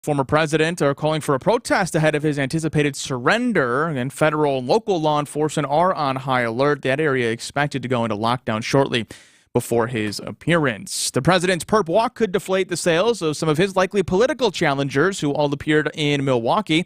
Former president are calling for a protest ahead of his anticipated surrender, and federal and local law enforcement are on high alert. That area expected to go into lockdown shortly before his appearance. The president's perp walk could deflate the sales of some of his likely political challengers who all appeared in Milwaukee.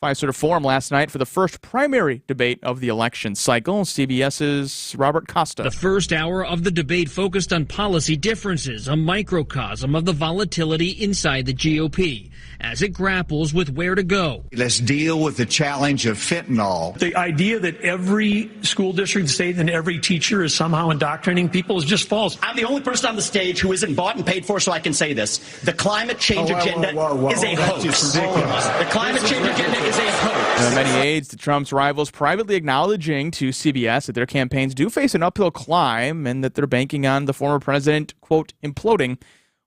Fiserv Forum last night for the first primary debate of the election cycle. CBS's Robert Costa. The first hour of the debate focused on policy differences, a microcosm of the volatility inside the GOP as it grapples with where to go. Let's deal with the challenge of fentanyl. The idea that every school district, state, and every teacher is somehow indoctrinating people is just false. I'm the only person on the stage who isn't bought and paid for, so I can say this. The climate change agenda is a hoax. The climate change agenda is a hoax. Many aides to Trump's rivals privately acknowledging to CBS that their campaigns do face an uphill climb and that they're banking on the former president, quote, imploding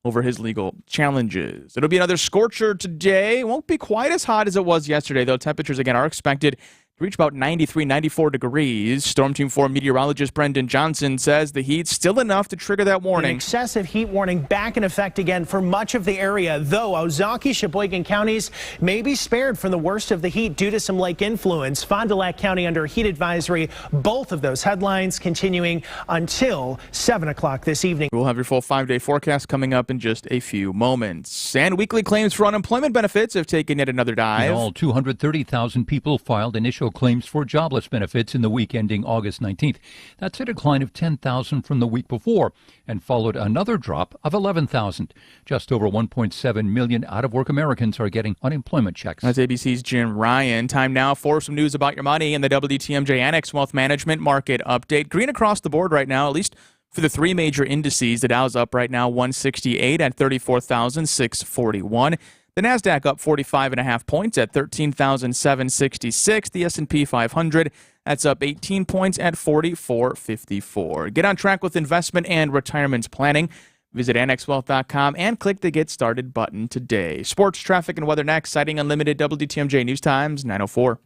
over his legal challenges. It'll be another scorcher today. It won't be quite as hot as it was yesterday, though. Temperatures, again, are expected to reach about 93, 94 degrees. Storm Team 4 meteorologist Brendan Johnson says the heat's still enough to trigger that warning. An excessive heat warning back in effect again for much of the area, though Ozaukee, Sheboygan counties may be spared from the worst of the heat due to some lake influence. Fond du Lac County under heat advisory. Both of those headlines continuing until 7 o'clock this evening. We'll have your full 5-day forecast coming up in just a few moments. And weekly claims for unemployment benefits have taken yet another dive. In all, 230,000 people filed initial claims for jobless benefits in the week ending August 19th. That's a decline of 10,000 from the week before and followed another drop of 11,000. Just over 1.7 million out-of-work Americans are getting unemployment checks. That's ABC's Jim Ryan. Time now for some news about your money and the WTMJ Annex Wealth Management Market Update. Green across the board right now, at least for the three major indices. The Dow's up right now 168 at 34,641. The NASDAQ up 45.5 points at 13,766. The S&P 500, that's up 18 points at 44.54. Get on track with investment and retirement planning. Visit annexwealth.com and click the Get Started button today. Sports, traffic, and weather next. Citing Unlimited WTMJ News Times 9:04.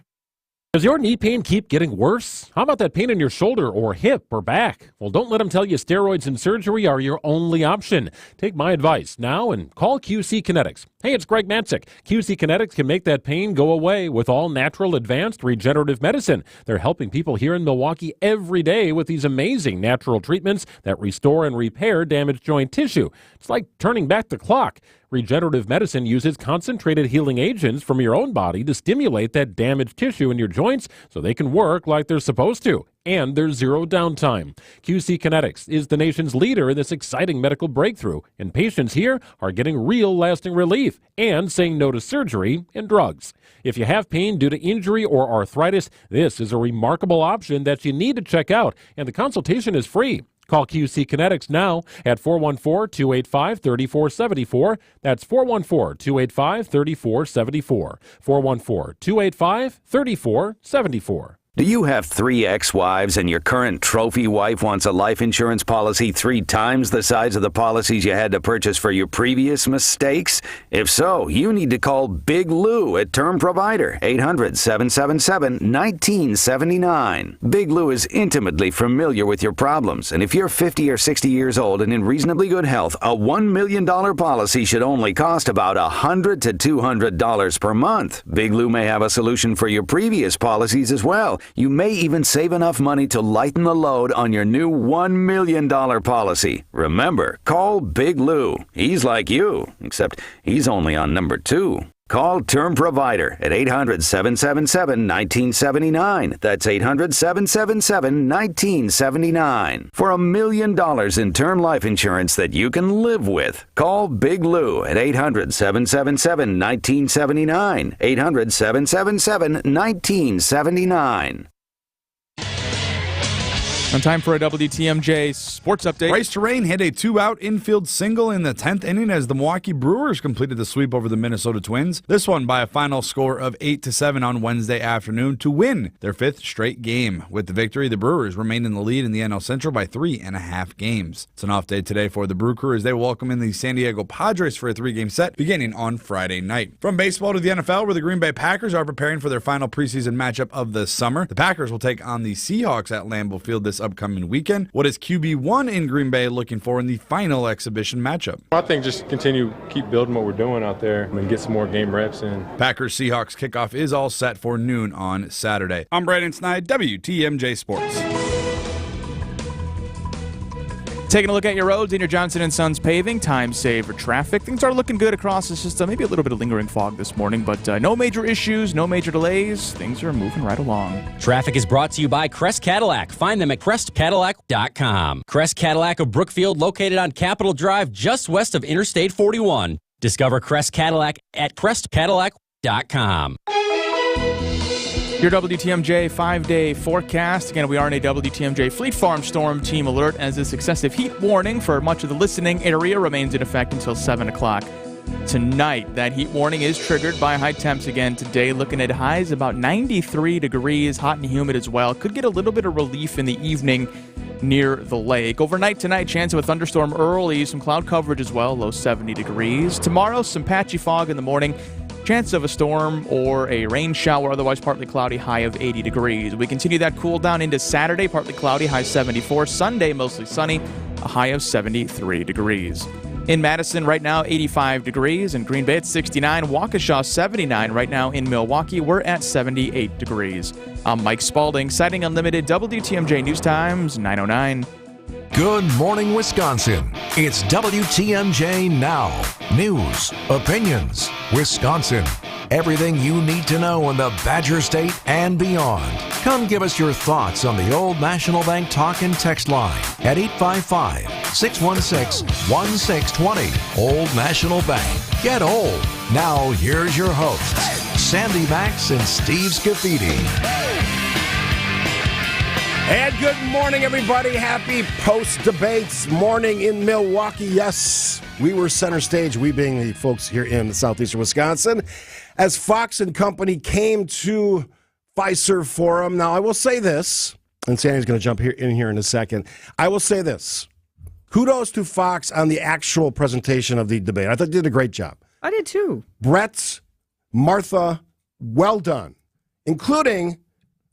Does your knee pain keep getting worse? How about that pain in your shoulder or hip or back? Well, don't let them tell you steroids and surgery are your only option. Take my advice now and call QC Kinetics. Hey, it's Greg Matzik. QC Kinetics can make that pain go away with all natural advanced regenerative medicine. They're helping people here in Milwaukee every day with these amazing natural treatments that restore and repair damaged joint tissue. It's like turning back the clock. Regenerative medicine uses concentrated healing agents from your own body to stimulate that damaged tissue in your joints so they can work like they're supposed to. And there's zero downtime. QC Kinetics is the nation's leader in this exciting medical breakthrough, and patients here are getting real lasting relief and saying no to surgery and drugs. If you have pain due to injury or arthritis, this is a remarkable option that you need to check out, and the consultation is free. Call QC Kinetics now at 414-285-3474. That's 414-285-3474. 414-285-3474. Do you have 3 ex-wives and your current trophy wife wants a life insurance policy 3 times the size of the policies you had to purchase for your previous mistakes? If so, you need to call Big Lou at Term Provider, 800-777-1979. Big Lou is intimately familiar with your problems, and if you're 50 or 60 years old and in reasonably good health, a $1 million policy should only cost about $100 to $200 per month. Big Lou may have a solution for your previous policies as well. You may even save enough money to lighten the load on your new $1 million policy. Remember, call Big Lou. He's like you, except he's only on number 2. Call Term Provider at 800-777-1979. That's 800-777-1979. For $1 million in term life insurance that you can live with. Call Big Lou at 800-777-1979. 800-777-1979. On time for a WTMJ sports update. Bryce Terrain hit a 2-out infield single in the 10th inning as the Milwaukee Brewers completed the sweep over the Minnesota Twins. This one by a final score of 8-7 on Wednesday afternoon to win their 5th straight game. With the victory, the Brewers remain in the lead in the NL Central by 3.5 games. It's an off day today for the Brew Crew as they welcome in the San Diego Padres for a 3-game set beginning on Friday night. From baseball to the NFL, where the Green Bay Packers are preparing for their final preseason matchup of the summer. The Packers will take on the Seahawks at Lambeau Field this upcoming weekend. What is QB1 in Green Bay looking for in the final exhibition matchup? I think just keep building what we're doing out there and get some more game reps in. Packers-Seahawks kickoff is all set for noon on Saturday. I'm Brandon Snide, WTMJ Sports. Taking a look at your roads in your Johnson & Sons paving, time save for traffic. Things are looking good across the system. Maybe a little bit of lingering fog this morning, but no major issues, no major delays. Things are moving right along. Traffic is brought to you by Crest Cadillac. Find them at CrestCadillac.com. Crest Cadillac of Brookfield, located on Capitol Drive, just west of Interstate 41. Discover Crest Cadillac at CrestCadillac.com. Your WTMJ 5-day forecast. Again, we are in a WTMJ Fleet Farm storm team alert as this excessive heat warning for much of the listening area remains in effect until 7 o'clock tonight. That heat warning is triggered by high temps again today, looking at highs about 93 degrees, hot and humid as well. Could get a little bit of relief in the evening near the lake. Overnight tonight, chance of a thunderstorm early, some cloud coverage as well, low 70 degrees. Tomorrow, some patchy fog in the morning. Chance of a storm or a rain shower, otherwise partly cloudy, high of 80 degrees. We continue that cool down into Saturday, partly cloudy, high 74. Sunday, mostly sunny, a high of 73 degrees. In Madison right now, 85 degrees. In Green Bay, it's 69. Waukesha, 79. Right now in Milwaukee, we're at 78 degrees. I'm Mike Spalding, citing Unlimited, WTMJ News Times, 9:09. Good morning, Wisconsin. It's WTMJ Now. News, opinions, Wisconsin. Everything you need to know in the Badger State and beyond. Come give us your thoughts on the Old National Bank talk and text line at 855-616-1620. Old National Bank. Get old. Now here's your hosts, Sandy Maxx and Steve Scaffidi. And good morning, everybody. Happy post-debates morning in Milwaukee. Yes, we were center stage, we being the folks here in southeastern Wisconsin, as Fox and company came to Fiserv Forum. Now, I will say this, and Sandy's going to jump in here in a second. I will say this. Kudos to Fox on the actual presentation of the debate. I thought they did a great job. I did too. Brett, Martha, well done, including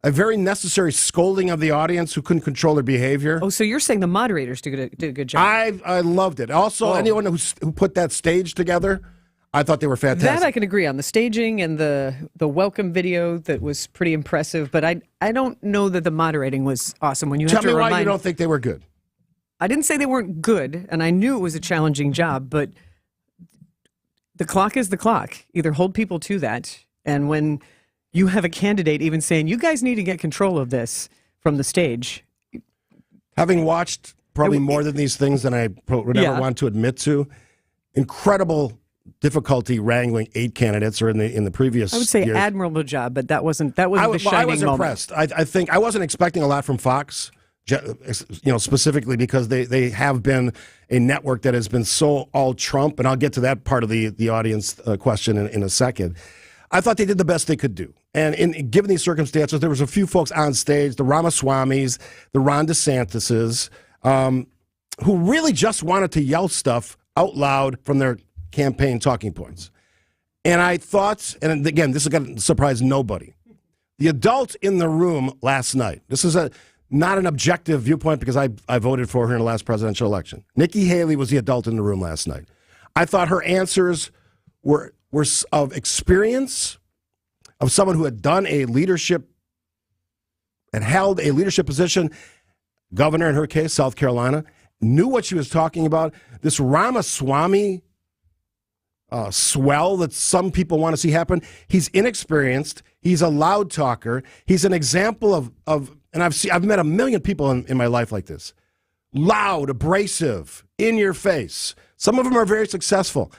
a very necessary scolding of the audience who couldn't control their behavior. Oh, so you're saying the moderators did a good job. I loved it. Also, anyone who put that stage together, I thought they were fantastic. That I can agree on. The staging and the welcome video, that was pretty impressive, but I don't know that the moderating was awesome. When you Tell me why you don't think they were good. I didn't say they weren't good, and I knew it was a challenging job, but the clock is the clock. Either hold people to that, and when you have a candidate even saying, you guys need to get control of this from the stage. Having watched probably more than these things than I would ever want to admit to, incredible difficulty wrangling 8 candidates, or in the previous I would say years. admirable job, but that wasn't the shining moment. I was impressed. I think I wasn't expecting a lot from Fox, specifically because they have been a network that has been so all Trump, and I'll get to that part of the audience question in a second. I thought they did the best they could do. And given these circumstances, there was a few folks on stage, the Ramaswamis, the Ron DeSantises, who really just wanted to yell stuff out loud from their campaign talking points. And I thought, and again, this is going to surprise nobody, the adult in the room last night, this is not an objective viewpoint because I voted for her in the last presidential election. Nikki Haley was the adult in the room last night. I thought her answers were of experience, of someone who had done a leadership and held a leadership position, governor in her case, South Carolina, knew what she was talking about. This Ramaswamy swell that some people want to see happen, he's inexperienced, he's a loud talker, he's an example of and I've met a million people in my life like this. Loud, abrasive, in your face. Some of them are very successful.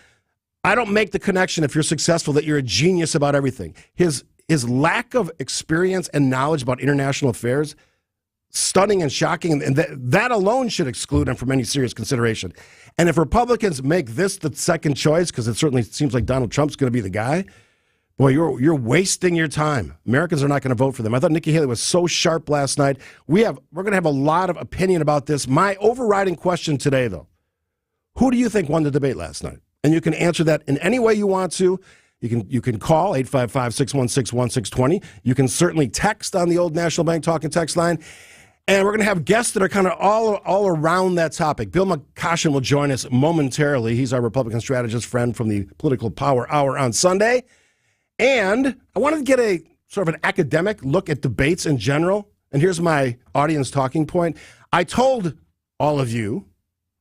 I don't make the connection if you're successful that you're a genius about everything. His lack of experience and knowledge about international affairs, stunning and shocking, and that alone should exclude him from any serious consideration. And if Republicans make this the second choice, because it certainly seems like Donald Trump's going to be the guy, boy, you're wasting your time. Americans are not going to vote for them. I thought Nikki Haley was so sharp last night. We're going to have a lot of opinion about this. My overriding question today, though, who do you think won the debate last night? And you can answer that in any way you want to. You can call 855-616-1620. You can certainly text on the Old National Bank talk and text line. And we're going to have guests that are kind of all around that topic. Bill McCoshen will join us momentarily. He's our Republican strategist friend from the Political Power Hour on Sunday. And I wanted to get a sort of an academic look at debates in general. And here's my audience talking point. I told all of you,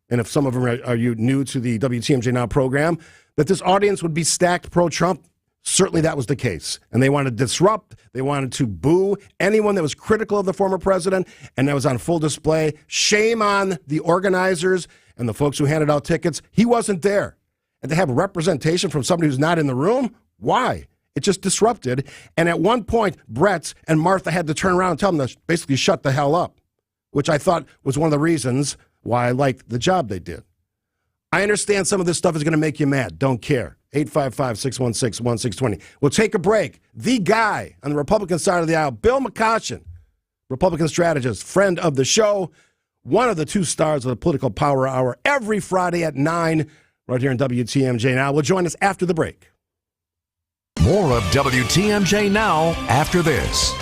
and if some of them are you new to the WTMJ Now program, that this audience would be stacked pro-Trump. Certainly that was the case. And they wanted to disrupt. They wanted to boo anyone that was critical of the former president. And that was on full display. Shame on the organizers and the folks who handed out tickets. He wasn't there. And to have representation from somebody who's not in the room, why? It just disrupted. And at one point, Brett and Martha had to turn around and tell them to basically shut the hell up, which I thought was one of the reasons why I liked the job they did. I understand some of this stuff is going to make you mad. Don't care. 855-616-1620. We'll take a break. The guy on the Republican side of the aisle, Bill McCoshen, Republican strategist, friend of the show, one of the two stars of the Political Power Hour every Friday at 9 right here in WTMJ Now. Will join us after the break. More of WTMJ Now after this.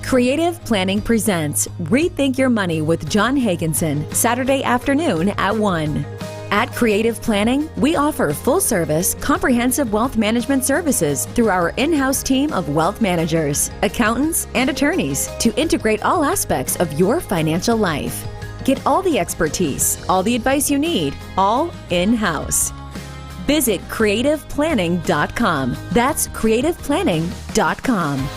Creative Planning presents Rethink Your Money with John Hagenson, Saturday afternoon at 1. At Creative Planning, we offer full-service, comprehensive wealth management services through our in-house team of wealth managers, accountants, and attorneys to integrate all aspects of your financial life. Get all the expertise, all the advice you need, all in-house. Visit creativeplanning.com. That's creativeplanning.com.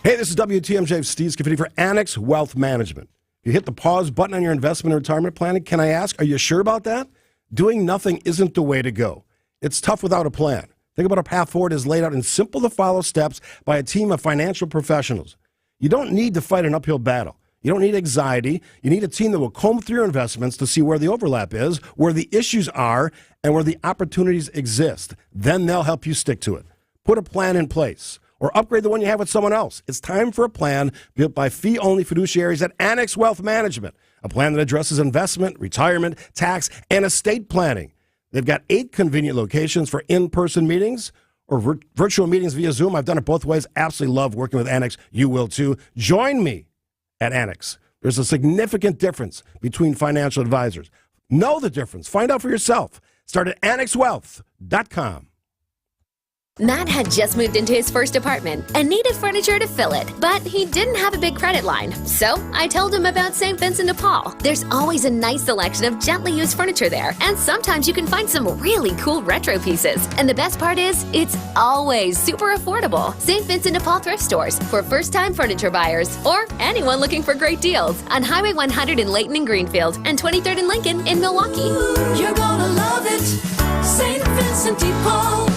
Hey, this is WTMJ Steve Scaffidi for Annex Wealth Management. You hit the pause button on your investment and retirement planning. Can I ask, are you sure about that? Doing nothing isn't the way to go. It's tough without a plan. Think about a path forward is laid out in simple-to-follow steps by a team of financial professionals. You don't need to fight an uphill battle. You don't need anxiety. You need a team that will comb through your investments to see where the overlap is, where the issues are, and where the opportunities exist. Then they'll help you stick to it. Put a plan in place, or upgrade the one you have with someone else. It's time for a plan built by fee-only fiduciaries at Annex Wealth Management, a plan that addresses investment, retirement, tax, and estate planning. They've got 8 convenient locations for in-person meetings or virtual meetings via Zoom. I've done it both ways. Absolutely love working with Annex. You will too. Join me at Annex. There's a significant difference between financial advisors. Know the difference. Find out for yourself. Start at annexwealth.com. Matt had just moved into his first apartment and needed furniture to fill it, but he didn't have a big credit line. So I told him about St. Vincent de Paul. There's always a nice selection of gently used furniture there, and sometimes you can find some really cool retro pieces. And the best part is, it's always super affordable. St. Vincent de Paul thrift stores for first-time furniture buyers or anyone looking for great deals on Highway 100 in Layton and Greenfield and 23rd and Lincoln in Milwaukee. You're gonna love it, St. Vincent de Paul.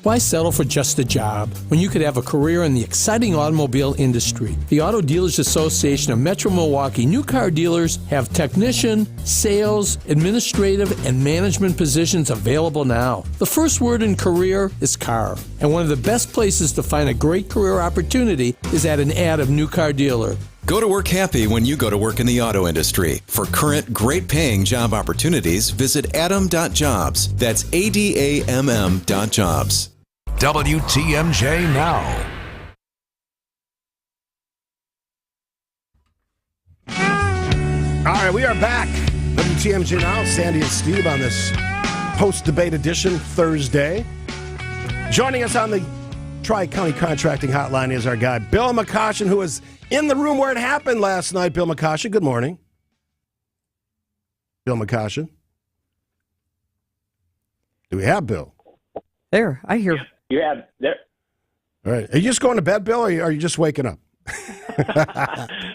Why settle for just a job when you could have a career in the exciting automobile industry? The Auto Dealers Association of Metro Milwaukee new car dealers have technician, sales, administrative, and management positions available now. The first word in career is car, and one of the best places to find a great career opportunity is at an ad of New Car Dealer. Go to work happy when you go to work in the auto industry. For current, great-paying job opportunities, visit adam.jobs. That's ADAMM.jobs. WTMJ Now. All right, we are back. WTMJ Now, Sandy and Steve on this post-debate edition Thursday. Joining us on the Tri-County Contracting Hotline is our guy, Bill McCoshen, who was in the room where it happened last night. Bill McCoshen, good morning. Bill McCoshen. Do we have Bill? There, I hear. You have there. All right. Are you just going to bed, Bill, or are you just waking up?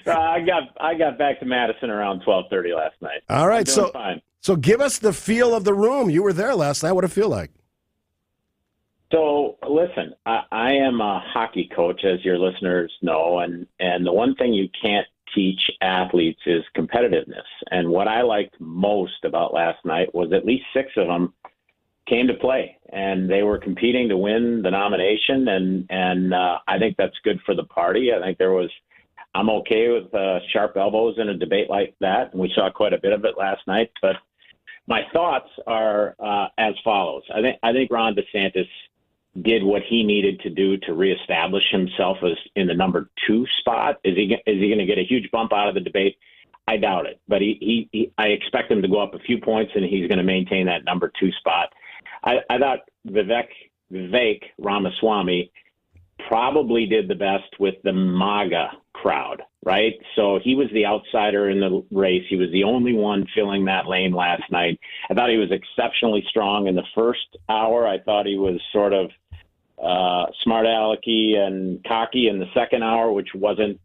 I got back to Madison around 12:30 last night. All right, fine. So give us the feel of the room. You were there last night. What did it feel like? So listen, I am a hockey coach, as your listeners know, and the one thing you can't teach athletes is competitiveness. And what I liked most about last night was at least 6 of them came to play, and they were competing to win the nomination, and I think that's good for the party. I think I'm okay with sharp elbows in a debate like that, and we saw quite a bit of it last night. But my thoughts are as follows. I think Ron DeSantis did what he needed to do to reestablish himself as in the number 2 spot. Is he going to get a huge bump out of the debate? I doubt it. But I expect him to go up a few points, and he's going to maintain that number 2 spot. I thought Vivek Ramaswamy probably did the best with the MAGA crowd, right? So he was the outsider in the race. He was the only one filling that lane last night. I thought he was exceptionally strong in the first hour. I thought he was sort of smart alecky and cocky in the second hour, which wasn't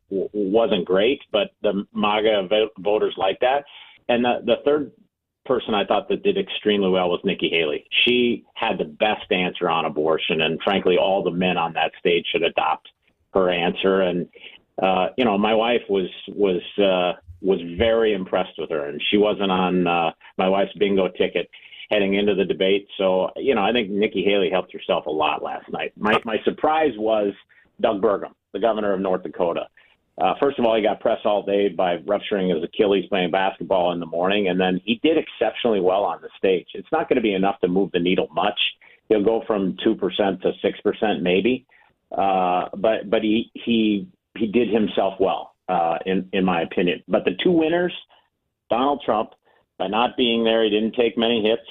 great, but the MAGA voters like that. And the third person I thought that did extremely well was Nikki Haley. She had the best answer on abortion, and frankly, all the men on that stage should adopt her answer. And my wife was very impressed with her, and she wasn't on my wife's bingo ticket heading into the debate. So, I think Nikki Haley helped herself a lot last night. My surprise was Doug Burgum, the governor of North Dakota. First of all, he got pressed all day by rupturing his Achilles playing basketball in the morning, and then he did exceptionally well on the stage. It's not going to be enough to move the needle much. He'll go from 2% to 6% maybe, but he did himself well, in my opinion. But the 2 winners, Donald Trump, by not being there, he didn't take many hits.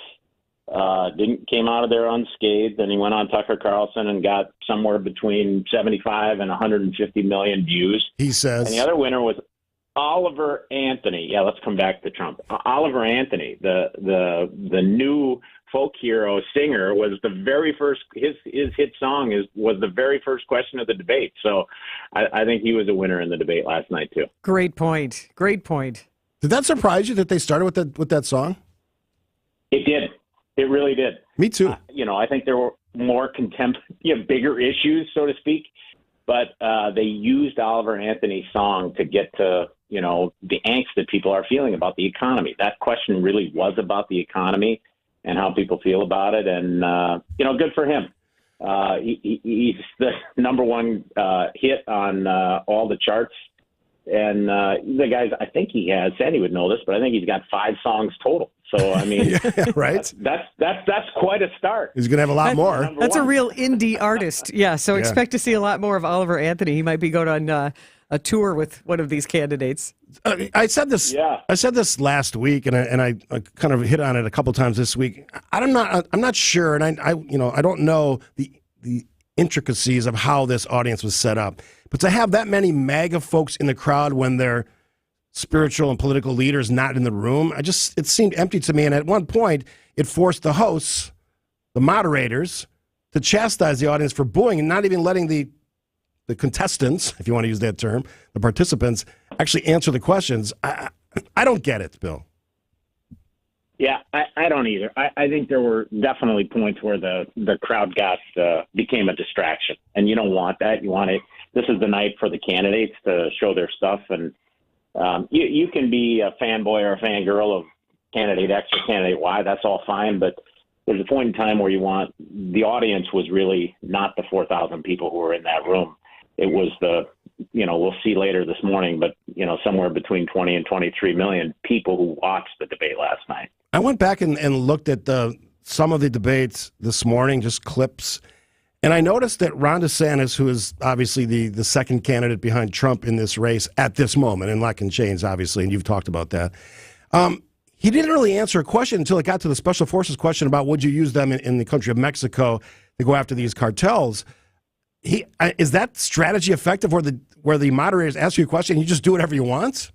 Came out of there unscathed, and he went on Tucker Carlson and got somewhere between 75 and 150 million views. He says. And the other winner was Oliver Anthony. Yeah, let's come back to Trump. Oliver Anthony, the new folk hero singer, was the very first. His hit song was the very first question of the debate. So I think he was a winner in the debate last night too. Great point. Great point. Did that surprise you that they started with that song? It did. It really did. Me too. I think there were more bigger issues, so to speak, but they used Oliver Anthony's song to get to, the angst that people are feeling about the economy. That question really was about the economy and how people feel about it. And, good for him. He's the number 1 hit on all the charts. And the guys, I think he has, Sandy would know this, but I think he's got 5 songs total. So, I mean, yeah, right? That's quite a start. He's going to have a lot more. That's a real indie artist. Yeah, so expect to see a lot more of Oliver Anthony. He might be going on a tour with one of these candidates. I said this. Yeah. I said this last week, and I kind of hit on it a couple times this week. I'm not sure, and I don't know the intricacies of how this audience was set up. But to have that many MAGA folks in the crowd when their spiritual and political leaders not in the room, it seemed empty to me. And at one point, it forced the hosts, the moderators, to chastise the audience for booing and not even letting the contestants, if you want to use that term, the participants, actually answer the questions. I don't get it, Bill. Yeah, I don't either. I think there were definitely points where the crowd became a distraction, and you don't want that. You want it. This is the night for the candidates to show their stuff, and you can be a fanboy or a fangirl of candidate X or candidate Y. That's all fine, but there's a point in time where the audience was really not the 4,000 people who were in that room. It was we'll see later this morning, but somewhere between 20 and 23 million people who watched the debate last night. I went back and looked at some of the debates this morning, just clips, and I noticed that Ron DeSantis, who is obviously the second candidate behind Trump in this race at this moment, and that can change, obviously, and you've talked about that, he didn't really answer a question until it got to the Special Forces question about would you use them in the country of Mexico to go after these cartels. Is that strategy effective where the moderators ask you a question and you just do whatever you want?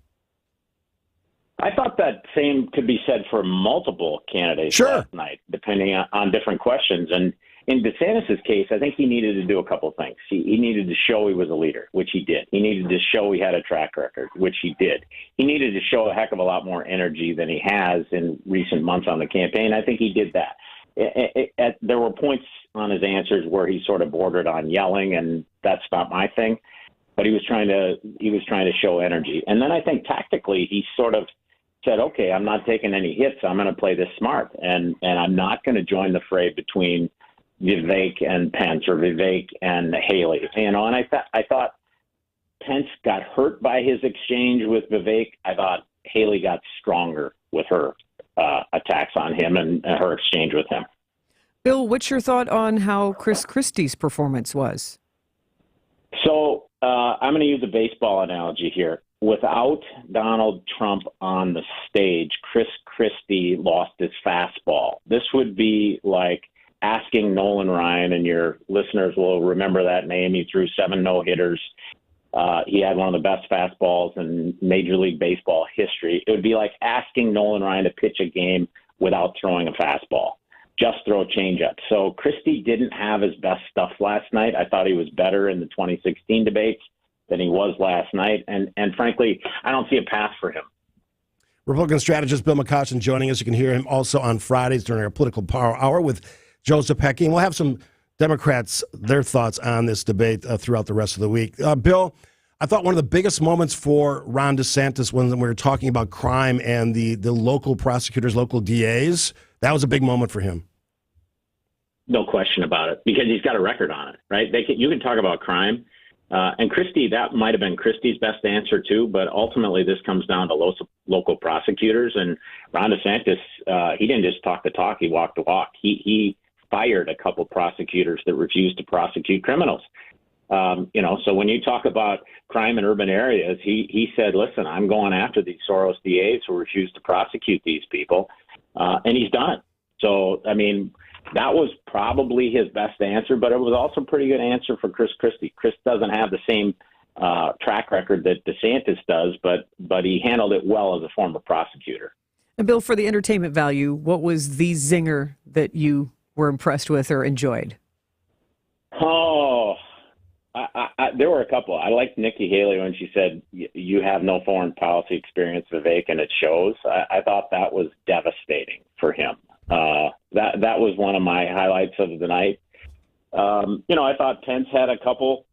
I thought that same could be said for multiple candidates last night, depending on different questions. And in DeSantis' case, I think he needed to do a couple of things. He needed to show he was a leader, which he did. He needed to show he had a track record, which he did. He needed to show a heck of a lot more energy than he has in recent months on the campaign. I think he did that. There were points on his answers where he sort of bordered on yelling, and that's not my thing. But he was trying to show energy. And then I think tactically he sort of said, okay, I'm not taking any hits. I'm going to play this smart, and I'm not going to join the fray between Vivek and Pence or Vivek and Haley. And I thought Pence got hurt by his exchange with Vivek. I thought Haley got stronger with her attacks on him and her exchange with him. Bill, what's your thought on how Chris Christie's performance was? So I'm going to use a baseball analogy here. Without Donald Trump on the stage, Chris Christie lost his fastball. This would be like asking Nolan Ryan, and your listeners will remember that name. He threw 7 no-hitters. He had one of the best fastballs in Major League Baseball history. It would be like asking Nolan Ryan to pitch a game without throwing a fastball. Just throw a changeup. So Christie didn't have his best stuff last night. I thought he was better in the 2016 debates than he was last night. And frankly, I don't see a path for him. Republican strategist Bill McCoshen joining us. You can hear him also on Fridays during our Political Power Hour with Joe Zepecki. And we'll have some Democrats, their thoughts on this debate throughout the rest of the week. Bill, I thought one of the biggest moments for Ron DeSantis when we were talking about crime and the local prosecutors, local DAs, that was a big moment for him. No question about it, because he's got a record on it, right? You can talk about crime. And Christie, that might have been Christie's best answer too, but ultimately this comes down to local prosecutors. And Ron DeSantis, he didn't just talk the talk, he walked the walk. He fired a couple prosecutors that refused to prosecute criminals. So when you talk about crime in urban areas, he said, listen, I'm going after these Soros DAs who refuse to prosecute these people. And he's done it. So, I mean, that was probably his best answer, but it was also a pretty good answer for Chris Christie. Chris doesn't have the same track record that DeSantis does, but he handled it well as a former prosecutor. And Bill, for the entertainment value, what was the zinger that you were impressed with or enjoyed? Oh, there were a couple. I liked Nikki Haley when she said, you have no foreign policy experience, Vivek, and it shows. I thought that was devastating for him. That was one of my highlights of the night. I thought Pence had a couple.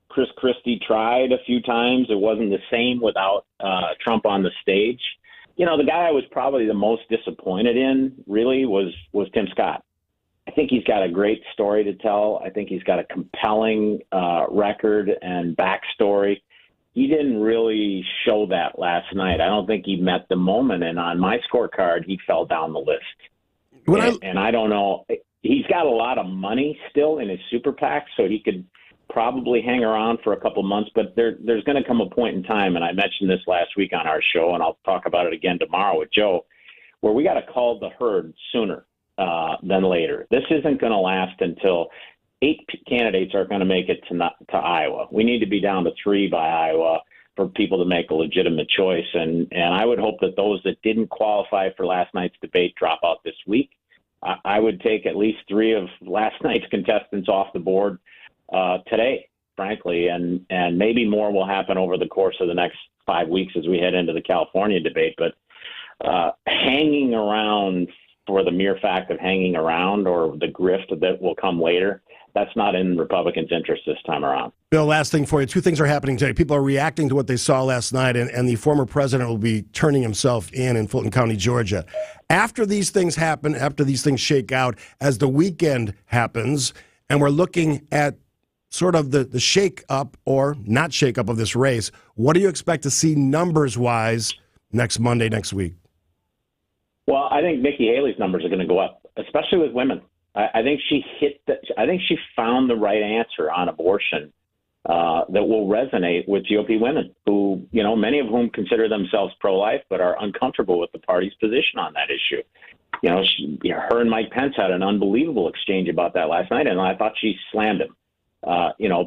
Chris Christie tried a few times. It wasn't the same without Trump on the stage. The guy I was probably the most disappointed in really was Tim Scott. I think he's got a great story to tell. I think he's got a compelling record and backstory. He didn't really show that last night. I don't think he met the moment. And on my scorecard, he fell down the list. And I don't know. He's got a lot of money still in his super PAC, so he could probably hang around for a couple months. But there's going to come a point in time, and I mentioned this last week on our show, and I'll talk about it again tomorrow with Joe, where we got to call the herd sooner than later. This isn't going to last until 8 candidates are going to make it to Iowa. We need to be down to 3 by Iowa for people to make a legitimate choice. And I would hope that those that didn't qualify for last night's debate drop out this week. I would take at least 3 of last night's contestants off the board today, frankly, and maybe more will happen over the course of the next 5 weeks as we head into the California debate. But hanging around for the mere fact of hanging around or the grift that will come later, that's not in Republicans' interest this time around. Bill, last thing for you. 2 things are happening today. People are reacting to what they saw last night, and the former president will be turning himself in Fulton County, Georgia. After these things happen, after these things shake out, as the weekend happens, and we're looking at sort of the shake-up or not shake-up of this race, what do you expect to see numbers-wise next Monday, next week? Well, I think Nikki Haley's numbers are going to go up, especially with women. I think she she found the right answer on abortion that will resonate with GOP women who, many of whom consider themselves pro-life but are uncomfortable with the party's position on that issue. Her and Mike Pence had an unbelievable exchange about that last night, and I thought she slammed him.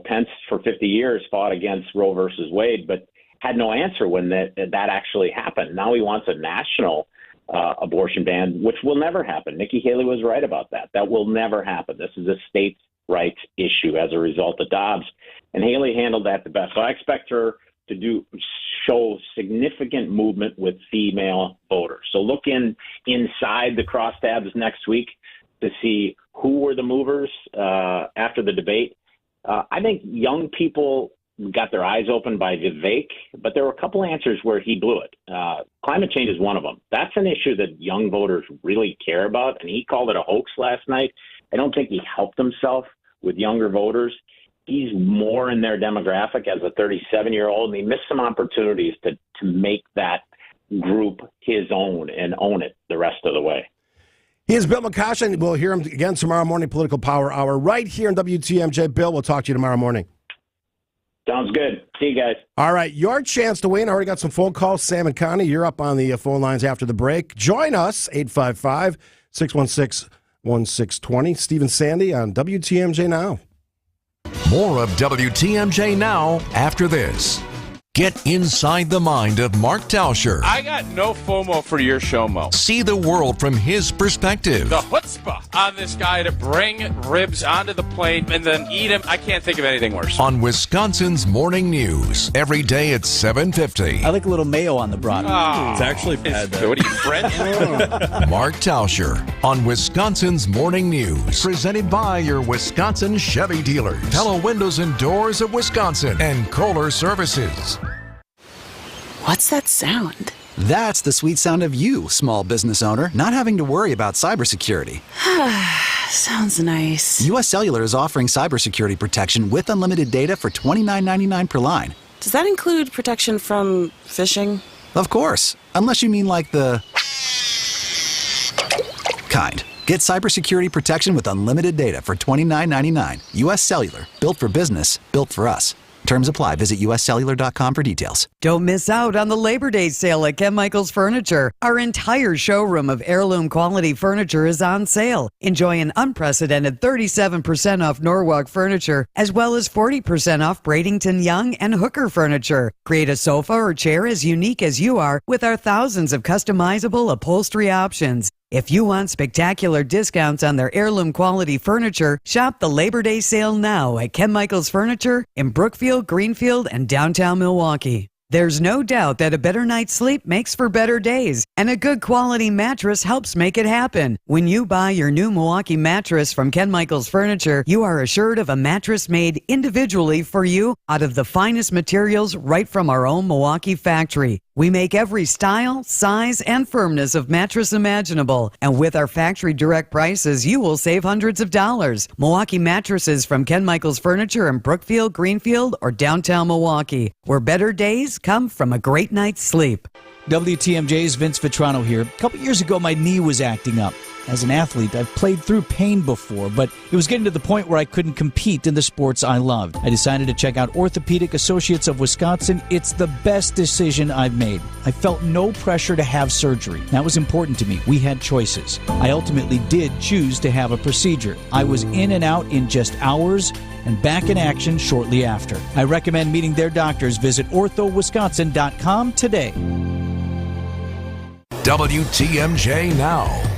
Pence for 50 years fought against Roe versus Wade, but had no answer when that actually happened. Now he wants a national abortion ban, which will never happen. Nikki Haley was right about that. That will never happen. This is a states' rights issue as a result of Dobbs, and Haley handled that the best. So I expect her to show significant movement with female voters. So look inside the crosstabs next week to see who were the movers after the debate. I think young people got their eyes opened by Vivek, but there were a couple answers where he blew it. Climate change is one of them. That's an issue that young voters really care about, and he called it a hoax last night. I don't think he helped himself with younger voters. He's more in their demographic as a 37-year-old, and he missed some opportunities to make that group his own and own it the rest of the way. He is Bill McCoshen, and we'll hear him again tomorrow morning, Political Power Hour, right here in WTMJ. Bill, we'll talk to you tomorrow morning. Sounds good. See you guys. All right, your chance to win. I already got some phone calls. Sam and Connie, you're up on the phone lines after the break. Join us, 855-616-1620. Steve and Sandy on WTMJ Now. More of WTMJ Now after this. Get inside the mind of Mark Tauscher. I got no FOMO for your show, Mo. See the world from his perspective. The chutzpah on this guy to bring ribs onto the plate and then eat them. I can't think of anything worse. On Wisconsin's Morning News. Every day at 7:50. I like a little mayo on the bottom. Oh, it's actually bad. What are you, French? Mark Tauscher on Wisconsin's Morning News. Presented by your Wisconsin Chevy dealers. Pella Windows and Doors of Wisconsin and Kohler Services. What's that sound? That's the sweet sound of you, small business owner, not having to worry about cybersecurity. Sounds nice. U.S. Cellular is offering cybersecurity protection with unlimited data for $29.99 per line. Does that include protection from phishing? Of course, unless you mean like the kind. Get cybersecurity protection with unlimited data for $29.99. U.S. Cellular, built for business, built for us. Terms apply. Visit uscellular.com for details. Don't miss out on the Labor Day sale at Ken Michaels Furniture. Our entire showroom of heirloom quality furniture is on sale. Enjoy an unprecedented 37% off Norwalk furniture, as well as 40% off Bradenton Young and Hooker furniture. Create a sofa or chair as unique as you are with our thousands of customizable upholstery options. If you want spectacular discounts on their heirloom quality furniture, shop the Labor Day sale now at Ken Michaels Furniture in Brookfield, Greenfield, and downtown Milwaukee. There's no doubt that a better night's sleep makes for better days, and a good quality mattress helps make it happen. When you buy your new Milwaukee mattress from Ken Michaels Furniture, you are assured of a mattress made individually for you out of the finest materials right from our own Milwaukee factory. We make every style, size, and firmness of mattress imaginable. And with our factory direct prices, you will save hundreds of dollars. Milwaukee mattresses from Ken Michaels Furniture in Brookfield, Greenfield, or downtown Milwaukee, where better days come from a great night's sleep. WTMJ's Vince Vitrano here. A couple years ago, my knee was acting up. As an athlete, I've played through pain before, but it was getting to the point where I couldn't compete in the sports I loved. I decided to check out Orthopedic Associates of Wisconsin. It's the best decision I've made. I felt no pressure to have surgery. That was important to me. We had choices. I ultimately did choose to have a procedure. I was in and out in just hours and back in action shortly after. I recommend meeting their doctors. Visit orthowisconsin.com today. WTMJ Now.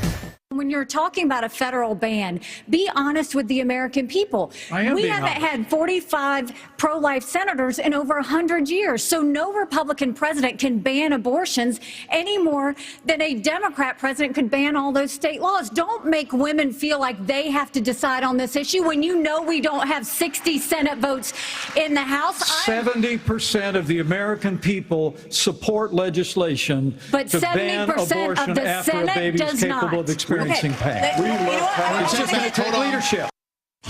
When you're talking about a federal ban, be honest with the American people. We haven't had 45 pro-life senators in over 100 years, so no Republican president can ban abortions any more than a Democrat president could ban all those state laws. Don't make women feel like they have to decide on this issue when you know we don't have 60 Senate votes in the House. 70% of the American people support legislation to ban abortion after a baby is capable of experiencing pain. It's just going to take leadership.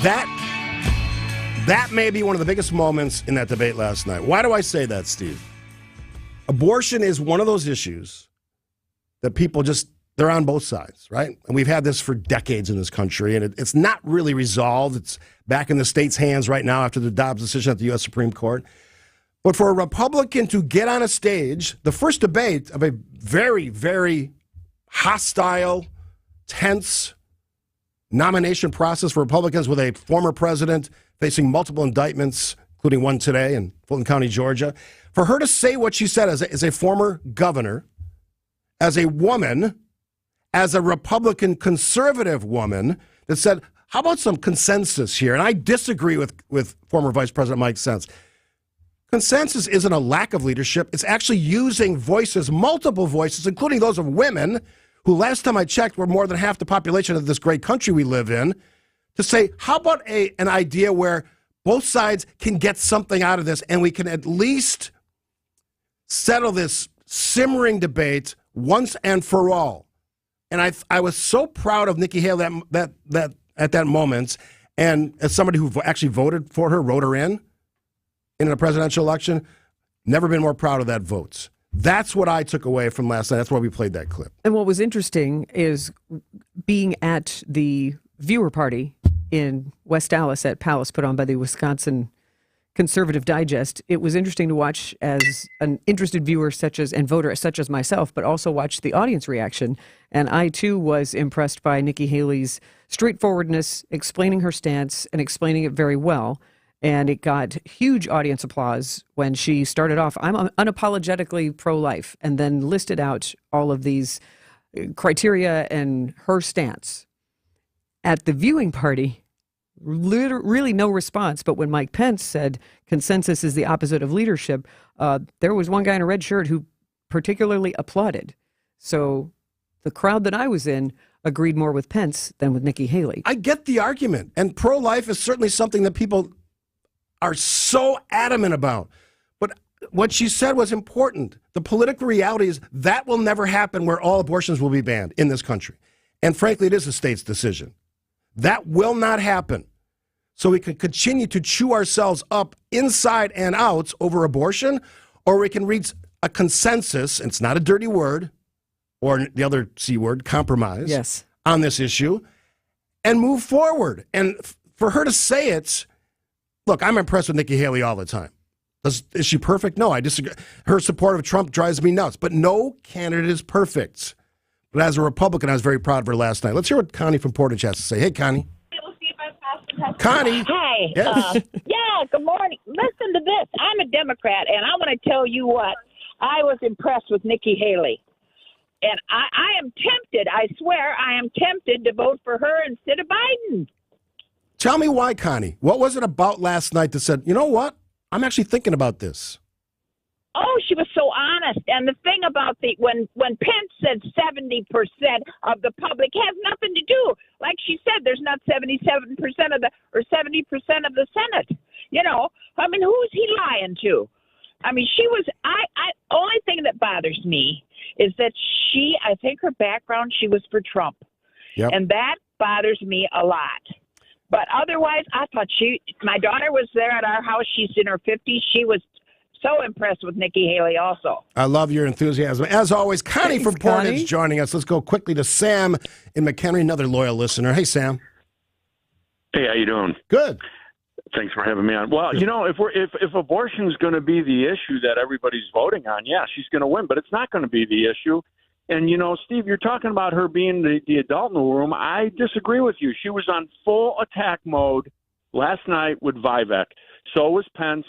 That may be one of the biggest moments in that debate last night. Why do I say that, Steve? Abortion is one of those issues that people they're on both sides, right? And we've had this for decades in this country, and it's not really resolved. It's back in the state's hands right now after the Dobbs decision at the U.S. Supreme Court. But for a Republican to get on a stage, the first debate of a very, very hostile, tense nomination process for Republicans with a former president facing multiple indictments, including one today in Fulton County, Georgia. For her to say what she said as a former governor, as a woman, as a Republican conservative woman, that said, how about some consensus here? And I disagree with former Vice President Mike Pence. Consensus isn't a lack of leadership. It's actually using voices, multiple voices, including those of women, who last time I checked were more than half the population of this great country we live in, to say, how about an idea where both sides can get something out of this and we can at least settle this simmering debate once and for all. And I was so proud of Nikki Haley that at that moment, and as somebody who actually voted for her, wrote her in a presidential election, never been more proud of that vote. That's what I took away from last night. That's why we played that clip. And what was interesting is being at the viewer party in West Dallas at Palace, put on by the Wisconsin Conservative Digest. It was interesting to watch as an interested viewer and voter such as myself, but also watch the audience reaction. And I, too, was impressed by Nikki Haley's straightforwardness, explaining her stance and explaining it very well. And it got huge audience applause when she started off, I'm unapologetically pro-life, and then listed out all of these criteria and her stance. At the viewing party, really no response. But when Mike Pence said consensus is the opposite of leadership, there was one guy in a red shirt who particularly applauded. So the crowd that I was in agreed more with Pence than with Nikki Haley. I get the argument. And pro-life is certainly something that people are so adamant about. But what she said was important. The political reality is that will never happen where all abortions will be banned in this country. And frankly, it is a state's decision. That will not happen. So we can continue to chew ourselves up inside and out over abortion, or we can reach a consensus, and it's not a dirty word, or the other C word, compromise, yes, on this issue, and move forward. And for her to say it, look, I'm impressed with Nikki Haley all the time. Is she perfect? No, I disagree. Her support of Trump drives me nuts, but no candidate is perfect. But as a Republican, I was very proud of her last night. Let's hear what Connie from Portage has to say. Hey, Connie. Connie. Hi. Yes. Yeah, good morning. Listen to this. I'm a Democrat, and I want to tell you what. I was impressed with Nikki Haley. And I am tempted, I swear, I am tempted to vote for her instead of Biden. Tell me why, Connie. What was it about last night that said, you know what? I'm actually thinking about this. Oh, she was so honest. And the thing about when Pence said 70% of the public has nothing to do. Like she said, there's not 77% of or 70% of the Senate. You know, I mean, who's he lying to? I mean, she was, only thing that bothers me is that I think her background, she was for Trump. Yep. And that bothers me a lot. But otherwise, I thought my daughter was there at our house. She's in her 50s. She was so impressed with Nikki Haley also. I love your enthusiasm. As always, Connie from Portage joining us. Let's go quickly to Sam in McHenry, another loyal listener. Hey, Sam. Hey, how you doing? Good. Thanks for having me on. Well, you know, if abortion is going to be the issue that everybody's voting on, yeah, she's going to win, but it's not going to be the issue. And, you know, Steve, you're talking about her being the adult in the room. I disagree with you. She was on full attack mode last night with Vivek. So was Pence.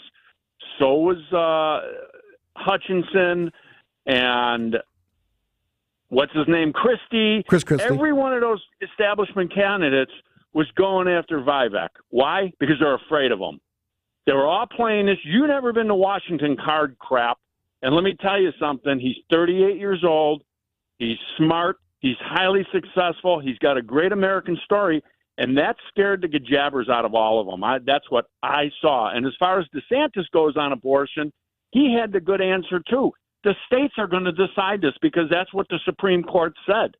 So was Hutchinson and what's his name? Christie. Chris Christie. Every one of those establishment candidates was going after Vivek. Why? Because they're afraid of him. They were all playing this. You never been to Washington card crap. And let me tell you something. He's 38 years old. He's smart. He's highly successful. He's got a great American story. And that scared the gajabbers out of all of them. That's what I saw. And as far as DeSantis goes on abortion, he had the good answer, too. The states are going to decide this because that's what the Supreme Court said.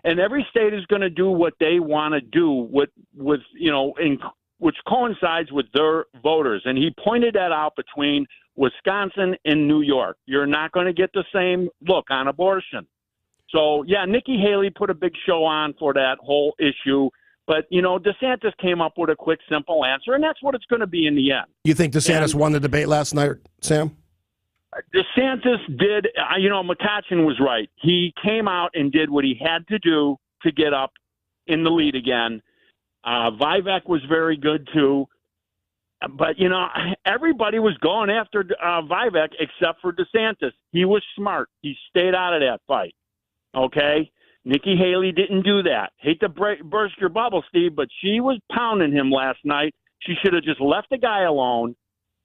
And every state is going to do what they want to do with you know, which coincides with their voters. And he pointed that out between Wisconsin and New York. You're not going to get the same look on abortion. So, yeah, Nikki Haley put a big show on for that whole issue. But, you know, DeSantis came up with a quick, simple answer, and that's what it's going to be in the end. You think DeSantis won the debate last night, Sam? DeSantis did, you know, McCutcheon was right. He came out and did what he had to do to get up in the lead again. Vivek was very good, too. But, you know, everybody was going after Vivek except for DeSantis. He was smart. He stayed out of that fight. Okay? Nikki Haley didn't do that. Hate to burst your bubble, Steve, but she was pounding him last night. She should have just left the guy alone.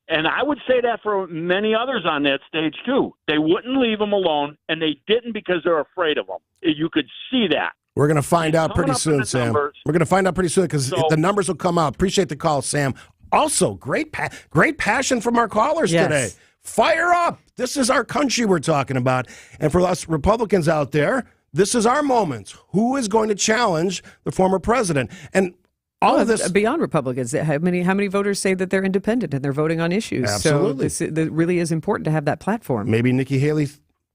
And I would say that for many others on that stage, too. They wouldn't leave him alone, and they didn't because they're afraid of him. You could see that. We're going to find out pretty soon, Sam. We're going to find out pretty soon because the numbers will come out. Appreciate the call, Sam. Also, great passion from our callers today. Fire up. This is our country we're talking about. And for us Republicans out there, this is our moment. Who is going to challenge the former president? And all of this beyond Republicans. How many voters say that they're independent and they're voting on issues? Absolutely. So it really is important to have that platform. Maybe Nikki Haley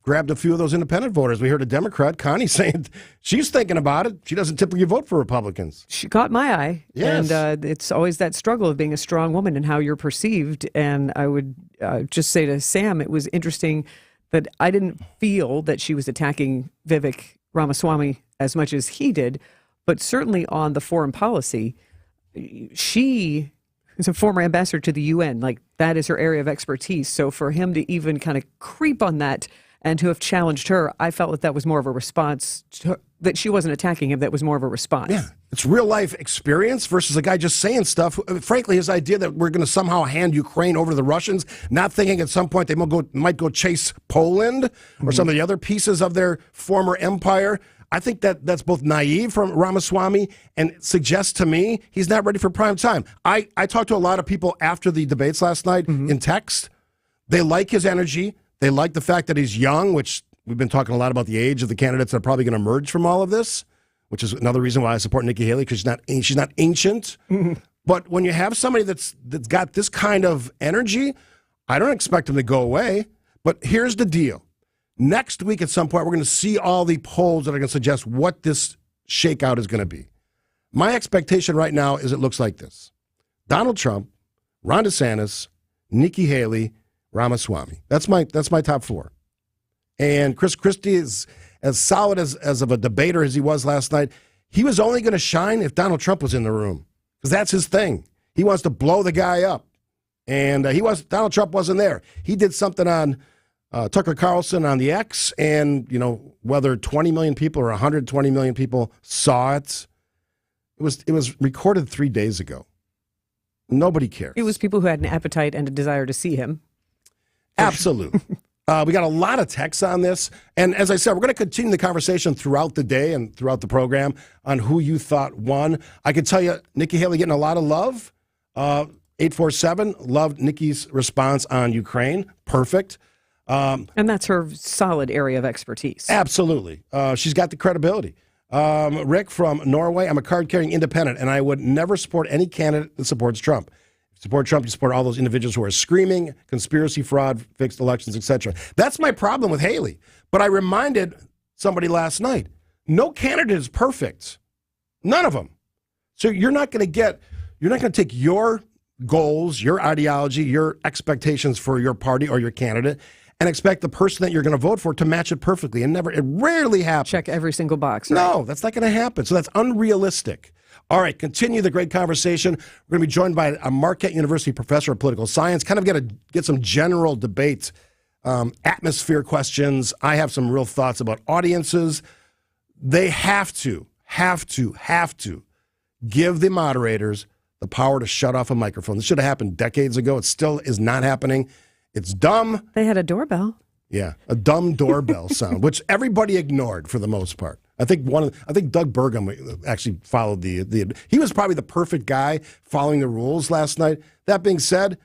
grabbed a few of those independent voters. We heard a Democrat, Connie, saying she's thinking about it. She doesn't typically vote for Republicans. She caught my eye. Yes. And it's always that struggle of being a strong woman and how you're perceived. And I would just say to Sam, it was interesting that I didn't feel that she was attacking Vivek Ramaswamy as much as he did, but certainly on the foreign policy, she is a former ambassador to the UN. Like, that is her area of expertise. So for him to even kind of creep on that and to have challenged her, I felt that was more of a response to her, that she wasn't attacking him. That was more of a response. Yeah, it's real life experience versus a guy just saying stuff. Frankly, his idea that we're going to somehow hand Ukraine over to the Russians, not thinking at some point they might go chase Poland or some of the other pieces of their former empire. I think that's both naive from Ramaswamy and suggests to me he's not ready for prime time. I talked to a lot of people after the debates last night in text. They like his energy. They like the fact that he's young, which we've been talking a lot about the age of the candidates that are probably going to emerge from all of this, which is another reason why I support Nikki Haley, because she's not ancient. But when you have somebody that's got this kind of energy, I don't expect him to go away. But here's the deal. Next week at some point, we're going to see all the polls that are going to suggest what this shakeout is going to be. My expectation right now is it looks like this. Donald Trump, Ron DeSantis, Nikki Haley, Ramaswamy. That's my top four. And Chris Christie is as solid as of a debater as he was last night. He was only going to shine if Donald Trump was in the room, because that's his thing. He wants to blow the guy up. And Donald Trump wasn't there. He did something on Tucker Carlson on the X, and whether 20 million people or 120 million people saw it, it was recorded 3 days ago. Nobody cares. It was people who had an appetite and a desire to see him. Absolutely. We got a lot of texts on this, and as I said, we're going to continue the conversation throughout the day and throughout the program on who you thought won. I can tell you, Nikki Haley getting a lot of love. 847 loved Nikki's response on Ukraine. Perfect. And that's her solid area of expertise. Absolutely. She's got the credibility. Rick from Norway, I'm a card-carrying independent, and I would never support any candidate that supports Trump. If you support Trump, you support all those individuals who are screaming, conspiracy, fraud, fixed elections, etc. That's my problem with Haley. But I reminded somebody last night, no candidate is perfect. None of them. So you're not going to take your goals, your ideology, your expectations for your party or your candidate and expect the person that you're going to vote for to match it perfectly. It rarely happens. Check every single box. Right? No, that's not going to happen. So that's unrealistic. All right, continue the great conversation. We're going to be joined by a Marquette University professor of political science, kind of get some general debate, atmosphere questions. I have some real thoughts about audiences. They have to give the moderators the power to shut off a microphone. This should have happened decades ago. It still is not happening. It's dumb. They had a doorbell. Yeah, a dumb doorbell sound, which everybody ignored for the most part. I think Doug Burgum actually followed the. He was probably the perfect guy following the rules last night. That being said,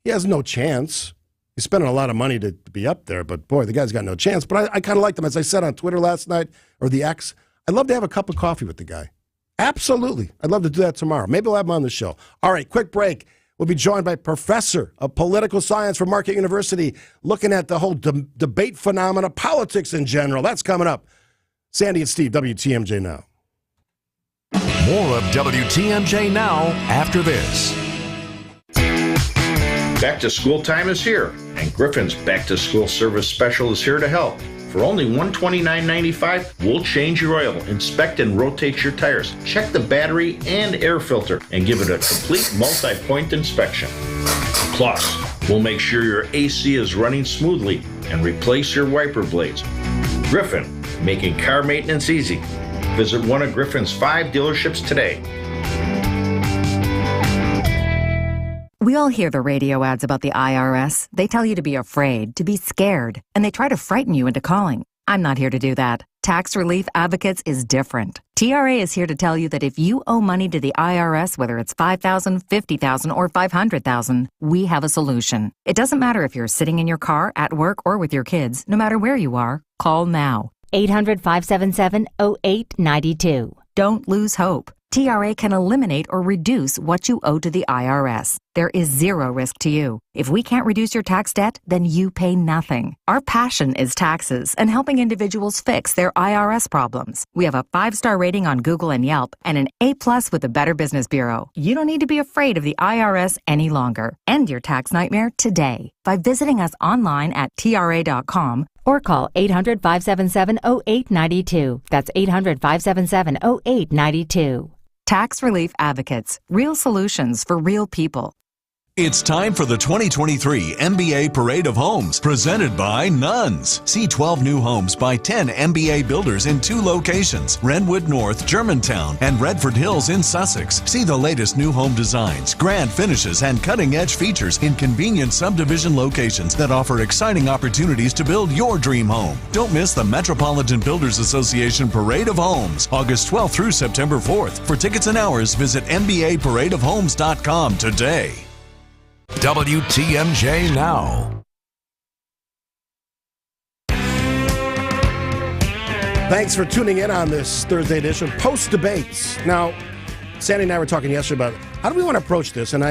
he has no chance. He's spending a lot of money to be up there, but boy, the guy's got no chance. But I kind of liked him. As I said on Twitter last night, or the X, I'd love to have a cup of coffee with the guy. Absolutely. I'd love to do that tomorrow. Maybe we'll have him on the show. All right, quick break. We'll be joined by Professor of Political Science from Marquette University, looking at the whole debate phenomena, politics in general. That's coming up. Sandy and Steve, WTMJ Now. More of WTMJ Now after this. Back to school time is here, and Griffin's Back to School Service Special is here to help. For only $129.95, we'll change your oil, inspect and rotate your tires, check the battery and air filter, and give it a complete multi-point inspection. Plus, we'll make sure your AC is running smoothly and replace your wiper blades. Griffin, making car maintenance easy. Visit one of Griffin's 5 dealerships today. We all hear the radio ads about the IRS. They tell you to be afraid, to be scared, and they try to frighten you into calling. I'm not here to do that. Tax Relief Advocates is different. TRA is here to tell you that if you owe money to the IRS, whether it's $5,000, $50,000, or $500,000, we have a solution. It doesn't matter if you're sitting in your car, at work, or with your kids. No matter where you are, call now. 800-577-0892. Don't lose hope. TRA can eliminate or reduce what you owe to the IRS. There is zero risk to you. If we can't reduce your tax debt, then you pay nothing. Our passion is taxes and helping individuals fix their IRS problems. We have a 5-star rating on Google and Yelp and an A+ with the Better Business Bureau. You don't need to be afraid of the IRS any longer. End your tax nightmare today by visiting us online at TRA.com or call 800-577-0892. That's 800-577-0892. Tax Relief Advocates. Real solutions for real people. It's time for the 2023 MBA Parade of Homes, presented by Nuns. See 12 new homes by 10 MBA builders in 2 locations, Wrenwood North, Germantown, and Redford Hills in Sussex. See the latest new home designs, grand finishes, and cutting-edge features in convenient subdivision locations that offer exciting opportunities to build your dream home. Don't miss the Metropolitan Builders Association Parade of Homes, August 12th through September 4th. For tickets and hours, visit mbaparadeofhomes.com today. WTMJ Now. Thanks for tuning in on this Thursday edition, post-debates. Now, Sandy and I were talking yesterday about how do we want to approach this, and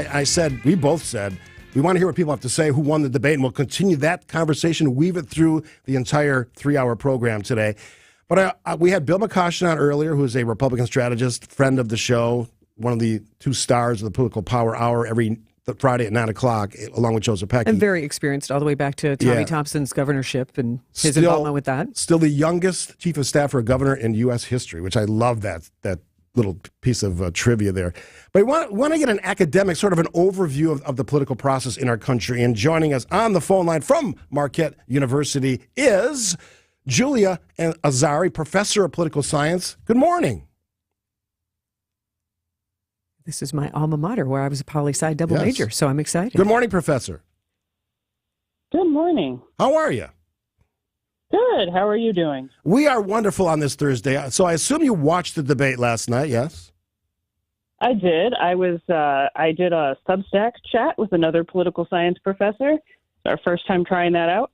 we both said, we want to hear what people have to say, who won the debate, and we'll continue that conversation, weave it through the entire 3-hour program today. But we had Bill McCoshen on earlier, who is a Republican strategist, friend of the show, one of the 2 stars of the Political Power Hour every Friday at 9 o'clock, along with Joseph Pecky. And very experienced all the way back to Tommy Thompson's governorship and his involvement with that. Still the youngest chief of staff for a governor in U.S. history, which I love that little piece of trivia there. But I want to get an academic, sort of an overview of the political process in our country. And joining us on the phone line from Marquette University is Julia Azari, professor of political science. Good morning. This is my alma mater, where I was a poli-sci double major, so I'm excited. Good morning, Professor. Good morning. How are you? Good. How are you doing? We are wonderful on this Thursday. So I assume you watched the debate last night, yes? I did. I did a Substack chat with another political science professor. It's our first time trying that out.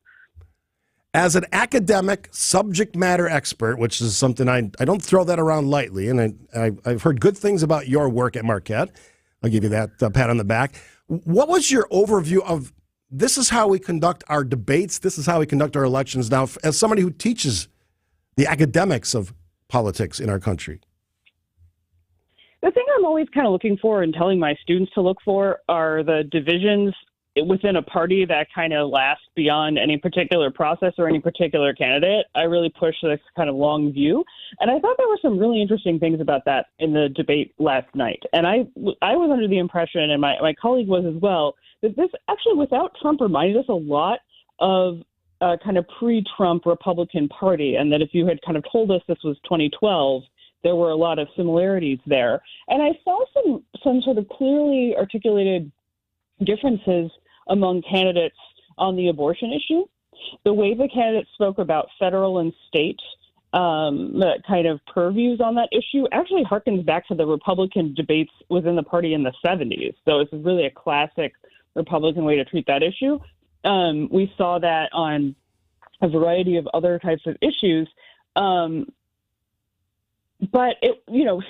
As an academic subject matter expert, which is something I don't throw that around lightly, and I've heard good things about your work at Marquette. I'll give you that pat on the back. What was your overview of this is how we conduct our debates, this is how we conduct our elections now, as somebody who teaches the academics of politics in our country? The thing I'm always kind of looking for and telling my students to look for are the divisions within a party that kind of lasts beyond any particular process or any particular candidate. I really push this kind of long view. And I thought there were some really interesting things about that in the debate last night. And I was under the impression, and my colleague was as well, that this actually, without Trump, reminded us a lot of kind of pre-Trump Republican Party, and that if you had kind of told us this was 2012, there were a lot of similarities there. And I saw some sort of clearly articulated differences among candidates on the abortion issue. The way the candidates spoke about federal and state kind of purviews on that issue actually harkens back to the Republican debates within the party in the 70s. So it's really a classic Republican way to treat that issue. We saw that on a variety of other types of issues. But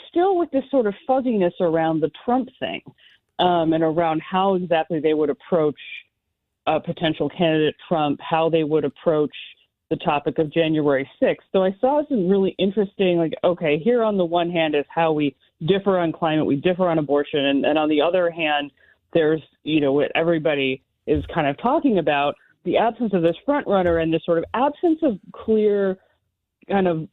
still with this sort of fuzziness around the Trump thing. And around how exactly they would approach a potential candidate Trump, how they would approach the topic of January 6th. So I saw some really interesting, here on the one hand is how we differ on climate, we differ on abortion, and on the other hand, there's, what everybody is kind of talking about, the absence of this front runner and this sort of absence of clear kind of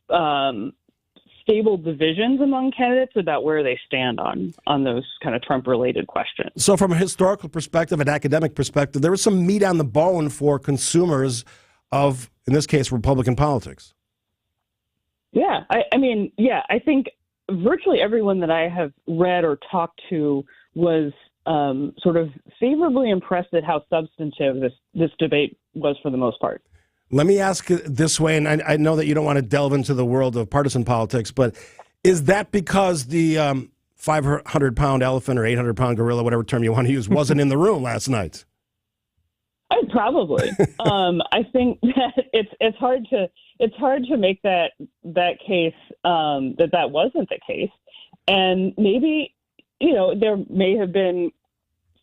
stable divisions among candidates about where they stand on those kind of Trump-related questions. So from a historical perspective, an academic perspective, there was some meat on the bone for consumers of, in this case, Republican politics. Yeah, I think virtually everyone that I have read or talked to was sort of favorably impressed at how substantive this debate was for the most part. Let me ask it this way, and I know that you don't want to delve into the world of partisan politics, but is that because the 500-pound elephant or 800-pound gorilla, whatever term you want to use, wasn't in the room last night? Probably. I think that it's hard to make that case that wasn't the case. And maybe, there may have been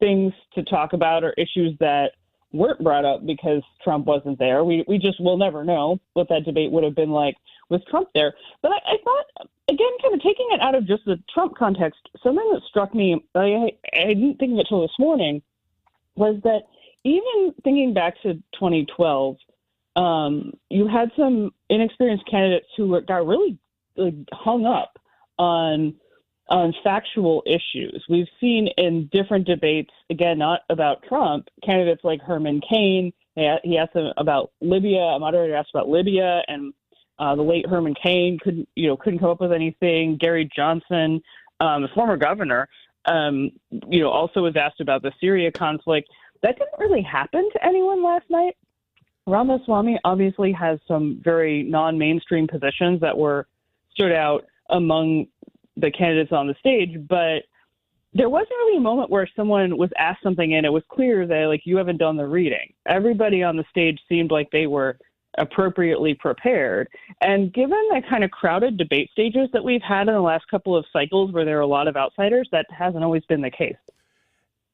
things to talk about or issues that weren't brought up because Trump wasn't there. We'll never know what that debate would have been like with Trump there. But I thought, again, kind of taking it out of just the Trump context, something that struck me, I didn't think of it till this morning, was that even thinking back to 2012, you had some inexperienced candidates who got really hung up on factual issues. We've seen in different debates, again, not about Trump, candidates like Herman Cain. He asked them about Libya. A moderator asked about Libya, and the late Herman Cain couldn't come up with anything. Gary Johnson, the former governor, also was asked about the Syria conflict. That didn't really happen to anyone last night. Ramaswamy obviously has some very non-mainstream positions that stood out among the candidates on the stage, but there wasn't really a moment where someone was asked something and it was clear that, you haven't done the reading. Everybody on the stage seemed like they were appropriately prepared. And given the kind of crowded debate stages that we've had in the last couple of cycles where there are a lot of outsiders, that hasn't always been the case.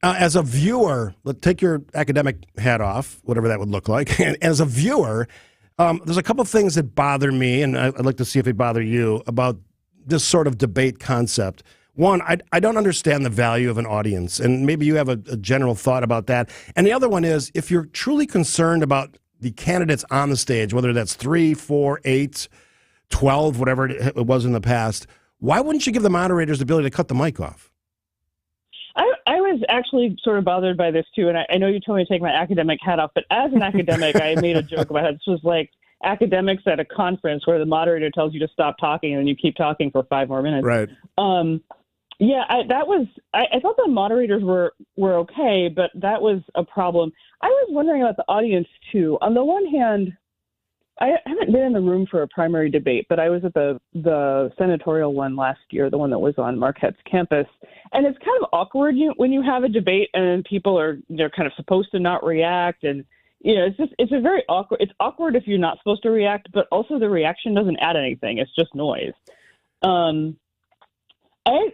As a viewer, take your academic hat off, whatever that would look like. And as a viewer, there's a couple of things that bother me, and I'd like to see if they bother you, about this sort of debate concept. One, I don't understand the value of an audience, and maybe you have a general thought about that. And the other one is, if you're truly concerned about the candidates on the stage, whether that's 3, 4, 8, 12, whatever it was in the past, why wouldn't you give the moderators the ability to cut the mic off? I was actually sort of bothered by this too, and I know you told me to take my academic hat off, but as an academic, I made a joke about it. This was like academics at a conference where the moderator tells you to stop talking and you keep talking for 5 more minutes. Right. I thought the moderators were okay, but that was a problem. I was wondering about the audience too. On the one hand, I haven't been in the room for a primary debate, but I was at the senatorial one last year, the one that was on Marquette's campus. And it's kind of awkward when you have a debate and people they're kind of supposed to not react. And, it's a very awkward. It's awkward if you're not supposed to react, but also the reaction doesn't add anything. It's just noise. I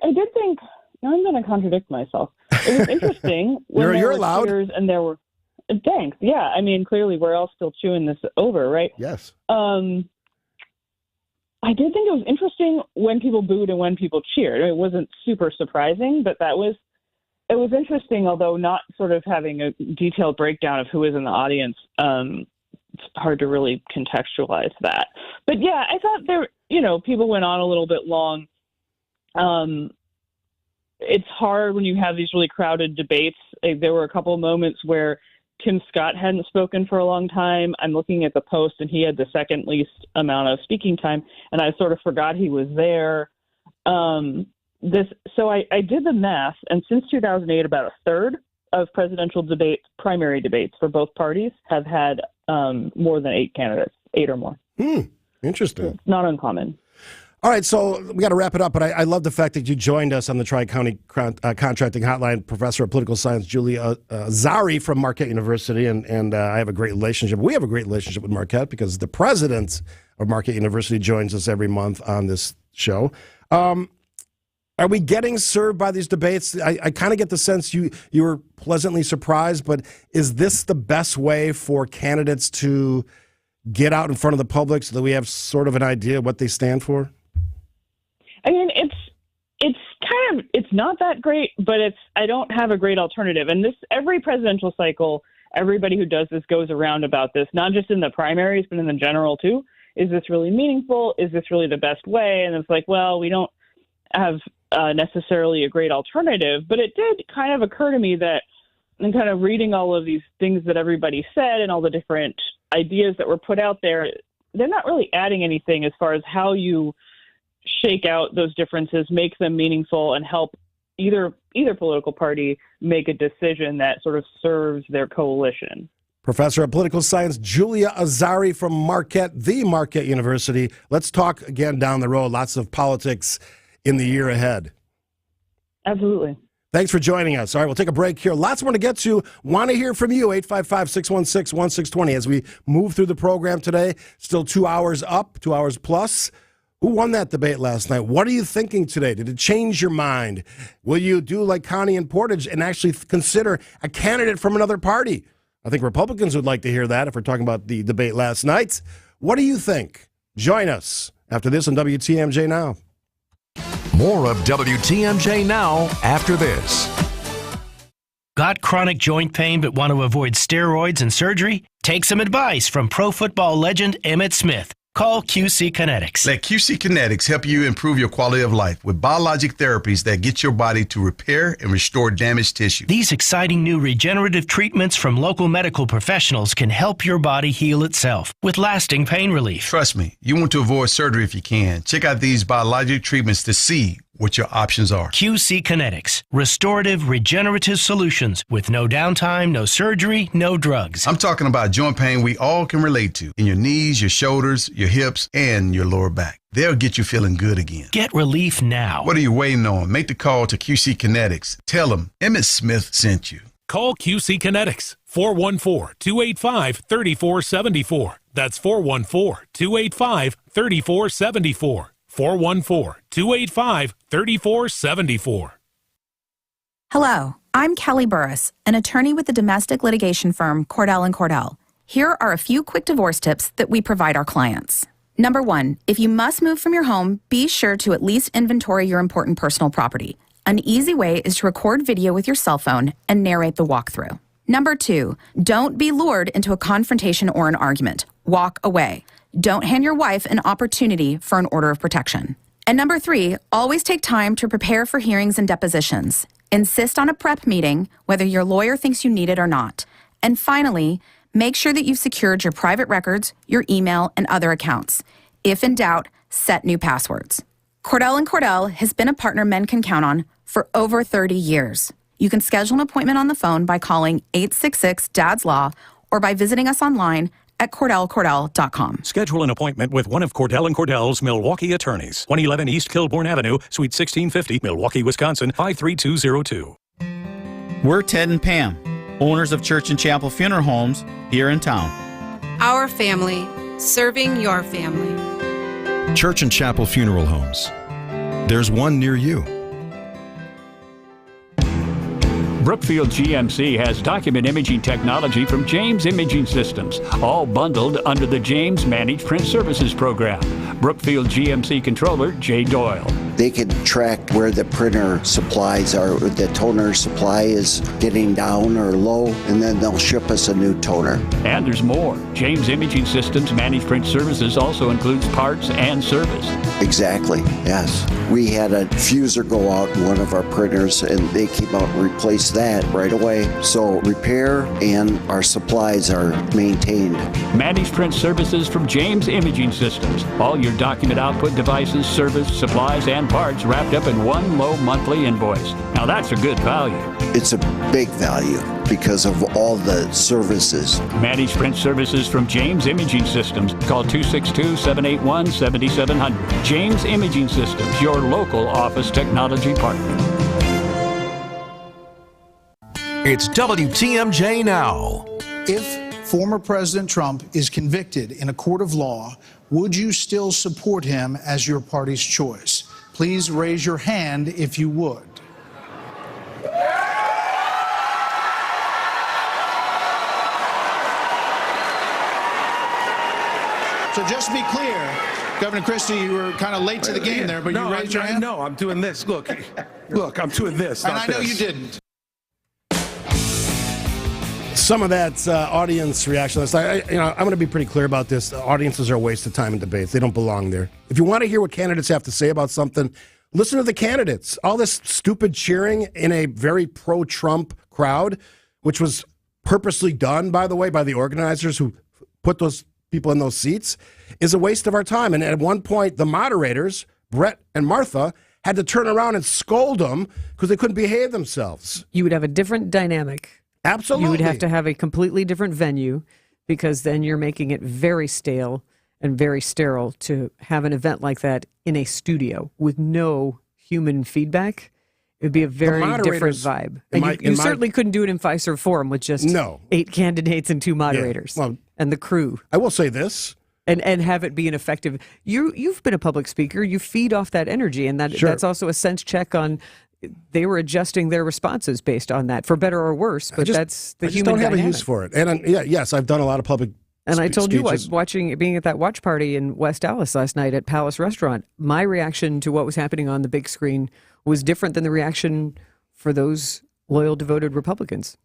did think, now I'm going to contradict myself. It was interesting when you're allowed. Cheers and there were, thanks. Yeah. I mean, clearly we're all still chewing this over, right? Yes. I did think it was interesting when people booed and when people cheered. It wasn't super surprising, but it was interesting, although not sort of having a detailed breakdown of who is in the audience. It's hard to really contextualize that. But yeah, I thought people went on a little bit long. It's hard when you have these really crowded debates. There were a couple of moments where Tim Scott hadn't spoken for a long time. I'm looking at the Post, and he had the second least amount of speaking time, and I sort of forgot he was there. So I did the math, and since 2008, about a third of presidential primary debates for both parties have had more than 8 candidates, 8 or more. Interesting. It's not uncommon. All right, so we got to wrap it up, but I love the fact that you joined us on the Tri-County Contracting Hotline, Professor of Political Science Julia Azari from Marquette University, and I have a great relationship. We have a great relationship with Marquette because the president of Marquette University joins us every month on this show. Are we getting served by these debates? I kind of get the sense you were pleasantly surprised, but is this the best way for candidates to get out in front of the public so that we have sort of an idea of what they stand for? I mean, it's not that great, but I don't have a great alternative. And every presidential cycle, everybody who does this goes around about this, not just in the primaries, but in the general too. Is this really meaningful? Is this really the best way? And it's like, well, we don't have necessarily a great alternative, but it did kind of occur to me that in kind of reading all of these things that everybody said and all the different ideas that were put out there, they're not really adding anything as far as how you shake out those differences, make them meaningful, and help either political party make a decision that sort of serves their coalition. Professor of Political Science Julia Azari from Marquette, the Marquette University. Let's talk again down the road. Lots of politics in the year ahead. Absolutely. Thanks for joining us. All right, we'll take a break here. Lots more to get to. Want to hear from you, 855-616-1620. As we move through the program today, still 2 hours up, 2 hours plus. Who won that debate last night? What are you thinking today? Did it change your mind? Will you do like Connie and Portage and actually consider a candidate from another party? I think Republicans would like to hear that if we're talking about the debate last night. What do you think? Join us after this on WTMJ Now. More of WTMJ Now after this. Got chronic joint pain but want to avoid steroids and surgery? Take some advice from pro football legend Emmitt Smith. Call QC Kinetics. Let QC Kinetics help you improve your quality of life with biologic therapies that get your body to repair and restore damaged tissue. These exciting new regenerative treatments from local medical professionals can help your body heal itself with lasting pain relief. Trust me, you want to avoid surgery if you can. Check out these biologic treatments to see what your options are. QC Kinetics. Restorative, regenerative solutions with no downtime, no surgery, no drugs. I'm talking about joint pain we all can relate to in your knees, your shoulders, your hips, and your lower back. They'll get you feeling good again. Get relief now. What are you waiting on? Make the call to QC Kinetics. Tell them Emmitt Smith sent you. Call QC Kinetics. 414-285-3474. That's 414-285-3474. 414-285-3474. Hello, I'm Kelly Burris, an attorney with the domestic litigation firm Cordell & Cordell. Here are a few quick divorce tips that we provide our clients. Number 1, if you must move from your home, be sure to at least inventory your important personal property. An easy way is to record video with your cell phone and narrate the walkthrough. Number 2, don't be lured into a confrontation or an argument. Walk away. Don't hand your wife an opportunity for an order of protection. And number 3, always take time to prepare for hearings and depositions. Insist on a prep meeting, whether your lawyer thinks you need it or not. And finally, make sure that you've secured your private records, your email, and other accounts. If in doubt, set new passwords. Cordell & Cordell has been a partner men can count on for over 30 years. You can schedule an appointment on the phone by calling 866-DADS-LAW or by visiting us online at CordellCordell.com. Schedule an appointment with one of Cordell & Cordell's Milwaukee attorneys. 111 East Kilbourne Avenue, Suite 1650, Milwaukee, Wisconsin, 53202. We're Ted and Pam, owners of Church and Chapel Funeral Homes here in town. Our family, serving your family. Church and Chapel Funeral Homes. There's one near you. Brookfield GMC has document imaging technology from James Imaging Systems, all bundled under the James Managed Print Services Program. Brookfield GMC Controller Jay Doyle. They can track where the printer supplies are, the toner supply is getting down or low, and then they'll ship us a new toner. And there's more. James Imaging Systems Managed Print Services also includes parts and service. Exactly, yes. We had a fuser go out in one of our printers, and they came out and replaced that right away. So repair and our supplies are maintained. Managed Print Services from James Imaging Systems. All your document output devices, service, supplies, and parts wrapped up in one low monthly invoice. Now that's a good value. It's a big value because of all the services. Managed Print Services from James Imaging Systems. Call 262-781-7700. James Imaging Systems, your local office technology partner. It's WTMJ Now. If former President Trump is convicted in a court of law, would you still support him as your party's choice? Please raise your hand if you would. So just to be clear, Governor Christie, you were kind of late to the game there, but you raised your hand? No, I'm doing this. Look, I'm doing this. And I know you didn't. Some of that audience reaction. I'm going to be pretty clear about this. Audiences are a waste of time in debates. They don't belong there. If you want to hear what candidates have to say about something, listen to the candidates. All this stupid cheering in a very pro-Trump crowd, which was purposely done, by the way, by the organizers who put those people in those seats, is a waste of our time. And at one point, the moderators, Brett and Martha, had to turn around and scold them because they couldn't behave themselves. You would have a different dynamic. Absolutely. You would have to have a completely different venue because then you're making it very stale and very sterile to have an event like that in a studio with no human feedback. It would be a very different vibe. And you certainly couldn't do it in Fiserv Forum with just 8 candidates and 2 moderators and the crew. I will say this. and have it be an effective. You've been a public speaker. You feed off that energy, and that's also a sense check on. They were adjusting their responses based on that, for better or worse. But that's the human don't have dynamic. a use for it. And yes, I've done a lot of public. And I told you, speeches. being at that watch party in West Dallas last night at Palace Restaurant, my reaction to what was happening on the big screen was different than the reaction for those loyal, devoted Republicans.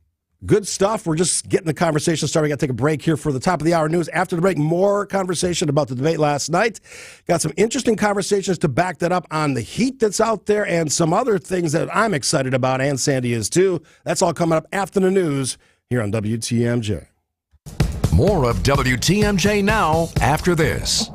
Good stuff. We're just getting the conversation started. We got to take a break here for the top of the hour news. After the break, more conversation about the debate last night. Got some interesting conversations to back that up on the heat that's out there and some other things that I'm excited about, and Sandy is too. That's all coming up after the news here on WTMJ. More of WTMJ now after this.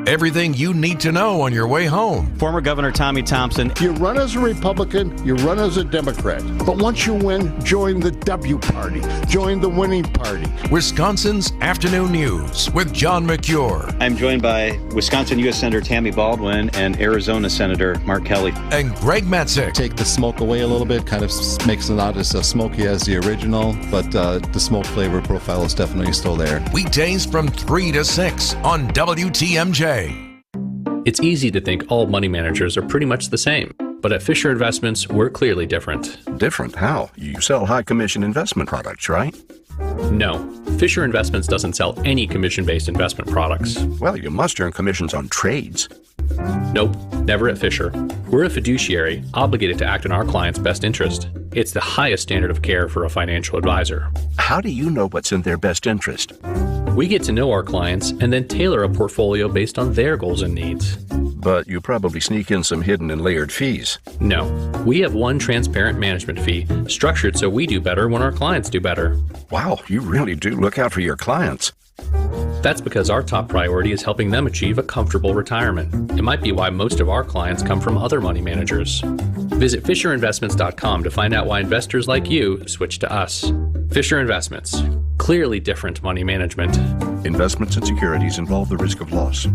Everything you need to know on your way home. Former Governor Tommy Thompson. You run as a Republican, you run as a Democrat. But once you win, join the W party. Join the winning party. Wisconsin's Afternoon News with John McCure. I'm joined by Wisconsin U.S. Senator Tammy Baldwin and Arizona Senator Mark Kelly. And Greg Metzik. Take the smoke away a little bit, kind of makes it not as smoky as the original, but the smoke flavor profile is definitely still there. Weekdays from 3 to 6 on WTMJ. It's easy to think all money managers are pretty much the same, but at Fisher Investments, we're clearly different. Different? How? You sell high commission investment products, right? No, Fisher Investments doesn't sell any commission-based investment products. Well, you must earn commissions on trades. Nope, never at Fisher. We're a fiduciary, obligated to act in our client's best interest. It's the highest standard of care for a financial advisor. How do you know what's in their best interest? We get to know our clients and then tailor a portfolio based on their goals and needs. But you probably sneak in some hidden and layered fees. No, we have one transparent management fee, structured so we do better when our clients do better. Wow, you really do look out for your clients. That's because our top priority is helping them achieve a comfortable retirement. It might be why most of our clients come from other money managers. Visit FisherInvestments.com to find out why investors like you switch to us. Fisher Investments. Clearly different money management. Investments and securities involve the risk of loss.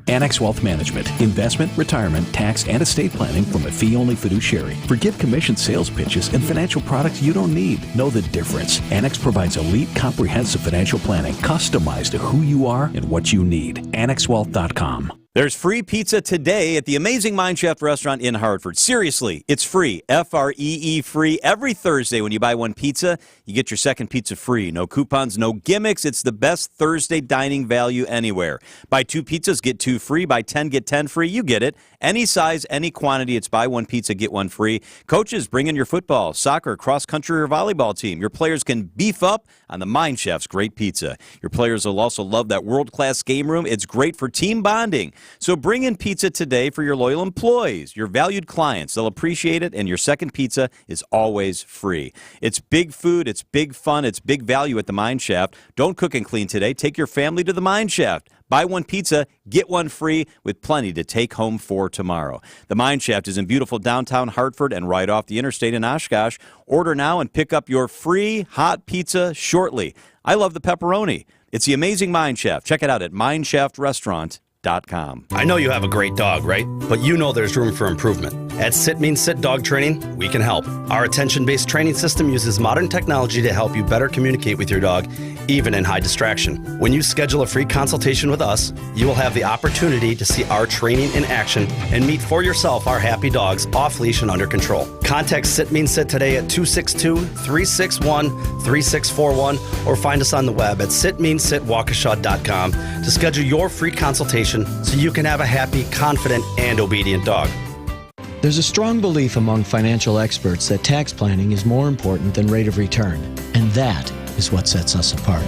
Annex Wealth Management. Investment, retirement, tax, and estate planning from a fee-only fiduciary. Forget commission sales pitches and financial products you don't need. Know the difference. Annex provides elite, comprehensive financial planning customized to who you are and what you need. AnnexWealth.com. There's free pizza today at the Amazing Mineshaft restaurant in Hartford. Seriously, it's free. F-R-E-E free. Every Thursday when you buy one pizza, you get your second pizza free. No coupons, no gimmicks. It's the best Thursday dining value anywhere. Buy 2 pizzas, get 2 free. Buy 10, get 10 free. You get it. Any size, any quantity. It's buy 1 pizza, get 1 free. Coaches, bring in your football, soccer, cross-country, or volleyball team. Your players can beef up on the Mineshaft's great pizza. Your players will also love that world-class game room. It's great for team bonding. So bring in pizza today for your loyal employees, your valued clients. They'll appreciate it, and your second pizza is always free. It's big food, it's big fun, it's big value at the Mineshaft. Don't cook and clean today. Take your family to the Mineshaft. Buy 1 pizza, get 1 free, with plenty to take home for tomorrow. The Mineshaft is in beautiful downtown Hartford and right off the interstate in Oshkosh. Order now and pick up your free hot pizza shortly. I love the pepperoni. It's the Amazing Mineshaft. Check it out at mineshaftrestaurant.com. I know you have a great dog, right? But you know there's room for improvement. At Sit Means Sit Dog Training, we can help. Our attention-based training system uses modern technology to help you better communicate with your dog, even in high distraction. When you schedule a free consultation with us, you will have the opportunity to see our training in action and meet for yourself our happy dogs off leash and under control. Contact Sit Means Sit today at 262-361-3641 or find us on the web at sitmeansitwaukesha.com to schedule your free consultation so you can have a happy, confident, and obedient dog. There's a strong belief among financial experts that tax planning is more important than rate of return, and that is what sets us apart.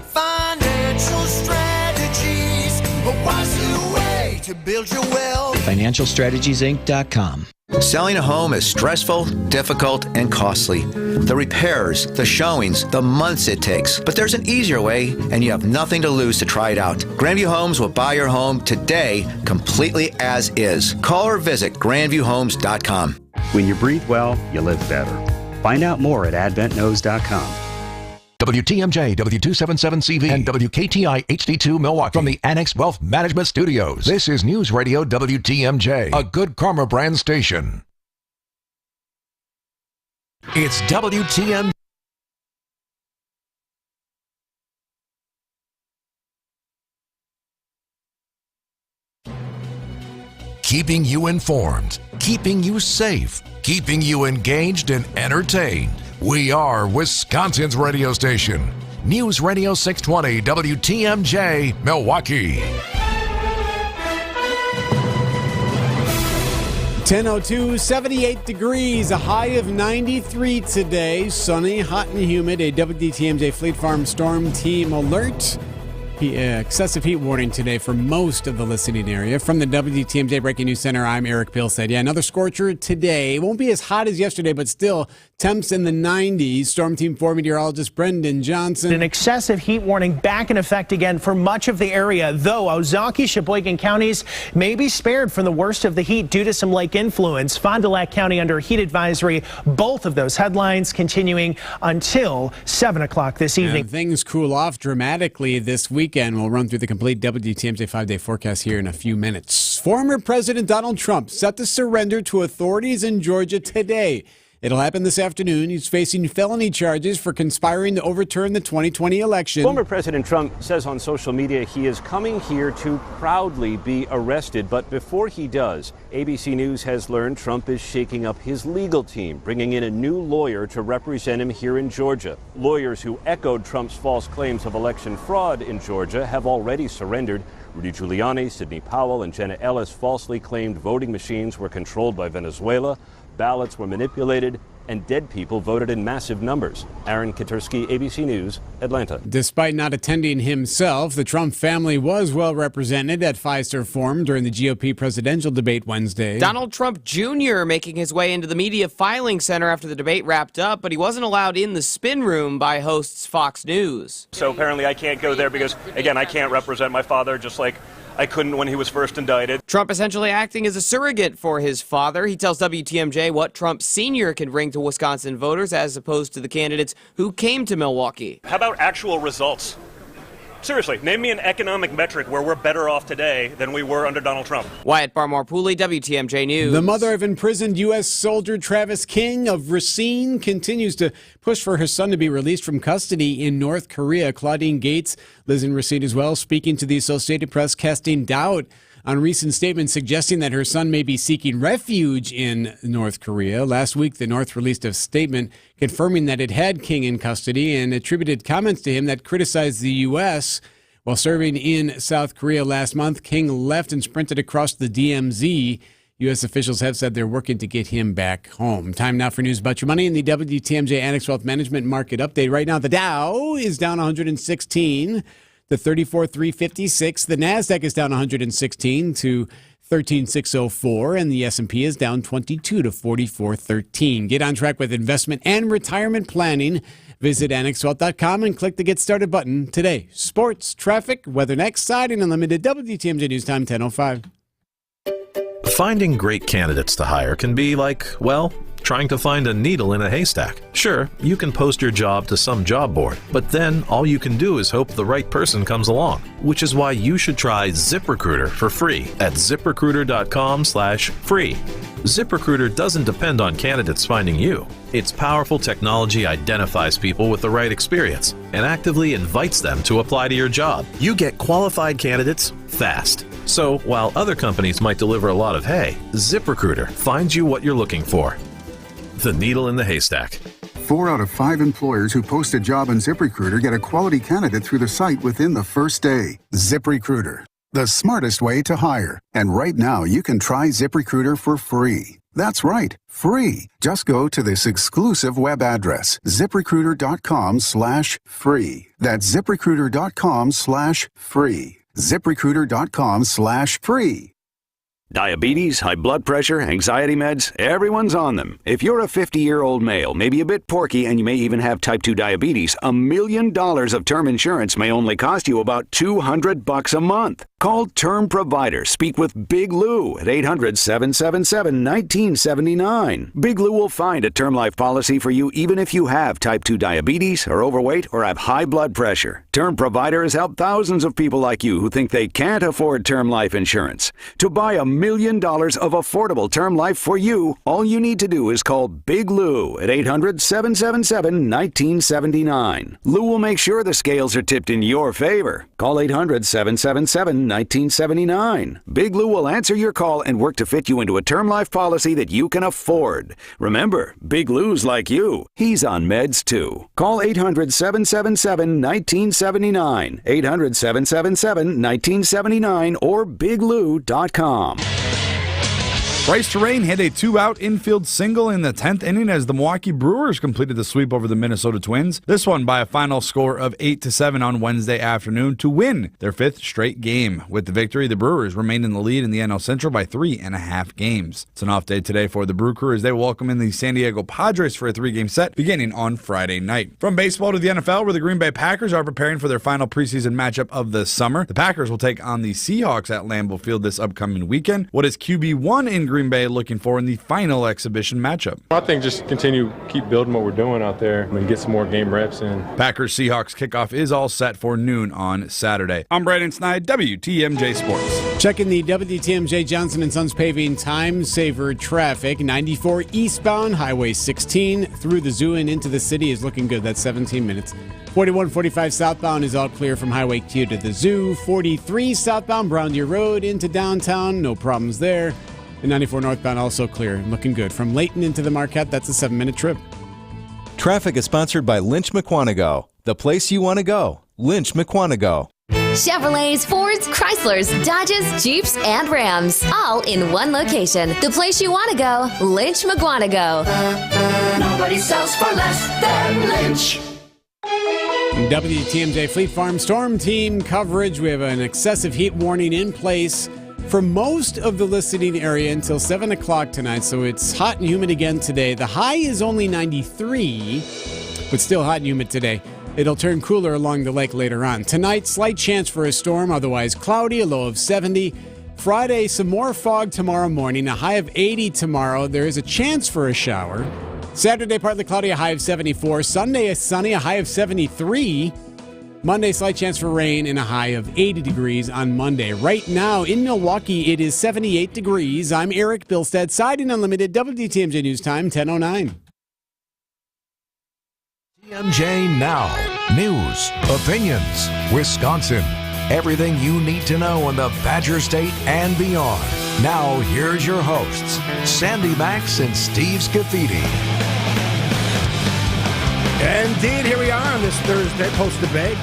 Financial strategies, a wiser way to build your wealth. FinancialStrategiesInc.com. Selling a home is stressful, difficult, and costly. The repairs, the showings, the months it takes. But there's an easier way, and you have nothing to lose to try it out. Grandview Homes will buy your home today completely as is. Call or visit grandviewhomes.com. When you breathe well, you live better. Find out more at adventknows.com. WTMJ, W277CV, and WKTI HD2 Milwaukee from the Annex Wealth Management Studios. This is News Radio WTMJ, a Good Karma brand station. It's WTMJ. keeping you informed, keeping you safe, keeping you engaged and entertained. We are Wisconsin's radio station. News Radio 620 WTMJ, Milwaukee. 10:02, 78 degrees, a high of 93 today. Sunny, hot and humid. A WTMJ Fleet Farm Storm Team alert. Excessive heat warning today for most of the listening area. From the WTMJ Breaking News Center, I'm Eric Pilstead. Yeah, another scorcher today. It won't be as hot as yesterday, but still temps in the 90s. Storm Team 4 meteorologist Brendan Johnson. An excessive heat warning back in effect again for much of the area, though Ozaukee, Sheboygan counties may be spared from the worst of the heat due to some lake influence. Fond du Lac County under heat advisory. Both of those headlines continuing until 7 o'clock this evening. And things cool off dramatically this weekend. We'll run through the complete WTMJ 5-day forecast here in a few minutes. Former President Donald Trump set to surrender to authorities in Georgia today. It'll happen this afternoon. He's facing felony charges for conspiring to overturn the 2020 election. Former President Trump says on social media he is coming here to proudly be arrested. But before he does, ABC News has learned Trump is shaking up his legal team, bringing in a new lawyer to represent him here in Georgia. Lawyers who echoed Trump's false claims of election fraud in Georgia have already surrendered. Rudy Giuliani, Sidney Powell, and Jenna Ellis falsely claimed voting machines were controlled by Venezuela, ballots were manipulated, and dead people voted in massive numbers. Aaron Katursky, ABC News, Atlanta. Despite not attending himself, the Trump family was well represented at Fiserv Forum during the GOP presidential debate Wednesday. Donald Trump Jr. making his way into the media filing center after the debate wrapped up, but he wasn't allowed in the spin room by hosts Fox News. So apparently I can't go there because, again, I can't represent my father just like I couldn't when he was first indicted. Trump essentially acting as a surrogate for his father. He tells WTMJ what Trump Sr. can bring to Wisconsin voters as opposed to the candidates who came to Milwaukee. How about actual results? Seriously, name me an economic metric where we're better off today than we were under Donald Trump. Wyatt Barmore-Pooley, WTMJ News. The mother of imprisoned U.S. soldier Travis King of Racine continues to push for her son to be released from custody in North Korea. Claudine Gates lives in Racine as well, speaking to the Associated Press, casting doubt on recent statements suggesting that her son may be seeking refuge in North Korea. Last week, the North released a statement confirming that it had King in custody and attributed comments to him that criticized the U.S. While serving in South Korea last month, King left and sprinted across the DMZ. U.S. officials have said they're working to get him back home. Time now for news about your money in the WTMJ Annex Wealth Management Market Update. Right now, the Dow is down 116 to 34,356. The Nasdaq is down 116 to 13,604, and the S&P is down 22 to 4413. Get on track with investment and retirement planning. Visit annexwealth.com and click the Get Started button today. Sports, traffic, weather next, siding unlimited. WTMJ News Time 10:05. Finding great candidates to hire can be like, well, trying to find a needle in a haystack. Sure, you can post your job to some job board, but then all you can do is hope the right person comes along, which is why you should try ZipRecruiter for free at ZipRecruiter.com/free. ZipRecruiter doesn't depend on candidates finding you. Its powerful technology identifies people with the right experience and actively invites them to apply to your job. You get qualified candidates fast. So while other companies might deliver a lot of hay, ZipRecruiter finds you what you're looking for. The needle in the haystack. 4 out of 5 employers who post a job on ZipRecruiter get a quality candidate through the site within the first day. ZipRecruiter, the smartest way to hire. And right now, you can try ZipRecruiter for free. That's right, free. Just go to this exclusive web address, ZipRecruiter.com/free. That's ZipRecruiter.com/free. ZipRecruiter.com/free. Diabetes, high blood pressure, anxiety meds, everyone's on them. If you're a 50-year-old male, maybe a bit porky, and you may even have type 2 diabetes, $1 million of term insurance may only cost you about $200 a month. Call Term Provider. Speak with Big Lou at 800-777-1979. Big Lou will find a term life policy for you even if you have type 2 diabetes, are overweight, or have high blood pressure. Term Provider has helped thousands of people like you who think they can't afford term life insurance. To buy $1 million of affordable term life for you, all you need to do is call Big Lou at 800-777-1979. Lou will make sure the scales are tipped in your favor. Call 800-777-1979. Big Lou will answer your call and work to fit you into a term life policy that you can afford. Remember, Big Lou's like you. He's on meds too. Call 800-777-1979. 800-777-1979 or biglou.com. Bryce Terrain hit a 2-out infield single in the 10th inning as the Milwaukee Brewers completed the sweep over the Minnesota Twins. This one by a final score of 8-7 on Wednesday afternoon to win their 5th straight game. With the victory, the Brewers remained in the lead in the NL Central by 3.5 games. It's an off day today for the Brew Crew as they welcome in the San Diego Padres for a 3-game set beginning on Friday night. From baseball to the NFL, where the Green Bay Packers are preparing for their final preseason matchup of the summer. The Packers will take on the Seahawks at Lambeau Field this upcoming weekend. What is QB1 in Green Bay looking for in the final exhibition matchup? I think just keep building what we're doing out there and get some more game reps in. Packers-Seahawks kickoff is all set for noon on Saturday. I'm Brandon Snide, WTMJ Sports. Checking the WTMJ Johnson & Sons paving time saver traffic. 94 eastbound, Highway 16 through the zoo and into the city is looking good. That's 17 minutes. 4145 southbound is all clear from Highway Q to the zoo. 43 southbound, Brown Deer Road into downtown, no problems there. And 94 northbound also clear, looking good. From Layton into the Marquette, that's a 7-minute trip. Traffic is sponsored by Lynch McQuanago. The place you want to go. Lynch McQuanago. Chevrolets, Fords, Chryslers, Dodges, Jeeps, and Rams. All in one location. The place you want to go. Lynch McQuanago. Nobody sells for less than Lynch. WTMJ Fleet Farm Storm Team coverage. We have an excessive heat warning in place for most of the listening area until 7 o'clock tonight, so it's hot and humid again today. The high is only 93, but still hot and humid today. It'll turn cooler along the lake later on. Tonight, slight chance for a storm, otherwise cloudy, a low of 70. Friday, some more fog tomorrow morning, a high of 80 tomorrow. There is a chance for a shower. Saturday, partly cloudy, a high of 74. Sunday, is sunny, a high of 73. Monday, slight chance for rain and a high of 80 degrees on Monday. Right now in Milwaukee, it is 78 degrees. I'm Eric Bilstead, Siding Unlimited, WTMJ News Time, 10:09. TMJ Now. News, opinions, Wisconsin. Everything you need to know in the Badger State and beyond. Now, here's your hosts, Sandy Maxx and Steve Scaffidi. Indeed, here we are on this Thursday post-debate,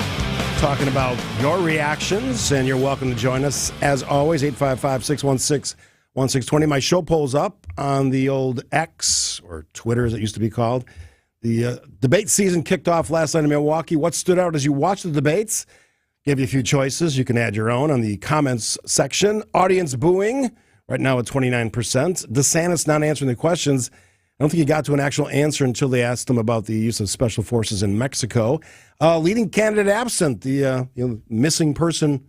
talking about your reactions, and you're welcome to join us. As always, 855-616-1620. My show polls up on the old X, or Twitter as it used to be called. The debate season kicked off last night in Milwaukee. What stood out as you watched the debates? Gave you a few choices. You can add your own on the comments section. Audience booing, right now at 29%. DeSantis not answering the questions. I don't think he got to an actual answer until they asked him about the use of special forces in Mexico. Leading candidate absent, the missing person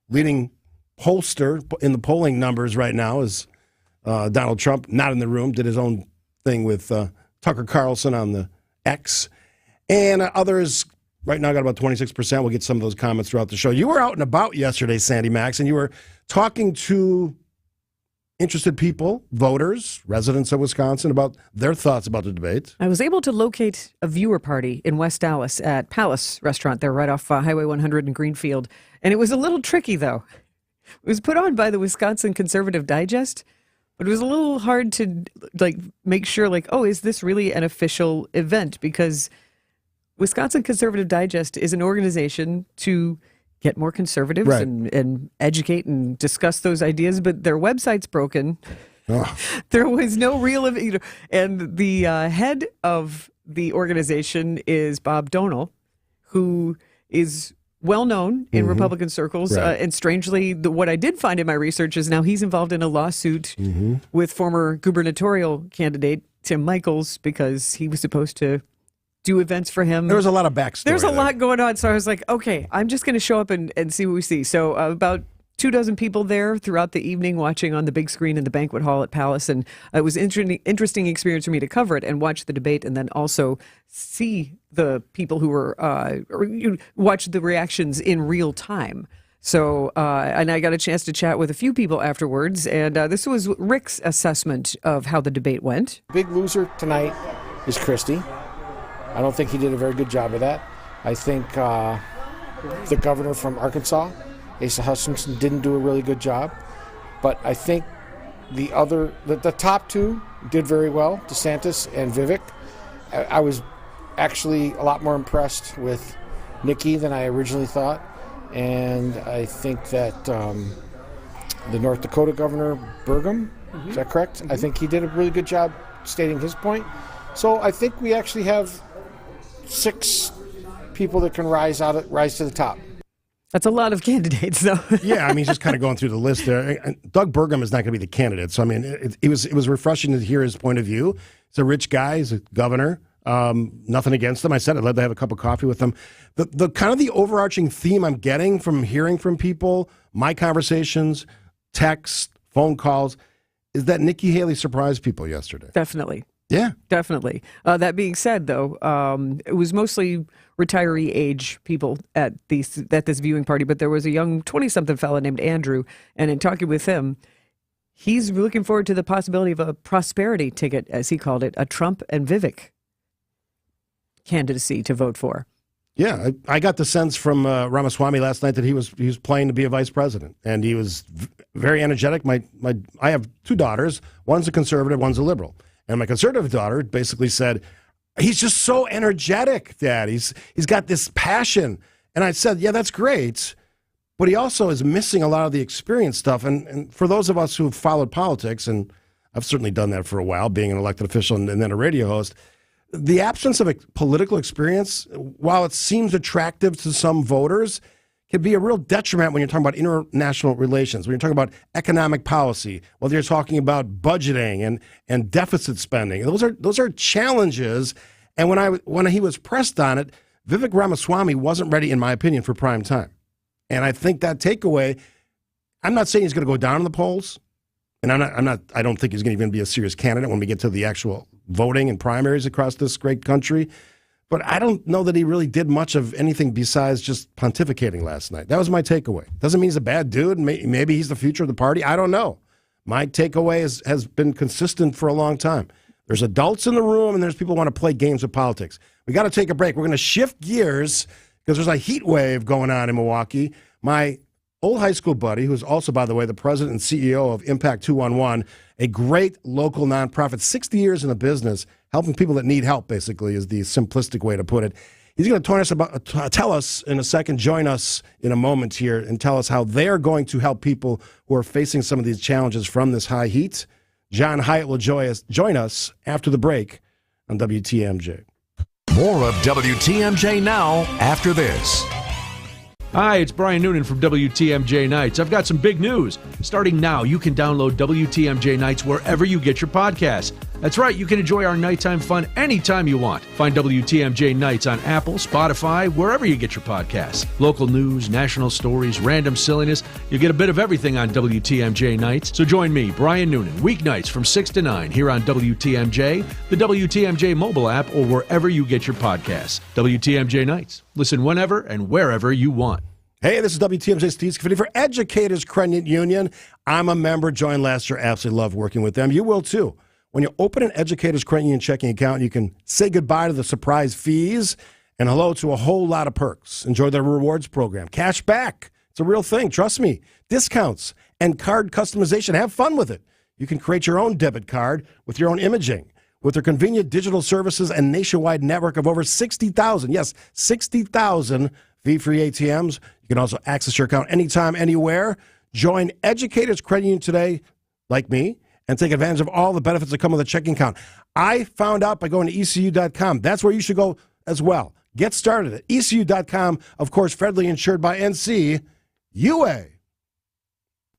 leading pollster in the polling numbers right now is Donald Trump, not in the room, did his own thing with Tucker Carlson on the X. And others right now got about 26%. We'll get some of those comments throughout the show. You were out and about yesterday, Sandy Maxx, and you were talking to interested people, voters, residents of Wisconsin, about their thoughts about the debate. I was able to locate a viewer party in West Dallas at Palace Restaurant. They're right off Highway 100 in Greenfield. And it was a little tricky, though. It was put on by the Wisconsin Conservative Digest, but it was a little hard to make sure, is this really an official event? Because Wisconsin Conservative Digest is an organization to get more conservatives right. and educate and discuss those ideas, but their website's broken. Oh. There was no real, and the head of the organization is Bob Donal, who is well known in Republican circles. Right. And strangely, what I did find in my research is now he's involved in a lawsuit with former gubernatorial candidate Tim Michels because he was supposed to do events for him. There was a lot of backstory. There's a lot going on. So I was like, okay, I'm just going to show up and see what we see. So about 24 people there throughout the evening watching on the big screen in the banquet hall at Palace. And it was an interesting experience for me to cover it and watch the debate and then also see the people who were, or you watch the reactions in real time. So, and I got a chance to chat with a few people afterwards. And this was Rick's assessment of how the debate went. Big loser tonight is Christie. I don't think he did a very good job of that. I think the governor from Arkansas, Asa Hutchinson, didn't do a really good job. But I think the top two did very well, DeSantis and Vivek. I was actually a lot more impressed with Nikki than I originally thought. And I think that the North Dakota governor, Burgum, is that correct? I think he did a really good job stating his point. So I think we actually have 6 people that can rise to the top. That's a lot of candidates, though. Yeah, I mean, he's just kind of going through the list there. Doug Burgum is not going to be the candidate. So, I mean, it was refreshing to hear his point of view. He's a rich guy. He's a governor. Nothing against him. I said I'd love to have a cup of coffee with him. The kind of the overarching theme I'm getting from hearing from people, my conversations, texts, phone calls, is that Nikki Haley surprised people yesterday. Definitely. Yeah. Definitely. That being said, though, it was mostly retiree age people at this viewing party, but there was a young 20-something fella named Andrew, and in talking with him, he's looking forward to the possibility of a prosperity ticket, as he called it, a Trump and Vivek candidacy to vote for. Yeah, I got the sense from Ramaswamy last night that he was playing to be a vice president, and he was very energetic. I have 2 daughters. One's a conservative, one's a liberal. And my conservative daughter basically said, he's just so energetic, Dad. He's got this passion. And I said, yeah, that's great. But he also is missing a lot of the experience stuff. And for those of us who've followed politics, and I've certainly done that for a while, being an elected official and then a radio host, the absence of a political experience, while it seems attractive to some voters, can be a real detriment when you're talking about international relations, when you're talking about economic policy, whether you're talking about budgeting and deficit spending. Those are challenges. And when he was pressed on it, Vivek Ramaswamy wasn't ready, in my opinion, for prime time. And I think that takeaway, I'm not saying he's going to go down in the polls, and I don't think he's going to even be a serious candidate when we get to the actual voting and primaries across this great country. But I don't know that he really did much of anything besides just pontificating last night. That was my takeaway. Doesn't mean he's a bad dude. Maybe he's the future of the party. I don't know. My takeaway has been consistent for a long time. There's adults in the room, and there's people who want to play games with politics. We got to take a break. We're going to shift gears because there's a heat wave going on in Milwaukee. My old high school buddy, who's also, by the way, the president and CEO of Impact 211, a great local nonprofit, 60 years in the business, helping people that need help, basically, is the simplistic way to put it. He's going to tell us in a second, join us in a moment here, and tell us how they're going to help people who are facing some of these challenges from this high heat. John Hyatt will join us after the break on WTMJ. More of WTMJ now after this. Hi, it's Brian Noonan from WTMJ Nights. I've got some big news. Starting now, you can download WTMJ Nights wherever you get your podcasts. That's right, you can enjoy our nighttime fun anytime you want. Find WTMJ Nights on Apple, Spotify, wherever you get your podcasts. Local news, national stories, random silliness. You get a bit of everything on WTMJ Nights. So join me, Brian Noonan, weeknights from 6 to 9 here on WTMJ, the WTMJ mobile app, or wherever you get your podcasts. WTMJ Nights. Listen whenever and wherever you want. Hey, this is WTMJ Steve Scaffidi for Educators Credit Union. I'm a member, joined last year. Absolutely love working with them. You will too. When you open an Educators Credit Union checking account, you can say goodbye to the surprise fees and hello to a whole lot of perks. Enjoy their rewards program. Cash back. It's a real thing. Trust me. Discounts and card customization. Have fun with it. You can create your own debit card with your own imaging. With their convenient digital services and nationwide network of over 60,000, yes, 60,000 fee-free ATMs. You can also access your account anytime, anywhere. Join Educators Credit Union today, like me, and take advantage of all the benefits that come with a checking account. I found out by going to ECU.com. That's where you should go as well. Get started at ECU.com, of course, federally insured by NCUA.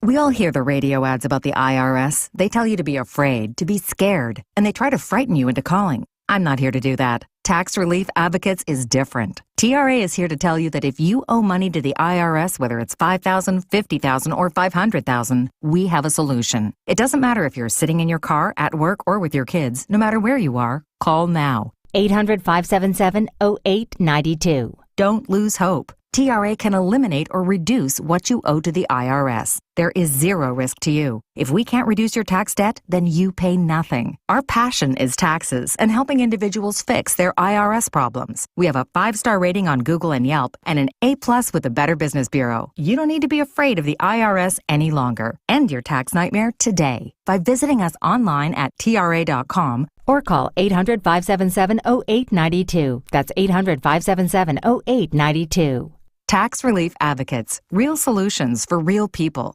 We all hear the radio ads about the IRS. They tell you to be afraid, to be scared, and they try to frighten you into calling. I'm not here to do that. Tax Relief Advocates is different. TRA is here to tell you that if you owe money to the IRS, whether it's $5,000, $50,000, or $500,000, we have a solution. It doesn't matter if you're sitting in your car, at work, or with your kids. No matter where you are, call now. 800-577-0892. Don't lose hope. TRA can eliminate or reduce what you owe to the IRS. There is zero risk to you. If we can't reduce your tax debt, then you pay nothing. Our passion is taxes and helping individuals fix their IRS problems. We have a 5-star rating on Google and Yelp and an A+ with the Better Business Bureau. You don't need to be afraid of the IRS any longer. End your tax nightmare today by visiting us online at TRA.com Or call 800-577-0892. That's 800-577-0892. Tax Relief Advocates. Real solutions for real people.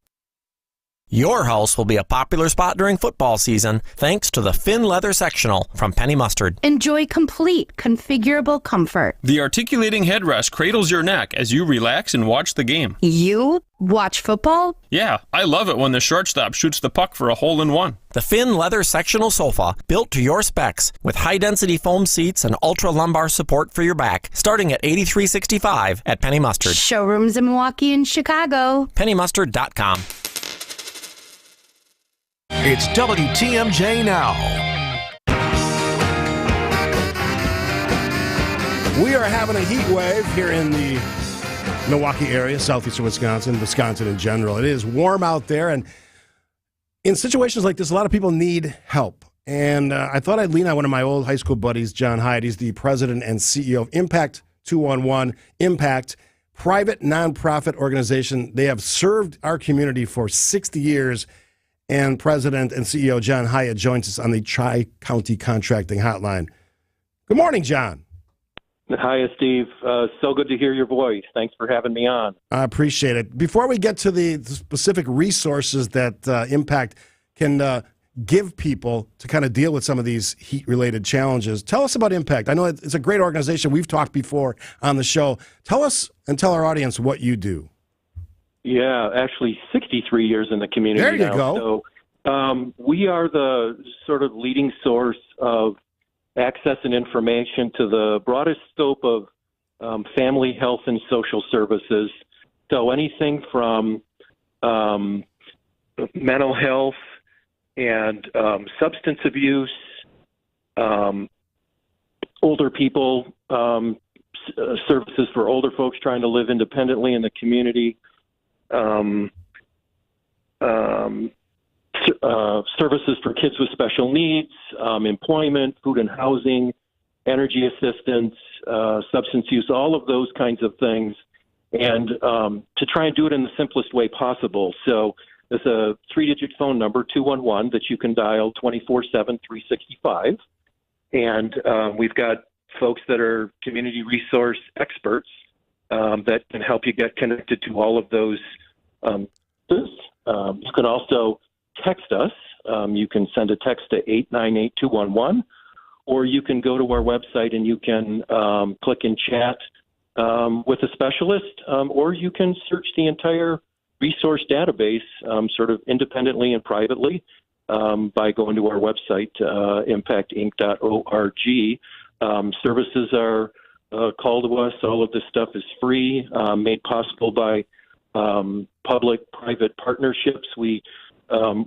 Your house will be a popular spot during football season thanks to the Finn Leather Sectional from Penny Mustard. Enjoy complete configurable comfort. The articulating headrest cradles your neck as you relax and watch the game. You watch football? Yeah, I love it when the shortstop shoots the puck for a hole-in-one. The Finn Leather Sectional Sofa, built to your specs, with high-density foam seats and ultra-lumbar support for your back, starting at $83.65 at Penny Mustard. Showrooms in Milwaukee and Chicago. PennyMustard.com. It's WTMJ Now. We are having a heat wave here in the Milwaukee area, southeastern Wisconsin in general. It is warm out there, and in situations like this, a lot of people need help. And I thought I'd lean on one of my old high school buddies, John Hyde. He's the president and CEO of Impact 211. Impact, private nonprofit organization. They have served our community for 60 years. And President and CEO John Hyatt joins us on the Tri-County Contracting Hotline. Good morning, John. Hi, Steve. So good to hear your voice. Thanks for having me on. I appreciate it. Before we get to the specific resources that Impact can give people to kind of deal with some of these heat-related challenges, tell us about Impact. I know it's a great organization. We've talked before on the show. Tell us and tell our audience what you do. Yeah, actually 63 years in the community now. There you go. So we are the sort of leading source of access and information to the broadest scope of family health and social services. So anything from mental health and substance abuse, older people, services for older folks trying to live independently in the community, services for kids with special needs, employment, food and housing, energy assistance, substance use, all of those kinds of things, and to try and do it in the simplest way possible. So there's a 3-digit phone number, 211, that you can dial 24/7, 365, and we've got folks that are community resource experts that can help you get connected to all of those. You can also text us. You can send a text to 898-211, or you can go to our website and you can click and chat with a specialist, or you can search the entire resource database sort of independently and privately by going to our website, impactinc.org. Services are call to us. All of this stuff is free, made possible by public-private partnerships. We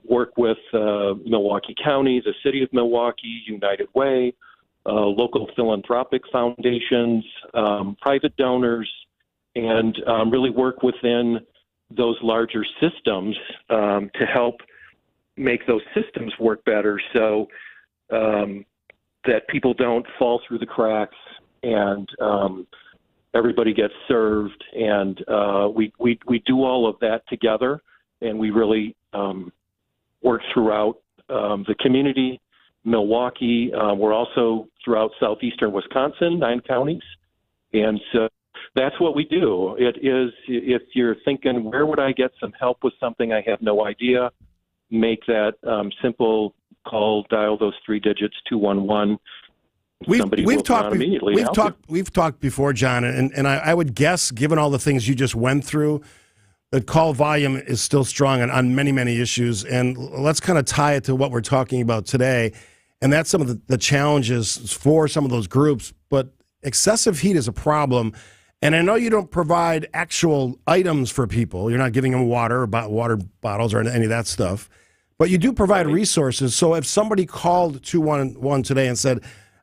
work with Milwaukee County, the City of Milwaukee, United Way, local philanthropic foundations, private donors, and really work within those larger systems to help make those systems work better so that people don't fall through the cracks and everybody gets served. And we do all of that together, and we really work throughout the community, Milwaukee. We're also throughout southeastern Wisconsin, 9 counties. And so that's what we do. It is, if you're thinking, where would I get some help with something I have no idea, make that simple call, dial those 3 digits, 211. We've talked before, John, and I would guess, given all the things you just went through, that call volume is still strong on many, many issues. And let's kind of tie it to what we're talking about today, and that's some of the challenges for some of those groups. But excessive heat is a problem. And I know you don't provide actual items for people. You're not giving them water or water bottles or any of that stuff. But you do provide resources. So if somebody called 211 today and said,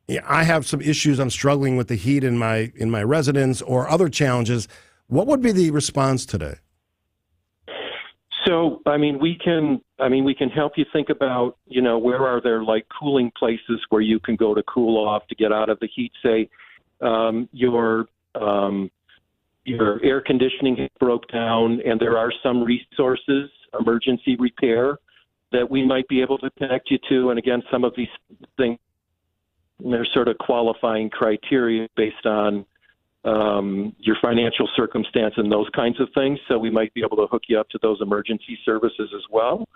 yeah, I have some issues, I'm struggling with the heat in my residence or other challenges, what would be the response today? So, we can help you think about, where are there like cooling places where you can go to cool off to get out of the heat. Say, your air conditioning broke down, and there are some resources, emergency repair, that we might be able to connect you to. And again, some of these things, there's sort of qualifying criteria based on your financial circumstance and those kinds of things. So we might be able to hook you up to those emergency services as well.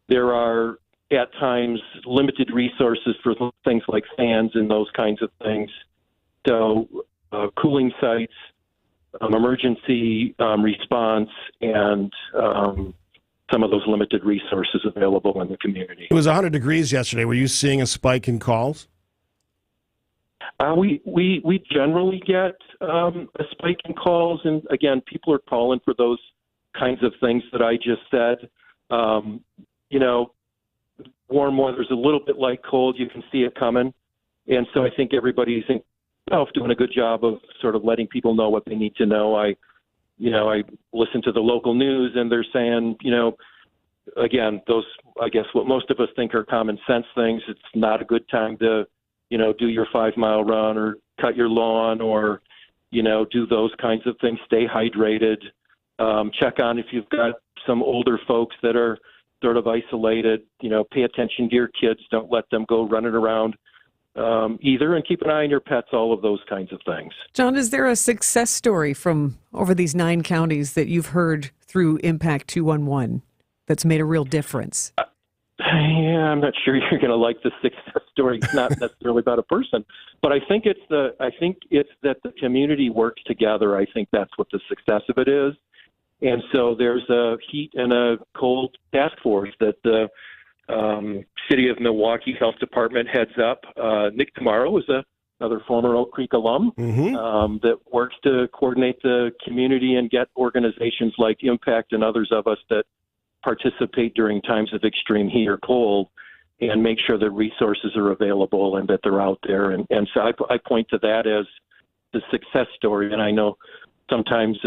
There are, at times, limited resources for things like fans and those kinds of things. So cooling sites, emergency response, and some of those limited resources available in the community. It was 100 degrees yesterday. Were you seeing a spike in calls? We generally get a spike in calls, and again, people are calling for those kinds of things that I just said. Warm weather's a little bit like cold; you can see it coming, and so I think everybody's doing a good job of sort of letting people know what they need to know. I listen to the local news, and they're saying, again, those, I guess, what most of us think are common sense things. It's not a good time to do your 5-mile run or cut your lawn or, do those kinds of things. Stay hydrated. Check on if you've got some older folks that are sort of isolated. Pay attention to your kids. Don't let them go running around either. And keep an eye on your pets, all of those kinds of things. John, is there a success story from over these 9 counties that you've heard through Impact 211 that's made a real difference? Yeah, I'm not sure you're going to like the success story. It's not necessarily about a person, but I think it's that the community works together. I think that's what the success of it is. And so there's a heat and a cold task force that the City of Milwaukee Health Department heads up. Nick Tomorrow is another former Oak Creek alum that works to coordinate the community and get organizations like Impact and others of us that participate during times of extreme heat or cold and make sure that resources are available and that they're out there. And so I point to that as the success story. And I know sometimes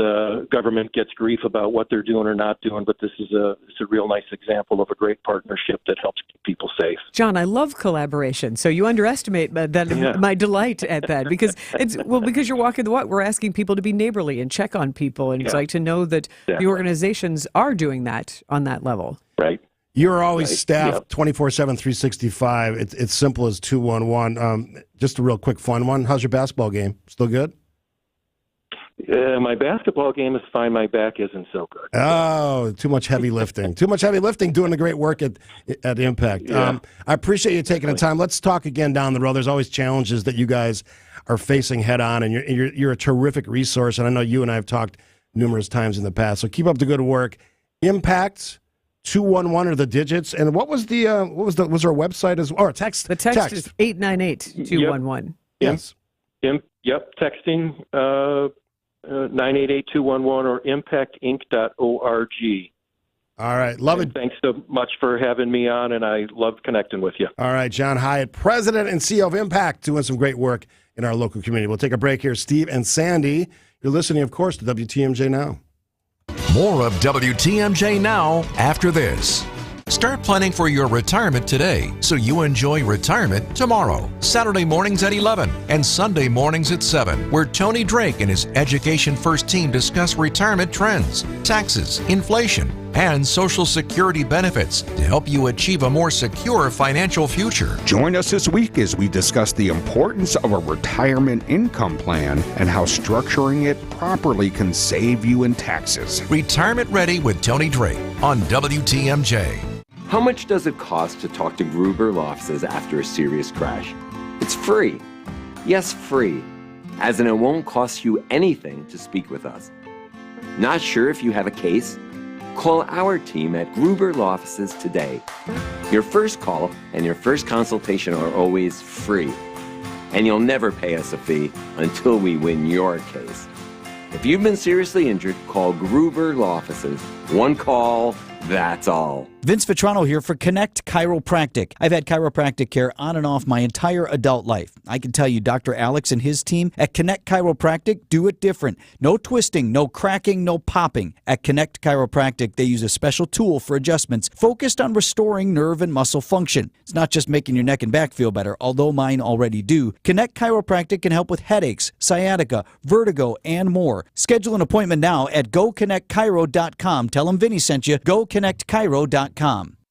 government gets grief about what they're doing or not doing, but it's a real nice example of a great partnership that helps keep people safe. John, I love collaboration. So you underestimate my delight at that because because you're walking the walk. We're asking people to be neighborly and check on people, and it's like to know that the organizations are doing that on that level. Right. You're always staffed 24/7, 365. It's simple as 211. Just a real quick fun one. How's your basketball game? Still good? My basketball game is fine. My back isn't so good. Oh, too much heavy lifting. Too much heavy lifting doing the great work at Impact. Yeah. I appreciate you taking the time. Let's talk again down the road. There's always challenges that you guys are facing head on, and you're a terrific resource. And I know you and I have talked numerous times in the past. So keep up the good work. Impact 211 are the digits. And what was was our website as well? Or text? The text is 898-211. Yes. Yep. Texting 988-211 or impactinc.org. All right. Love it. Thanks so much for having me on, and I love connecting with you. All right. John Hyatt, President and CEO of Impact, doing some great work in our local community. We'll take a break here. Steve and Sandy, you're listening, of course, to WTMJ Now. More of WTMJ Now after this. Start planning for your retirement today so you enjoy retirement tomorrow. Saturday mornings at 11 and Sunday mornings at 7, where Tony Drake and his Education First team discuss retirement trends, taxes, inflation, and Social Security benefits to help you achieve a more secure financial future. Join us this week as we discuss the importance of a retirement income plan and how structuring it properly can save you in taxes. Retirement Ready with Tony Drake on WTMJ. How much does it cost to talk to Gruber Law Offices after a serious crash? It's free. Yes, free. As in, it won't cost you anything to speak with us. Not sure if you have a case? Call our team at Gruber Law Offices today. Your first call and your first consultation are always free. and you'll never pay us a fee until we win your case. If you've been seriously injured, call Gruber Law Offices. One call, that's all. Vince Vitrano here for Connect Chiropractic. I've had chiropractic care on and off my entire adult life. I can tell you Dr. Alex and his team at Connect Chiropractic do it different. No twisting, no cracking, no popping. At Connect Chiropractic, they use a special tool for adjustments focused on restoring nerve and muscle function. It's not just making your neck and back feel better, although mine already do. Connect Chiropractic can help with headaches, sciatica, vertigo, and more. Schedule an appointment now at goconnectchiro.com. Tell them Vinny sent you. goconnectchiro.com.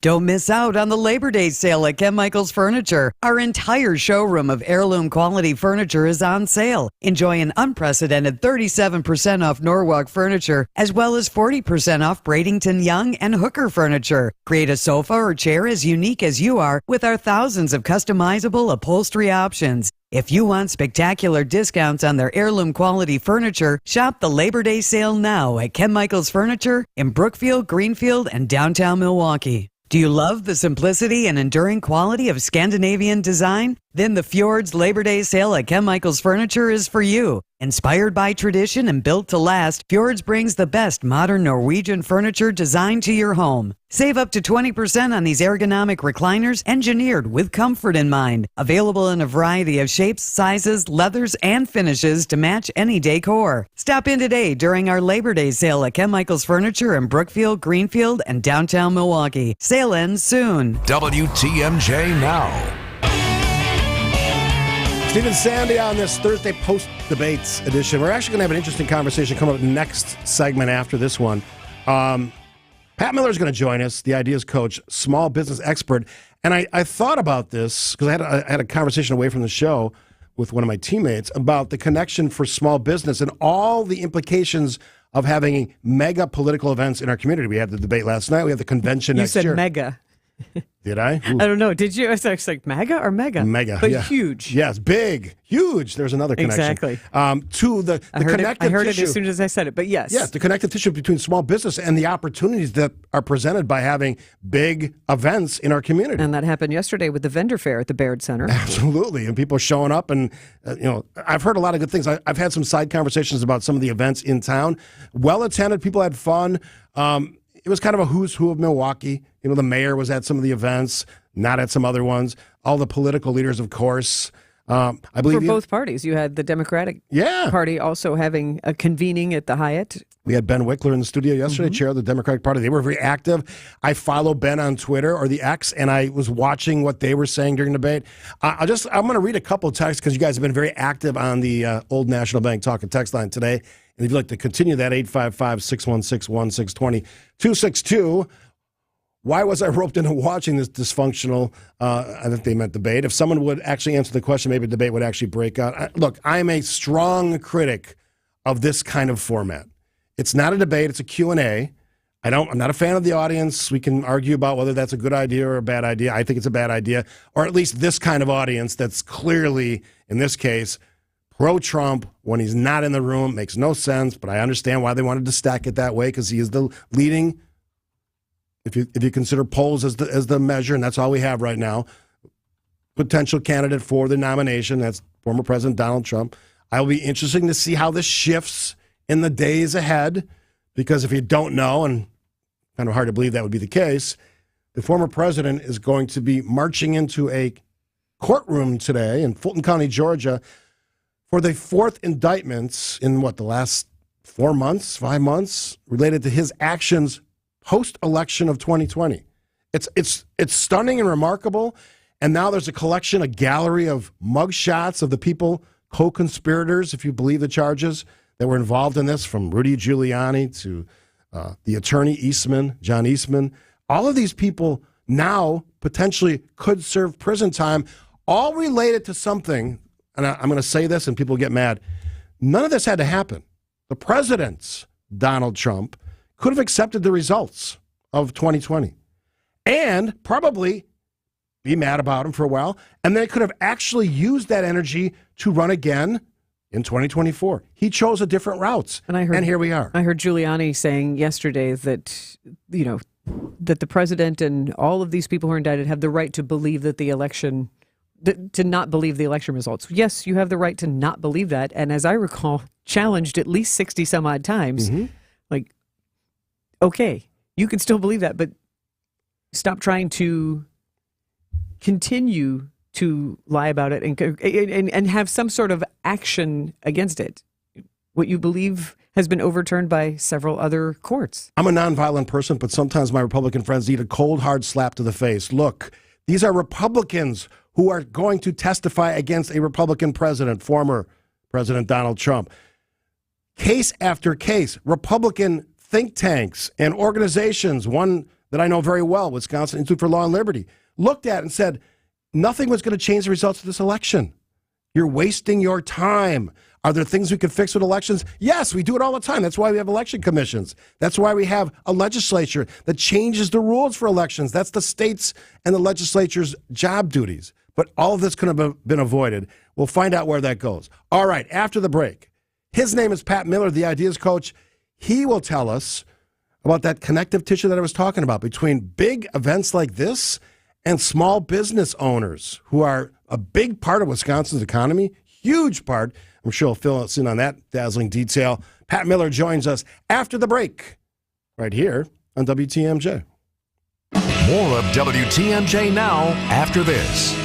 Don't miss out on the Labor Day sale at Ken Michaels Furniture. Our entire showroom of heirloom quality furniture is on sale. Enjoy an unprecedented 37% off Norwalk furniture, as well as 40% off Bradenton Young and Hooker furniture. Create a sofa or chair as unique as you are with our thousands of customizable upholstery options. If you want spectacular discounts on their heirloom quality furniture, shop the Labor Day sale now at Ken Michaels Furniture in Brookfield, Greenfield, and downtown Milwaukee. Do you love the simplicity and enduring quality of Scandinavian design? Then the Fjords Labor Day sale at Ken Michaels Furniture is for you. Inspired by tradition and built to last, Fjords brings the best modern Norwegian furniture designed to your home. Save up to 20% on these ergonomic recliners engineered with comfort in mind. Available in a variety of shapes, sizes, leathers, and finishes to match any decor. Stop in today during our Labor Day sale at Ken Michaels Furniture in Brookfield, Greenfield, and downtown Milwaukee. Sale ends soon. WTMJ Now. Stephen Sandy on this Thursday post-debates edition. We're actually going to have an interesting conversation come up next segment after this one. Pat Miller's going to join us, the Ideas Coach, small business expert. And I thought about this because I had a conversation away from the show with one of my teammates about the connection for small business and all the implications of having mega political events in our community. We had the debate last night. We have the convention next year. You said mega. Did I? Ooh. I don't know. Did you? I was like MAGA or mega? Mega. But yeah. Huge. Yes, big. Huge. There's another connection. Exactly. To the connective tissue. I heard it as soon as I said it, but yes. Yes, the connective tissue between small business and the opportunities that are presented by having big events in our community. And that happened yesterday with the vendor fair at the Baird Center. Absolutely. And people showing up and, I've heard a lot of good things. I've had some side conversations about some of the events in town. Well attended. People had fun. It was kind of a who's who of Milwaukee. The mayor was at some of the events, not at some other ones. All the political leaders, of course. I believe for both parties. You had the Democratic Party also having a convening at the Hyatt. We had Ben Wickler in the studio yesterday, chair of the Democratic Party. They were very active. I follow Ben on Twitter or the X, and I was watching what they were saying during the debate. I'm going to read a couple of texts because you guys have been very active on the Old National Bank Talk and Text line today. And if you'd like to continue that, 855-616-1620, 262. Why was I roped into watching this dysfunctional, I think they meant debate? If someone would actually answer the question, maybe the debate would actually break out. Look, I'm a strong critic of this kind of format. It's not a debate, it's a Q&A. I'm not a fan of the audience. We can argue about whether that's a good idea or a bad idea. I think it's a bad idea. Or at least this kind of audience that's clearly, in this case, pro-Trump when he's not in the room. Makes no sense, but I understand why they wanted to stack it that way because he is the leading, if you consider polls as the measure, and that's all we have right now, potential candidate for the nomination. That's former President Donald Trump. I'll be interesting to see how this shifts in the days ahead, because if you don't know, and kind of hard to believe that would be the case, the former president is going to be marching into a courtroom today in Fulton County, Georgia, for the fourth indictments in the last 5 months, related to his actions post-election of 2020. It's stunning and remarkable. And now there's a gallery of mugshots of the people, co-conspirators, if you believe the charges, that were involved in this, from Rudy Giuliani to the attorney John Eastman. All of these people now potentially could serve prison time, all related to something, and I'm going to say this and people get mad, none of this had to happen. The president, Donald Trump, could have accepted the results of 2020 and probably be mad about him for a while, and then could have actually used that energy to run again in 2024. He chose a different route, and here we are. I heard Giuliani saying yesterday that, that the president and all of these people who are indicted have the right to believe that the election to not believe the election results. Yes, you have the right to not believe that. And as I recall, challenged at least 60 some odd times. Like, okay, you can still believe that, but stop trying to continue to lie about it and have some sort of action against it. What you believe has been overturned by several other courts. I'm a nonviolent person, but sometimes my Republican friends need a cold, hard slap to the face. Look, these are Republicans who are going to testify against a Republican president, former President Donald Trump. Case after case, Republican think tanks and organizations, one that I know very well, Wisconsin Institute for Law and Liberty, looked at and said, nothing was going to change the results of this election. You're wasting your time. Are there things we could fix with elections? Yes, we do it all the time. That's why we have election commissions. That's why we have a legislature that changes the rules for elections. That's the states and the legislature's job duties. But all of this could have been avoided. We'll find out where that goes. All right, after the break, his name is Pat Miller, the Ideas Coach. He will tell us about that connective tissue that I was talking about between big events like this and small business owners who are a big part of Wisconsin's economy, huge part. I'm sure he'll fill us in on that dazzling detail. Pat Miller joins us after the break, right here on WTMJ. More of WTMJ now after this.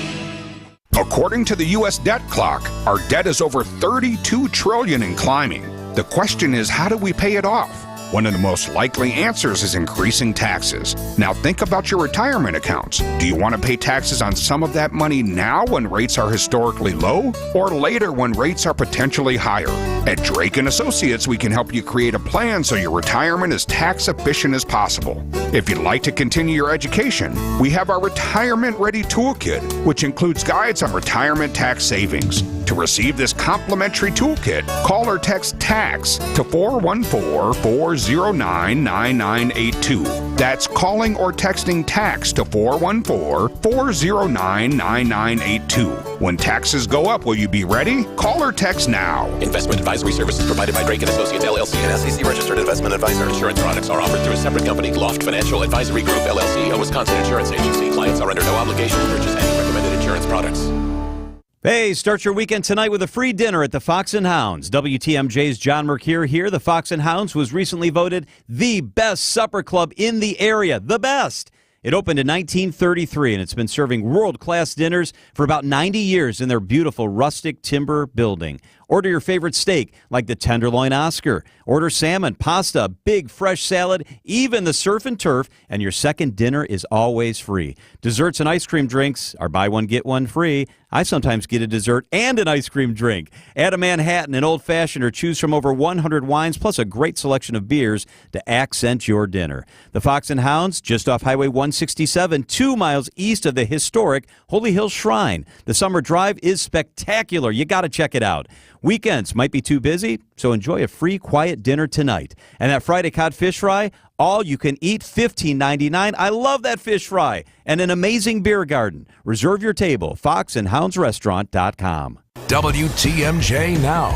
According to the U.S. debt clock, our debt is over $32 trillion and climbing. The question is, how do we pay it off? One of the most likely answers is increasing taxes. Now think about your retirement accounts. Do you want to pay taxes on some of that money now when rates are historically low, or later when rates are potentially higher? At Drake & Associates, we can help you create a plan so your retirement is tax efficient as possible. If you'd like to continue your education, we have our Retirement Ready Toolkit, which includes guides on retirement tax savings. To receive this complimentary toolkit, call or text TAX to 414-409-9982. That's calling or texting TAX to 414-409-9982. When taxes go up, will you be ready? Call or text now. Investment advisory services provided by Drake & Associates, LLC, an SEC-registered investment advisor. Insurance products are offered through a separate company, Loft Financial Advisory Group, LLC, a Wisconsin insurance agency. Clients are under no obligation to purchase any recommended insurance products. Hey, start your weekend tonight with a free dinner at the Fox and Hounds. WTMJ's John Mercure here. The Fox and Hounds was recently voted the best supper club in the area. The best. It opened in 1933, and it's been serving world-class dinners for about 90 years in their beautiful rustic timber building. Order your favorite steak, like the tenderloin Oscar. Order salmon, pasta, big fresh salad, even the surf and turf, and your second dinner is always free. Desserts and ice cream drinks are buy one, get one free. I sometimes get a dessert and an ice cream drink. Add a Manhattan, an old-fashioned, or choose from over 100 wines, plus a great selection of beers to accent your dinner. The Fox and Hounds, just off Highway 167, 2 miles east of the historic Holy Hill Shrine. The summer drive is spectacular. You got to check it out. Weekends might be too busy, so enjoy a free, quiet dinner tonight. And that Friday cod fish fry, all you can eat, $15.99. I love that fish fry. And an amazing beer garden. Reserve your table, foxandhoundsrestaurant.com. WTMJ Now.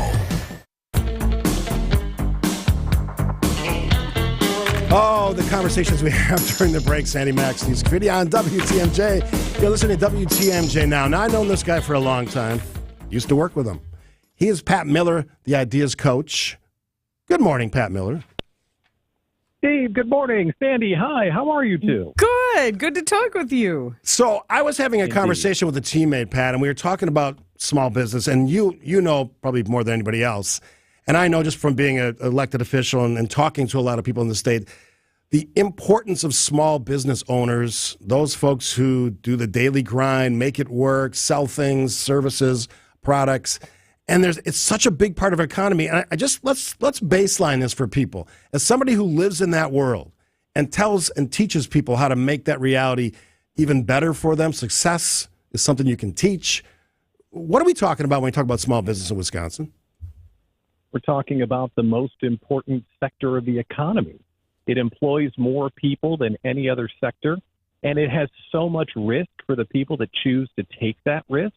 Oh, the conversations we have during the break. Sandy Maxx, Scaffidi on WTMJ. You're listening to WTMJ Now. Now, I've known this guy for a long time. Used to work with him. He is Pat Miller, the Ideas Coach. Good morning, Pat Miller. Steve, good morning. Sandy, hi. How are you two? Good. Good to talk with you. So I was having a conversation with a teammate, Pat, and we were talking about small business, and you know probably more than anybody else, and I know just from being an elected official and talking to a lot of people in the state, the importance of small business owners, those folks who do the daily grind, make it work, sell things, services, products. And it's such a big part of our economy. And I just let's baseline this for people. As somebody who lives in that world and tells and teaches people how to make that reality even better for them, success is something you can teach. What are we talking about when we talk about small business in Wisconsin? We're talking about the most important sector of the economy. It employs more people than any other sector, and it has so much risk for the people that choose to take that risk.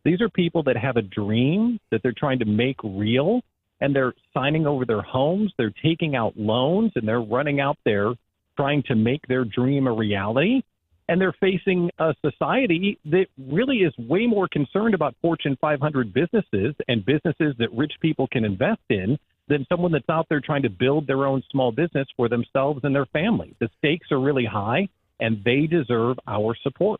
These are people that have a dream that they're trying to make real, and they're signing over their homes, they're taking out loans, and they're running out there trying to make their dream a reality. And they're facing a society that really is way more concerned about Fortune 500 businesses and businesses that rich people can invest in than someone that's out there trying to build their own small business for themselves and their family. The stakes are really high, and they deserve our support.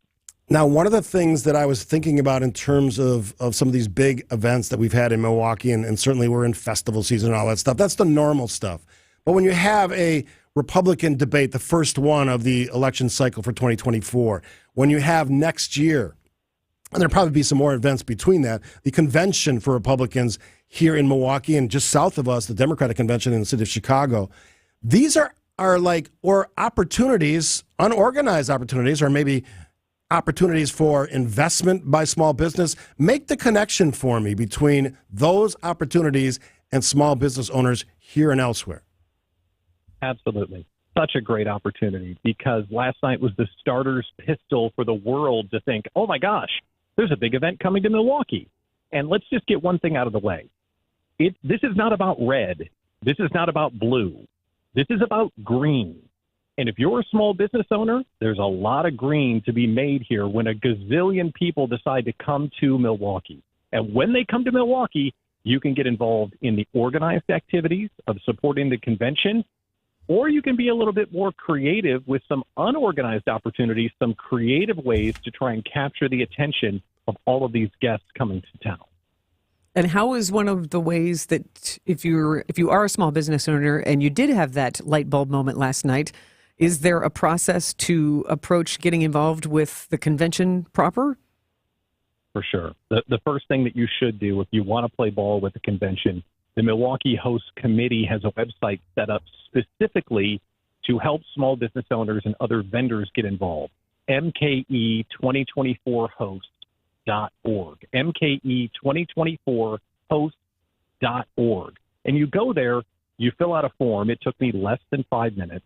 Now, one of the things that I was thinking about in terms of some of these big events that we've had in Milwaukee, and certainly we're in festival season and all that stuff, that's the normal stuff. But when you have a Republican debate, the first one of the election cycle for 2024, when you have next year, and there'll probably be some more events between that, the convention for Republicans here in Milwaukee and just south of us, the Democratic convention in the city of Chicago, these are like, or opportunities, unorganized opportunities, or maybe opportunities for investment by small business. Make the connection for me between those opportunities and small business owners here and elsewhere. Absolutely. Such a great opportunity, because last night was the starter's pistol for the world to think, oh my gosh, there's a big event coming to Milwaukee. And let's just get one thing out of the way. This is not about red. This is not about blue. This is about green. And if you're a small business owner, there's a lot of green to be made here when a gazillion people decide to come to Milwaukee. And when they come to Milwaukee, you can get involved in the organized activities of supporting the convention, or you can be a little bit more creative with some unorganized opportunities, some creative ways to try and capture the attention of all of these guests coming to town. And how is one of the ways that if you are a small business owner and you did have that light bulb moment last night, is there a process to approach getting involved with the convention proper? For sure. The first thing that you should do if you want to play ball with the convention, the Milwaukee Host Committee has a website set up specifically to help small business owners and other vendors get involved. MKE2024host.org. MKE2024host.org. And you go there, you fill out a form. It took me less than 5 minutes.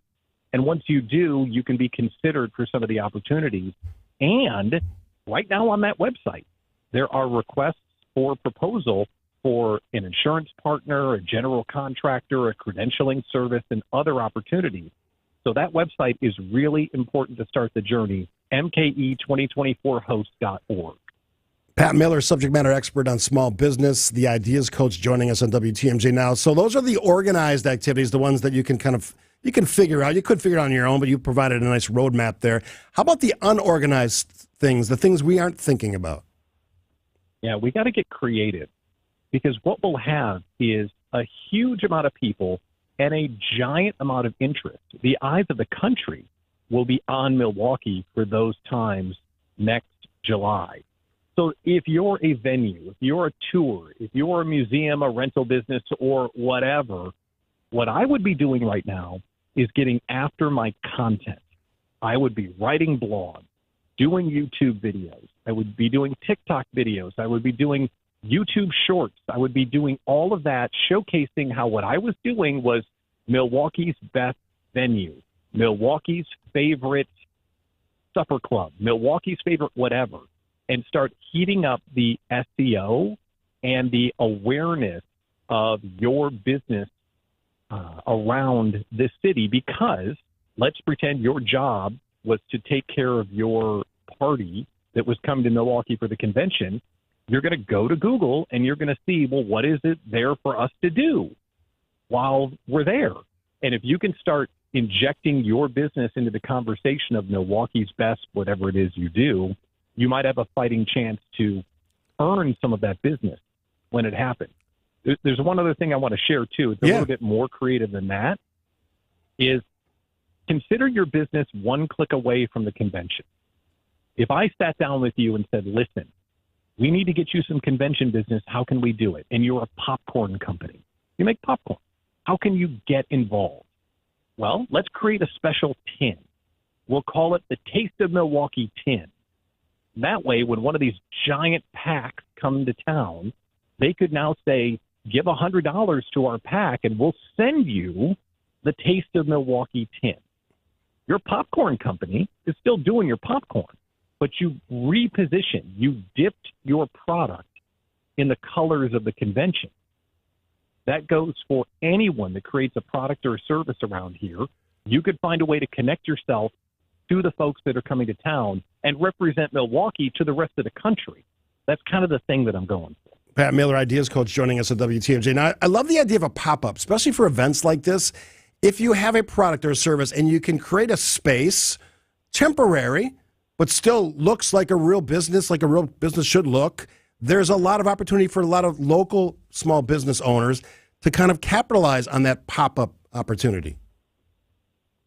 And once you do, you can be considered for some of the opportunities. And right now on that website, there are requests for proposal for an insurance partner, a general contractor, a credentialing service, and other opportunities. So that website is really important to start the journey, MKE2024host.org. Pat Miller, subject matter expert on small business, the ideas coach, joining us on WTMJ now. So those are the organized activities, the ones that you can figure out. You could figure it out on your own, but you provided a nice roadmap there. How about the unorganized things, the things we aren't thinking about? Yeah, we got to get creative, because what we'll have is a huge amount of people and a giant amount of interest. The eyes of the country will be on Milwaukee for those times next July. So if you're a venue, if you're a tour, if you're a museum, a rental business, or whatever, what I would be doing right now is getting after my content. I would be writing blogs, doing YouTube videos. I would be doing TikTok videos. I would be doing YouTube shorts. I would be doing all of that, showcasing how what I was doing was Milwaukee's best venue, Milwaukee's favorite supper club, Milwaukee's favorite whatever, and start heating up the SEO and the awareness of your business around this city. Because let's pretend your job was to take care of your party that was coming to Milwaukee for the convention. You're going to go to Google and you're going to see, well, what is it there for us to do while we're there? And if you can start injecting your business into the conversation of Milwaukee's best, whatever it is you do, you might have a fighting chance to earn some of that business when it happens. There's one other thing I want to share, too. It's a little bit more creative than that, is consider your business one click away from the convention. If I sat down with you and said, listen, we need to get you some convention business. How can we do it? And you're a popcorn company. You make popcorn. How can you get involved? Well, let's create a special tin. We'll call it the Taste of Milwaukee tin. That way, when one of these giant packs come to town, they could now say, give $100 to our pack and we'll send you the Taste of Milwaukee tin. Your popcorn company is still doing your popcorn, but you repositioned, you dipped your product in the colors of the convention. That goes for anyone that creates a product or a service around here. You could find a way to connect yourself to the folks that are coming to town and represent Milwaukee to the rest of the country. That's kind of the thing that I'm going for. Pat Miller, Ideas Coach, joining us at WTMJ. Now, I love the idea of a pop-up, especially for events like this. If you have a product or a service and you can create a space, temporary, but still looks like a real business should look, there's a lot of opportunity for a lot of local small business owners to kind of capitalize on that pop-up opportunity.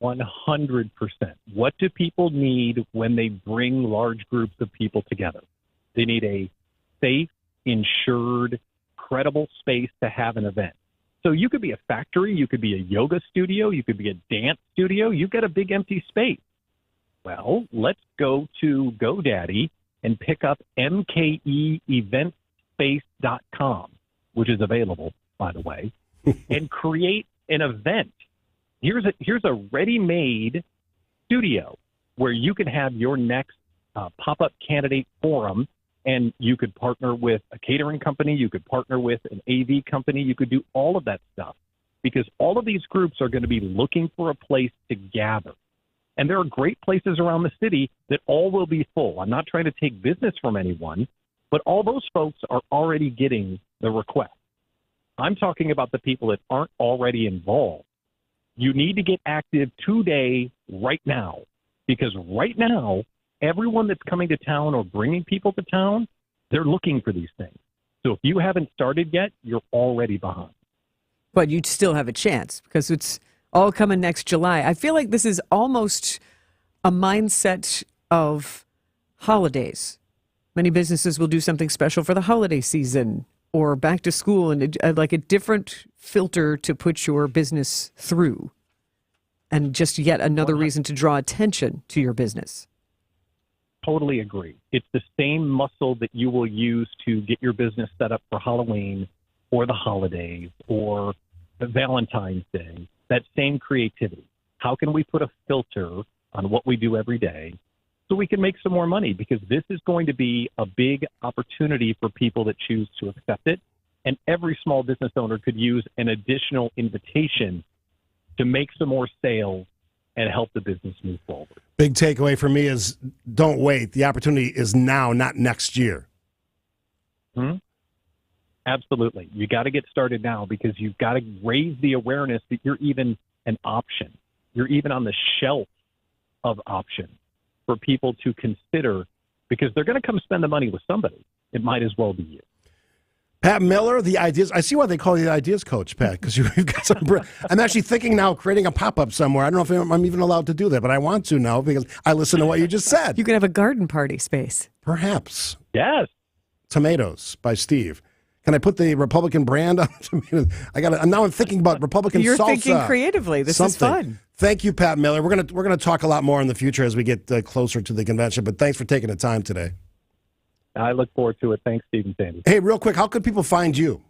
100%. What do people need when they bring large groups of people together? They need a safe, insured, credible space to have an event. So you could be a factory, you could be a yoga studio, you could be a dance studio. You've got a big empty space. Well, let's go to GoDaddy and pick up mkeventspace.com, which is available, by the way, and create an event. Here's a ready-made studio where you can have your next pop-up candidate forum, and you could partner with a catering company, you could partner with an AV company, you could do all of that stuff, because all of these groups are going to be looking for a place to gather. And there are great places around the city that all will be full. I'm not trying to take business from anyone, but all those folks are already getting the request. I'm talking about the people that aren't already involved. You need to get active today, right now, because right now, everyone that's coming to town or bringing people to town, they're looking for these things. So if you haven't started yet, you're already behind. But you'd still have a chance because it's all coming next July. I feel like this is almost a mindset of holidays. Many businesses will do something special for the holiday season or back to school, and like a different filter to put your business through, and just yet another reason to draw attention to your business. Totally agree. It's the same muscle that you will use to get your business set up for Halloween or the holidays or the Valentine's Day. That same creativity. How can we put a filter on what we do every day so we can make some more money? Because this is going to be a big opportunity for people that choose to accept it. And every small business owner could use an additional invitation to make some more sales and help the business move forward. Big takeaway for me is don't wait. The opportunity is now, not next year. Absolutely. You got to get started now because you've got to raise the awareness that you're even an option. You're even on the shelf of options for people to consider, because they're going to come spend the money with somebody. It might as well be you. Pat Miller, the ideas. I see why they call you the Ideas Coach, Pat, because you've got some. I'm actually thinking now of creating a pop-up somewhere. I don't know if I'm even allowed to do that, but I want to now because I listened to what you just said. You can have a garden party space. Perhaps. Yes. Tomatoes by Steve. Can I put the Republican brand on tomatoes? I'm thinking about Republican salsa. You're thinking creatively. This is fun. Thank you, Pat Miller. We're gonna talk a lot more in the future as we get closer to the convention. But thanks for taking the time today. I look forward to it. Thanks, Steve and Sandy. Hey, real quick, how could people find you?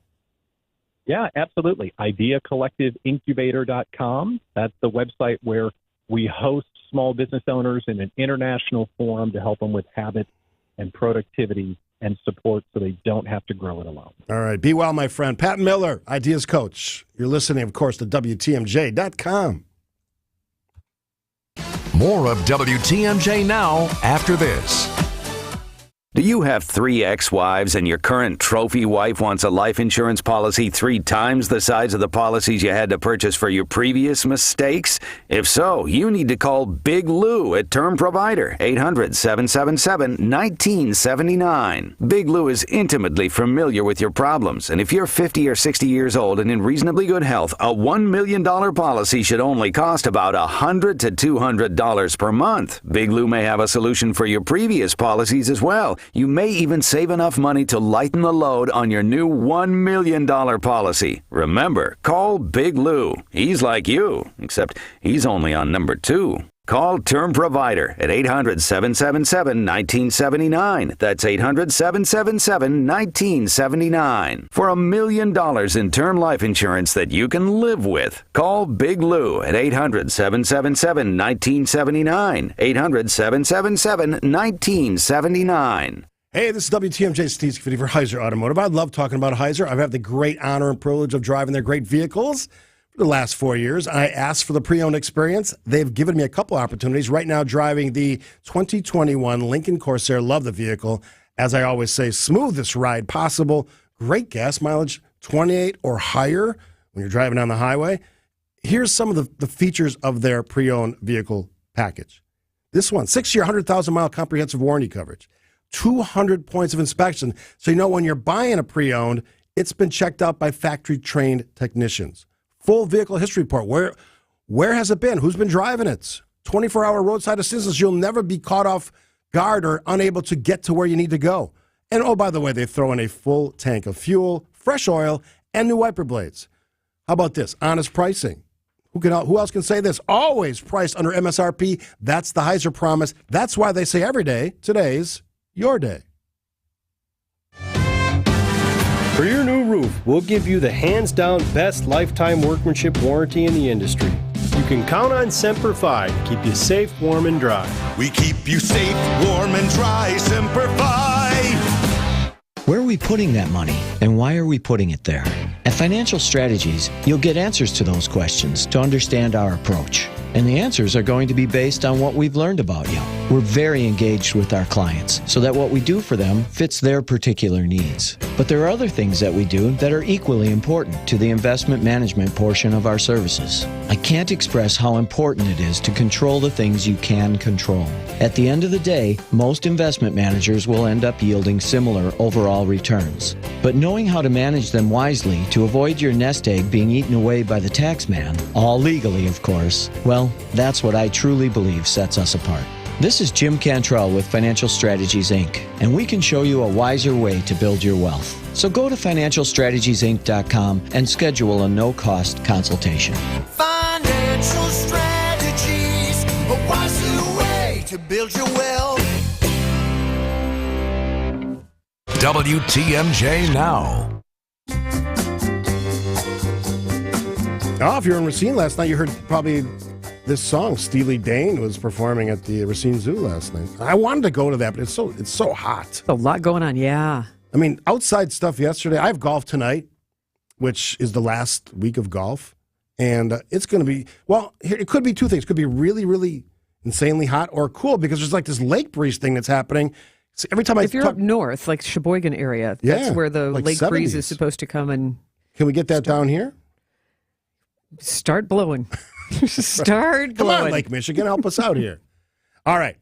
Yeah, absolutely. IdeaCollectiveincubator.com. That's the website where we host small business owners in an international forum to help them with habits and productivity and support so they don't have to grow it alone. All right. Be well, my friend. Pat Miller, Ideas Coach. You're listening, of course, to WTMJ.com. More of WTMJ Now after this. Do you have 3 ex-wives and your current trophy wife wants a life insurance policy 3 times the size of the policies you had to purchase for your previous mistakes? If so, you need to call Big Lou at Term Provider, 800-777-1979. Big Lou is intimately familiar with your problems, and if you're 50 or 60 years old and in reasonably good health, a $1 million policy should only cost about $100 to $200 per month. Big Lou may have a solution for your previous policies as well. You may even save enough money to lighten the load on your new $1 million policy. Remember, call Big Lou. He's like you, except he's only on number 2. Call Term Provider at 800-777-1979. That's 800-777-1979. For $1 million in term life insurance that you can live with. Call Big Lou at 800-777-1979. 800-777-1979. Hey, this is WTMJ Steve Scaffidi for Heiser Automotive. I love talking about Heiser. I've had the great honor and privilege of driving their great vehicles the last 4 years, I asked for the pre-owned experience. They've given me a couple opportunities. Right now, driving the 2021 Lincoln Corsair. Love the vehicle. As I always say, smoothest ride possible. Great gas mileage, 28 or higher when you're driving down the highway. Here's some of the features of their pre-owned vehicle package. This one, 6-year, 100,000-mile comprehensive warranty coverage. 200 points of inspection. So you know when you're buying a pre-owned, it's been checked out by factory-trained technicians. Full vehicle history report. Where has it been? Who's been driving it? 24-hour roadside assistance. You'll never be caught off guard or unable to get to where you need to go. And oh, by the way, they throw in a full tank of fuel, fresh oil, and new wiper blades. How about this? Honest pricing. Who else can say this? Always priced under MSRP. That's the Heiser promise. That's why they say every day, today's your day. For your new roof, we'll give you the hands-down best lifetime workmanship warranty in the industry. You can count on Semper Fi to keep you safe, warm, and dry. We keep you safe, warm, and dry. Semper Fi. Where are we putting that money, and why are we putting it there? At Financial Strategies, you'll get answers to those questions to understand our approach. And the answers are going to be based on what we've learned about you. We're very engaged with our clients so that what we do for them fits their particular needs. But there are other things that we do that are equally important to the investment management portion of our services. I can't express how important it is to control the things you can control. At the end of the day, most investment managers will end up yielding similar overall returns. But knowing how to manage them wisely to avoid your nest egg being eaten away by the tax man, all legally of course, well, that's what I truly believe sets us apart. This is Jim Cantrell with Financial Strategies, Inc., and we can show you a wiser way to build your wealth. So go to financialstrategiesinc.com and schedule a no-cost consultation. Financial strategies, a wiser way to build your wealth. WTMJ Now. Oh, if you were in Racine last night, you heard probably this song. Steely Dan was performing at the Racine Zoo last night. I wanted to go to that, but it's so hot. A lot going on, yeah. I mean, outside stuff yesterday. I have golf tonight, which is the last week of golf. And it's going to be, well, it could be two things. It could be really, really insanely hot or cool because there's like this lake breeze thing that's happening. So every time if you're up north, like Sheboygan area, that's where the like lake 70s. breeze is supposed to come and... Can we get that down here? Start blowing. Start blowing. Come on, Lake Michigan, help us out here. All right.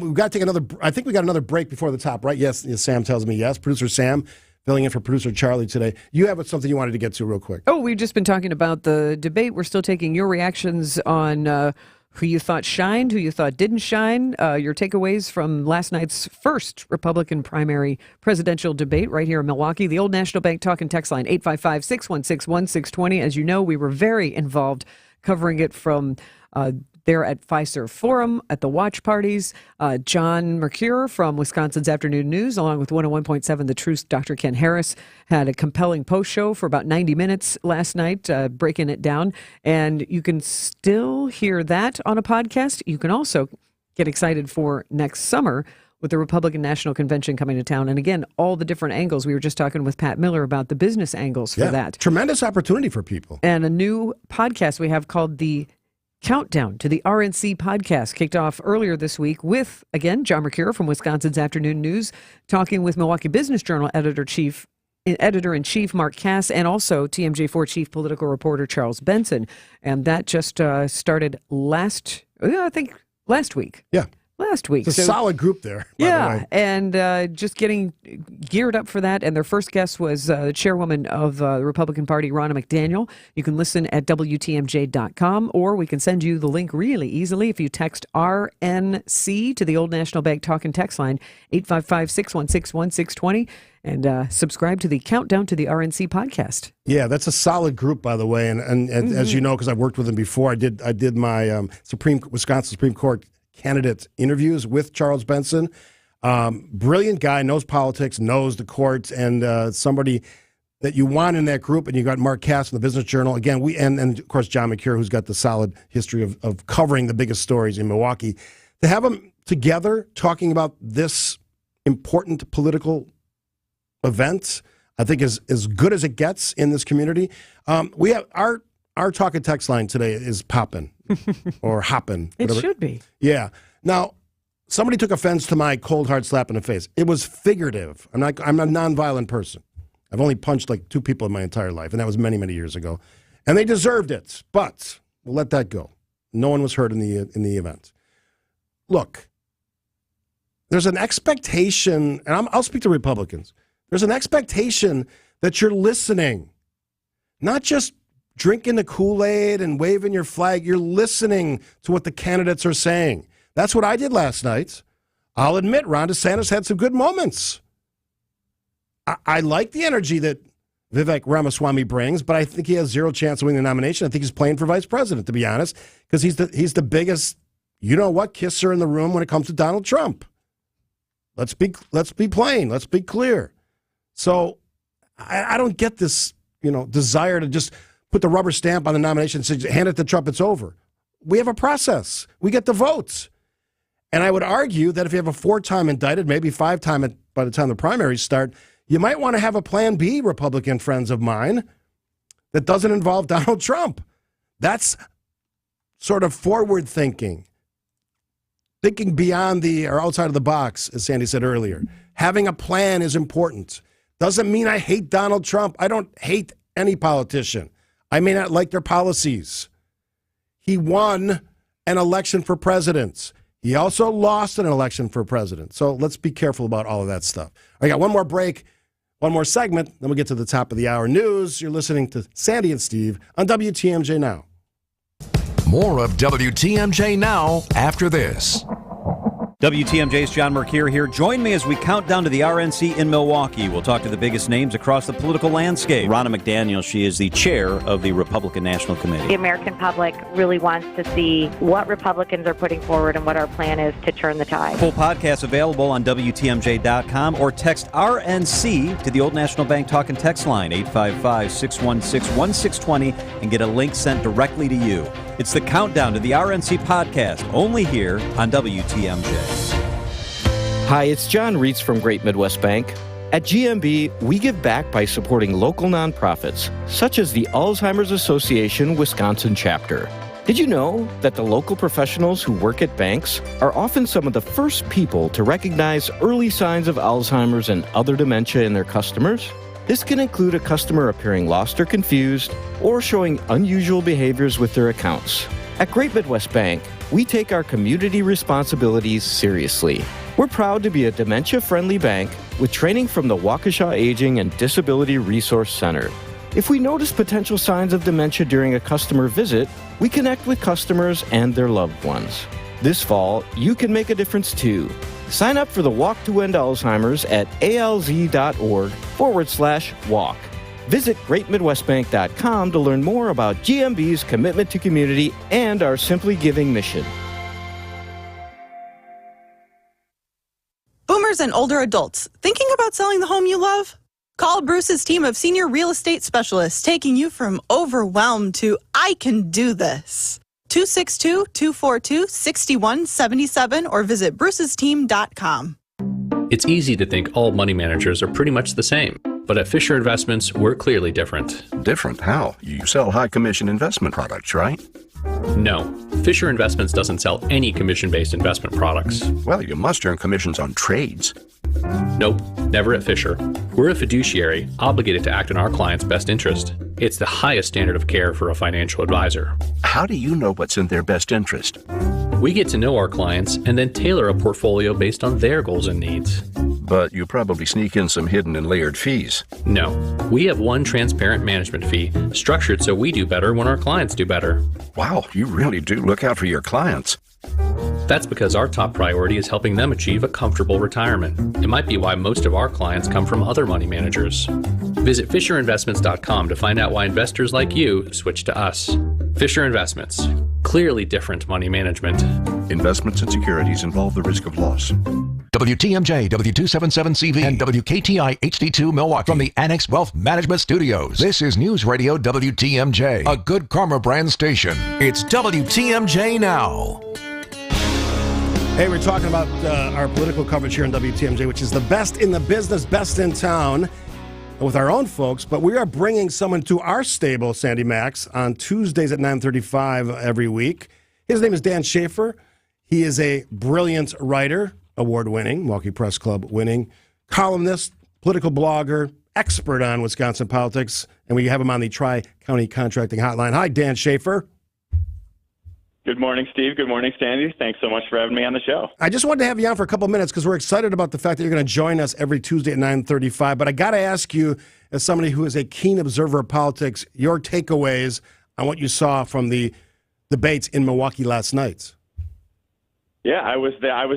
We've got to take another, I think we got another break before the top, right? Yes, Sam tells me yes. Producer Sam filling in for producer Charlie today. You have something you wanted to get to real quick. Oh, we've just been talking about the debate. We're still taking your reactions on who you thought shined, who you thought didn't shine, your takeaways from last night's first Republican primary presidential debate right here in Milwaukee. The Old National Bank talk and text line, 855-616-1620. As you know, we were very involved covering it from there at Fiserv Forum, at the watch parties. John Mercure from Wisconsin's Afternoon News, along with 101.7 The Truth's Dr. Ken Harris, had a compelling post show for about 90 minutes last night, breaking it down. And you can still hear that on a podcast. You can also get excited for next summer with the Republican National Convention coming to town. And again, all the different angles. We were just talking with Pat Miller about the business angles for that. Tremendous opportunity for people. And a new podcast we have called the Countdown to the RNC podcast kicked off earlier this week with, again, John Mercure from Wisconsin's Afternoon News, talking with Milwaukee Business Journal Editor-in-Chief Mark Cass, and also TMJ4 Chief Political Reporter Charles Benson. And that just started last week. Yeah. Last week. It's a solid group there, by the way. And just getting geared up for that. And their first guest was the chairwoman of the Republican Party, Ronna McDaniel. You can listen at WTMJ.com, or we can send you the link really easily if you text RNC to the Old National Bank talk and text line, 855-616-1620, and subscribe to the Countdown to the RNC podcast. Yeah, that's a solid group, by the way. And as you know, because I've worked with them before, I did my Wisconsin Supreme Court candidate interviews with Charles Benson. Brilliant guy, knows politics, knows the courts, and somebody that you want in that group. And you got Mark Cass in the Business Journal. Again, and of course John Mercure, who's got the solid history of covering the biggest stories in Milwaukee. To have them together talking about this important political event, I think is as good as it gets in this community. We have our our talk and text line today is popping or hopping. It should be. Yeah. Now, somebody took offense to my cold hard slap in the face. It was figurative. I'm a nonviolent person. I've only punched like 2 people in my entire life, and that was many, many years ago. And they deserved it, but we'll let that go. No one was hurt in the event. Look, there's an expectation, and I'll speak to Republicans. There's an expectation that you're listening, not just drinking the Kool-Aid and waving your flag. You're listening to what the candidates are saying. That's what I did last night. I'll admit Ron DeSantis had some good moments. I like the energy that Vivek Ramaswamy brings, but I think he has zero chance of winning the nomination. I think he's playing for vice president, to be honest, because he's the biggest, kisser in the room when it comes to Donald Trump. Let's be plain. Let's be clear. So I don't get this, desire to just put the rubber stamp on the nomination and say, hand it to Trump, it's over. We have a process. We get the votes. And I would argue that if you have a 4-time indicted, maybe 5-time by the time the primaries start, you might want to have a plan B, Republican friends of mine, that doesn't involve Donald Trump. That's sort of forward thinking beyond or outside of the box, as Sandy said earlier. Having a plan is important. Doesn't mean I hate Donald Trump. I don't hate any politician. I may not like their policies. He won an election for president. He also lost an election for president. So let's be careful about all of that stuff. I got one more break, one more segment, then we'll get to the top of the hour news. You're listening to Sandy and Steve on WTMJ Now. More of WTMJ Now after this. WTMJ's John Mercure here. Join me as we count down to the RNC in Milwaukee. We'll talk to the biggest names across the political landscape. Ronna McDaniel, she is the chair of the Republican National Committee. The American public really wants to see what Republicans are putting forward and what our plan is to turn the tide. Full podcast available on WTMJ.com or text RNC to the Old National Bank talk and text line 855-616-1620 and get a link sent directly to you. It's the countdown to the RNC podcast, only here on WTMJ. Hi, it's John Reitz from Great Midwest Bank. At GMB, we give back by supporting local nonprofits, such as the Alzheimer's Association Wisconsin chapter. Did you know that the local professionals who work at banks are often some of the first people to recognize early signs of Alzheimer's and other dementia in their customers? This can include a customer appearing lost or confused, or showing unusual behaviors with their accounts. At Great Midwest Bank, we take our community responsibilities seriously. We're proud to be a dementia-friendly bank with training from the Waukesha Aging and Disability Resource Center. If we notice potential signs of dementia during a customer visit, we connect with customers and their loved ones. This fall, you can make a difference too. Sign up for the Walk to End Alzheimer's at alz.org/walk. Visit GreatMidwestBank.com to learn more about GMB's commitment to community and our Simply Giving mission. Boomers and older adults, thinking about selling the home you love? Call Bruce's team of senior real estate specialists, taking you from overwhelmed to I can do this. 262-242-6177 or visit brucesteam.com. It's easy to think all money managers are pretty much the same. But at Fisher Investments, we're clearly different. Different? How? You sell high-commission investment products, right? No. Fisher Investments doesn't sell any commission-based investment products. Well, you must earn commissions on trades. Nope, never at Fisher. We're a fiduciary, obligated to act in our client's best interest. It's the highest standard of care for a financial advisor. How do you know what's in their best interest? We get to know our clients and then tailor a portfolio based on their goals and needs. But you probably sneak in some hidden and layered fees. No. We have one transparent management fee, structured so we do better when our clients do better. Wow, you really do look out for your clients. That's because our top priority is helping them achieve a comfortable retirement. It might be why most of our clients come from other money managers. Visit FisherInvestments.com to find out why investors like you switch to us. Fisher Investments. Clearly different money management. Investments and securities involve the risk of loss. WTMJ, W277CV, and WKTI HD2 Milwaukee from the Annex Wealth Management Studios. This is News Radio WTMJ, a Good Karma brand station. It's WTMJ Now. Hey, we're talking about our political coverage here on WTMJ, which is the best in the business, best in town. with our own folks, but we are bringing someone to our stable, Sandy Maxx, on Tuesdays at 9:35 every week. His name is Dan Schaefer. He is a brilliant writer, award-winning, Milwaukee Press Club winning, columnist, political blogger, expert on Wisconsin politics, and we have him on the Tri-County Contracting Hotline. Hi, Dan Schaefer. Good morning, Steve. Good morning, Sandy. Thanks so much for having me on the show. I just wanted to have you on for a couple of minutes because we're excited about the fact that you're going to join us every Tuesday at 9:35. But I got to ask you, as somebody who is a keen observer of politics, your takeaways on what you saw from the debates in Milwaukee last night. Yeah, I was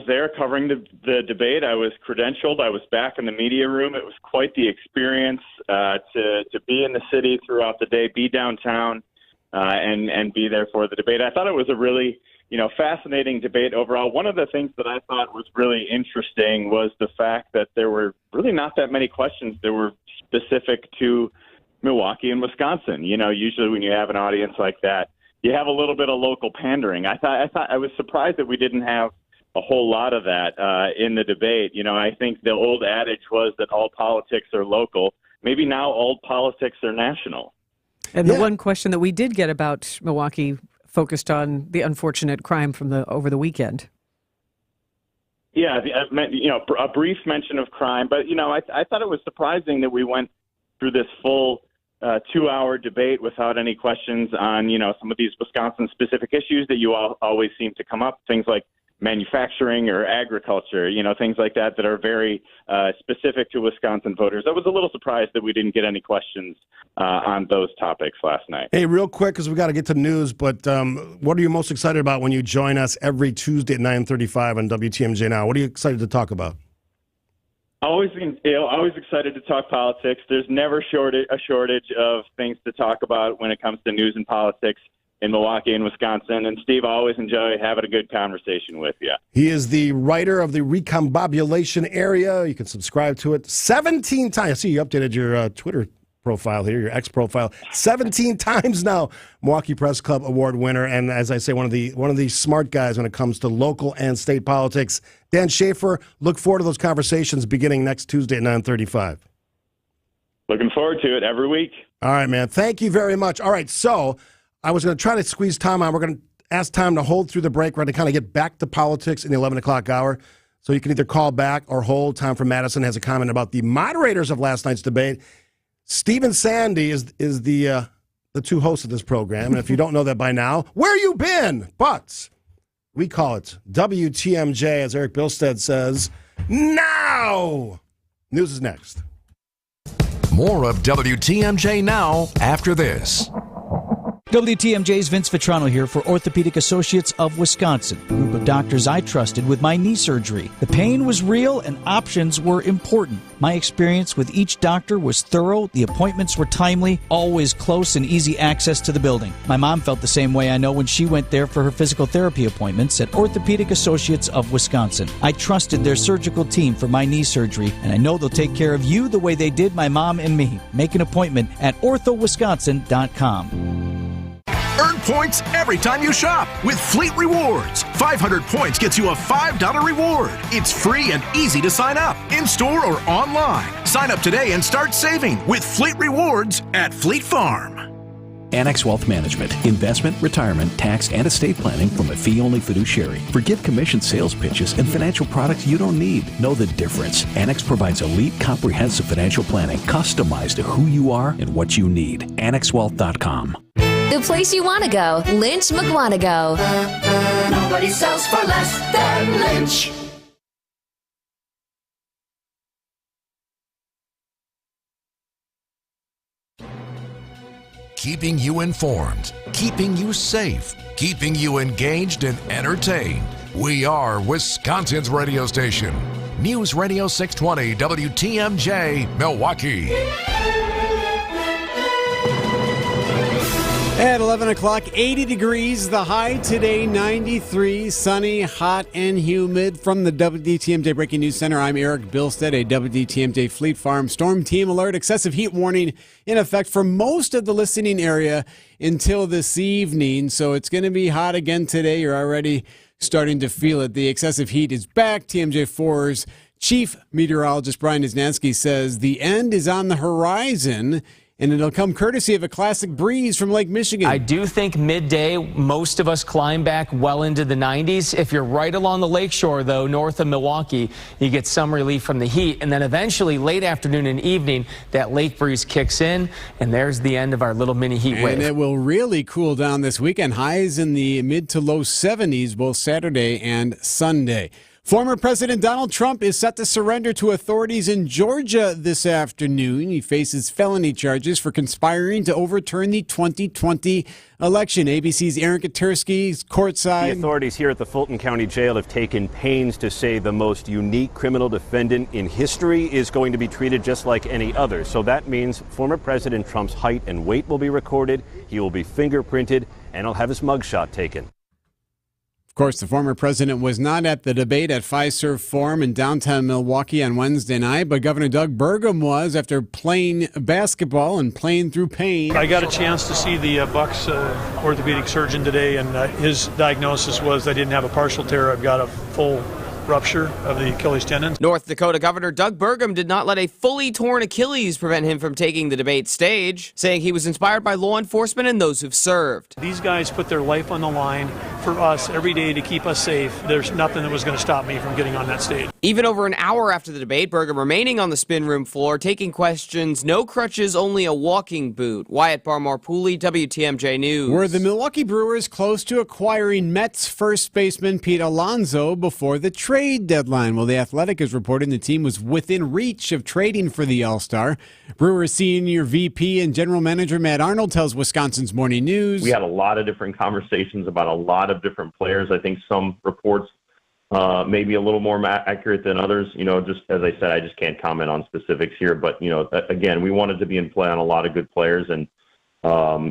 there covering the debate. I was credentialed. I was back in the media room. It was quite the experience to be in the city throughout the day, be downtown, and be there for the debate. I thought it was a really, fascinating debate overall. One of the things that I thought was really interesting was the fact that there were really not that many questions that were specific to Milwaukee and Wisconsin. Usually when you have an audience like that, you have a little bit of local pandering. I was surprised that we didn't have a whole lot of that in the debate. I think the old adage was that all politics are local. Maybe now all politics are national. And the one question that we did get about Milwaukee focused on the unfortunate crime from over the weekend. Yeah, a brief mention of crime, but I thought it was surprising that we went through this full 2-hour debate without any questions on some of these Wisconsin-specific issues that you always seem to come up, things like manufacturing or agriculture, things like that are very specific to Wisconsin voters. I was a little surprised that we didn't get any questions on those topics last night. Hey, real quick, because we got to get to news, but what are you most excited about when you join us every Tuesday at 9:35 on WTMJ Now? What are you excited to talk about? Always excited to talk politics. There's never a shortage of things to talk about when it comes to news and politics in Milwaukee and Wisconsin. And Steve, I always enjoy having a good conversation with you. He is the writer of the Recombobulation Area. You can subscribe to it 17 times. I see you updated your Twitter profile here, your X profile, 17 times now. Milwaukee Press Club Award winner, and as I say, one of the smart guys when it comes to local and state politics. Dan Schaefer, look forward to those conversations beginning next Tuesday at 9:35. Looking forward to it every week. All right, man. Thank you very much. All right, so I was going to try to squeeze Tom on. We're going to ask Tom to hold through the break. We're going to kind of get back to politics in the 11 o'clock hour. So you can either call back or hold. Tom from Madison has a comment about the moderators of last night's debate. Steve and Sandy is the two hosts of this program. And if you don't know that by now, where you been? But we call it WTMJ, as Eric Bilstead says, now. News is next. More of WTMJ Now after this. WTMJ's Vince Vitrano here for Orthopedic Associates of Wisconsin, a group of doctors I trusted with my knee surgery. The pain was real and options were important. My experience with each doctor was thorough, the appointments were timely, always close and easy access to the building. My mom felt the same way, I know, when she went there for her physical therapy appointments at Orthopedic Associates of Wisconsin. I trusted their surgical team for my knee surgery, and I know they'll take care of you the way they did my mom and me. Make an appointment at orthowisconsin.com. Earn points every time you shop with Fleet Rewards. 500 points gets you a $5 reward. It's free and easy to sign up, in-store or online. Sign up today and start saving with Fleet Rewards at Fleet Farm. Annex Wealth Management. Investment, retirement, tax, and estate planning from a fee-only fiduciary. Forget commission sales pitches and financial products you don't need. Know the difference. Annex provides elite, comprehensive financial planning customized to who you are and what you need. AnnexWealth.com. The place you want to go, Lynch McWanago. Nobody sells for less than Lynch. Keeping you informed, keeping you safe, keeping you engaged and entertained. We are Wisconsin's radio station. News Radio 620 WTMJ, Milwaukee. At 11 o'clock, 80 degrees, the high today, 93, sunny, hot, and humid. From the WTMJ Breaking News Center, I'm Eric Bilstead, a WTMJ Fleet Farm Storm Team Alert. Excessive heat warning in effect for most of the listening area until this evening. So it's going to be hot again today. You're already starting to feel it. The excessive heat is back. TMJ4's Chief meteorologist Brian Isnansky says the end is on the horizon, and it'll come courtesy of a classic breeze from Lake Michigan. I do think midday, most of us climb back well into the 90s. If you're right along the lakeshore, though, north of Milwaukee, you get some relief from the heat. And then eventually, late afternoon and evening, that lake breeze kicks in, and there's the end of our little mini heat wave. And it will really cool down this weekend. Highs in the mid to low 70s both Saturday and Sunday. Former President Donald Trump is set to surrender to authorities in Georgia this afternoon. He faces felony charges for conspiring to overturn the 2020 election. ABC's Aaron Katursky's courtside. The authorities here at the Fulton County Jail have taken pains to say the most unique criminal defendant in history is going to be treated just like any other. So that means former President Trump's height and weight will be recorded, he will be fingerprinted, and he'll have his mugshot taken. Of course, the former president was not at the debate at Fiserv Forum in downtown Milwaukee on Wednesday night, but Governor Doug Burgum was after playing basketball and playing through pain. I got a chance to see the Bucks orthopedic surgeon today, and his diagnosis was I didn't have a partial tear. I've got a full rupture of the Achilles tendon. North Dakota Governor Doug Burgum did not let a fully torn Achilles prevent him from taking the debate stage, saying he was inspired by law enforcement and those who've served. These guys put their life on the line for us every day to keep us safe. There's nothing that was going to stop me from getting on that stage. Even over an hour after the debate, Burgum remaining on the spin room floor, taking questions, no crutches, only a walking boot. Wyatt Barmore-Pooley, WTMJ News. Were the Milwaukee Brewers close to acquiring Mets first baseman Pete Alonso before the trade deadline? Well, The Athletic is reporting the team was within reach of trading for the All-Star. Brewers senior VP and general manager Matt Arnold tells Wisconsin's Morning News. We had a lot of different conversations about a lot of different players. I think some reports maybe a little more accurate than others. You know, just as I said, I just can't comment on specifics here. But, you know, again, we wanted to be in play on a lot of good players. And,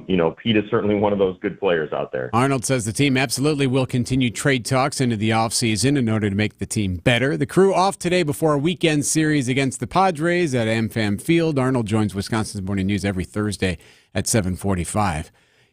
you know, Pete is certainly one of those good players out there. Arnold says the team absolutely will continue trade talks into the offseason in order to make the team better. The Crew off today before a weekend series against the Padres at AmFam Field. Arnold joins Wisconsin's Morning News every Thursday at 7:45.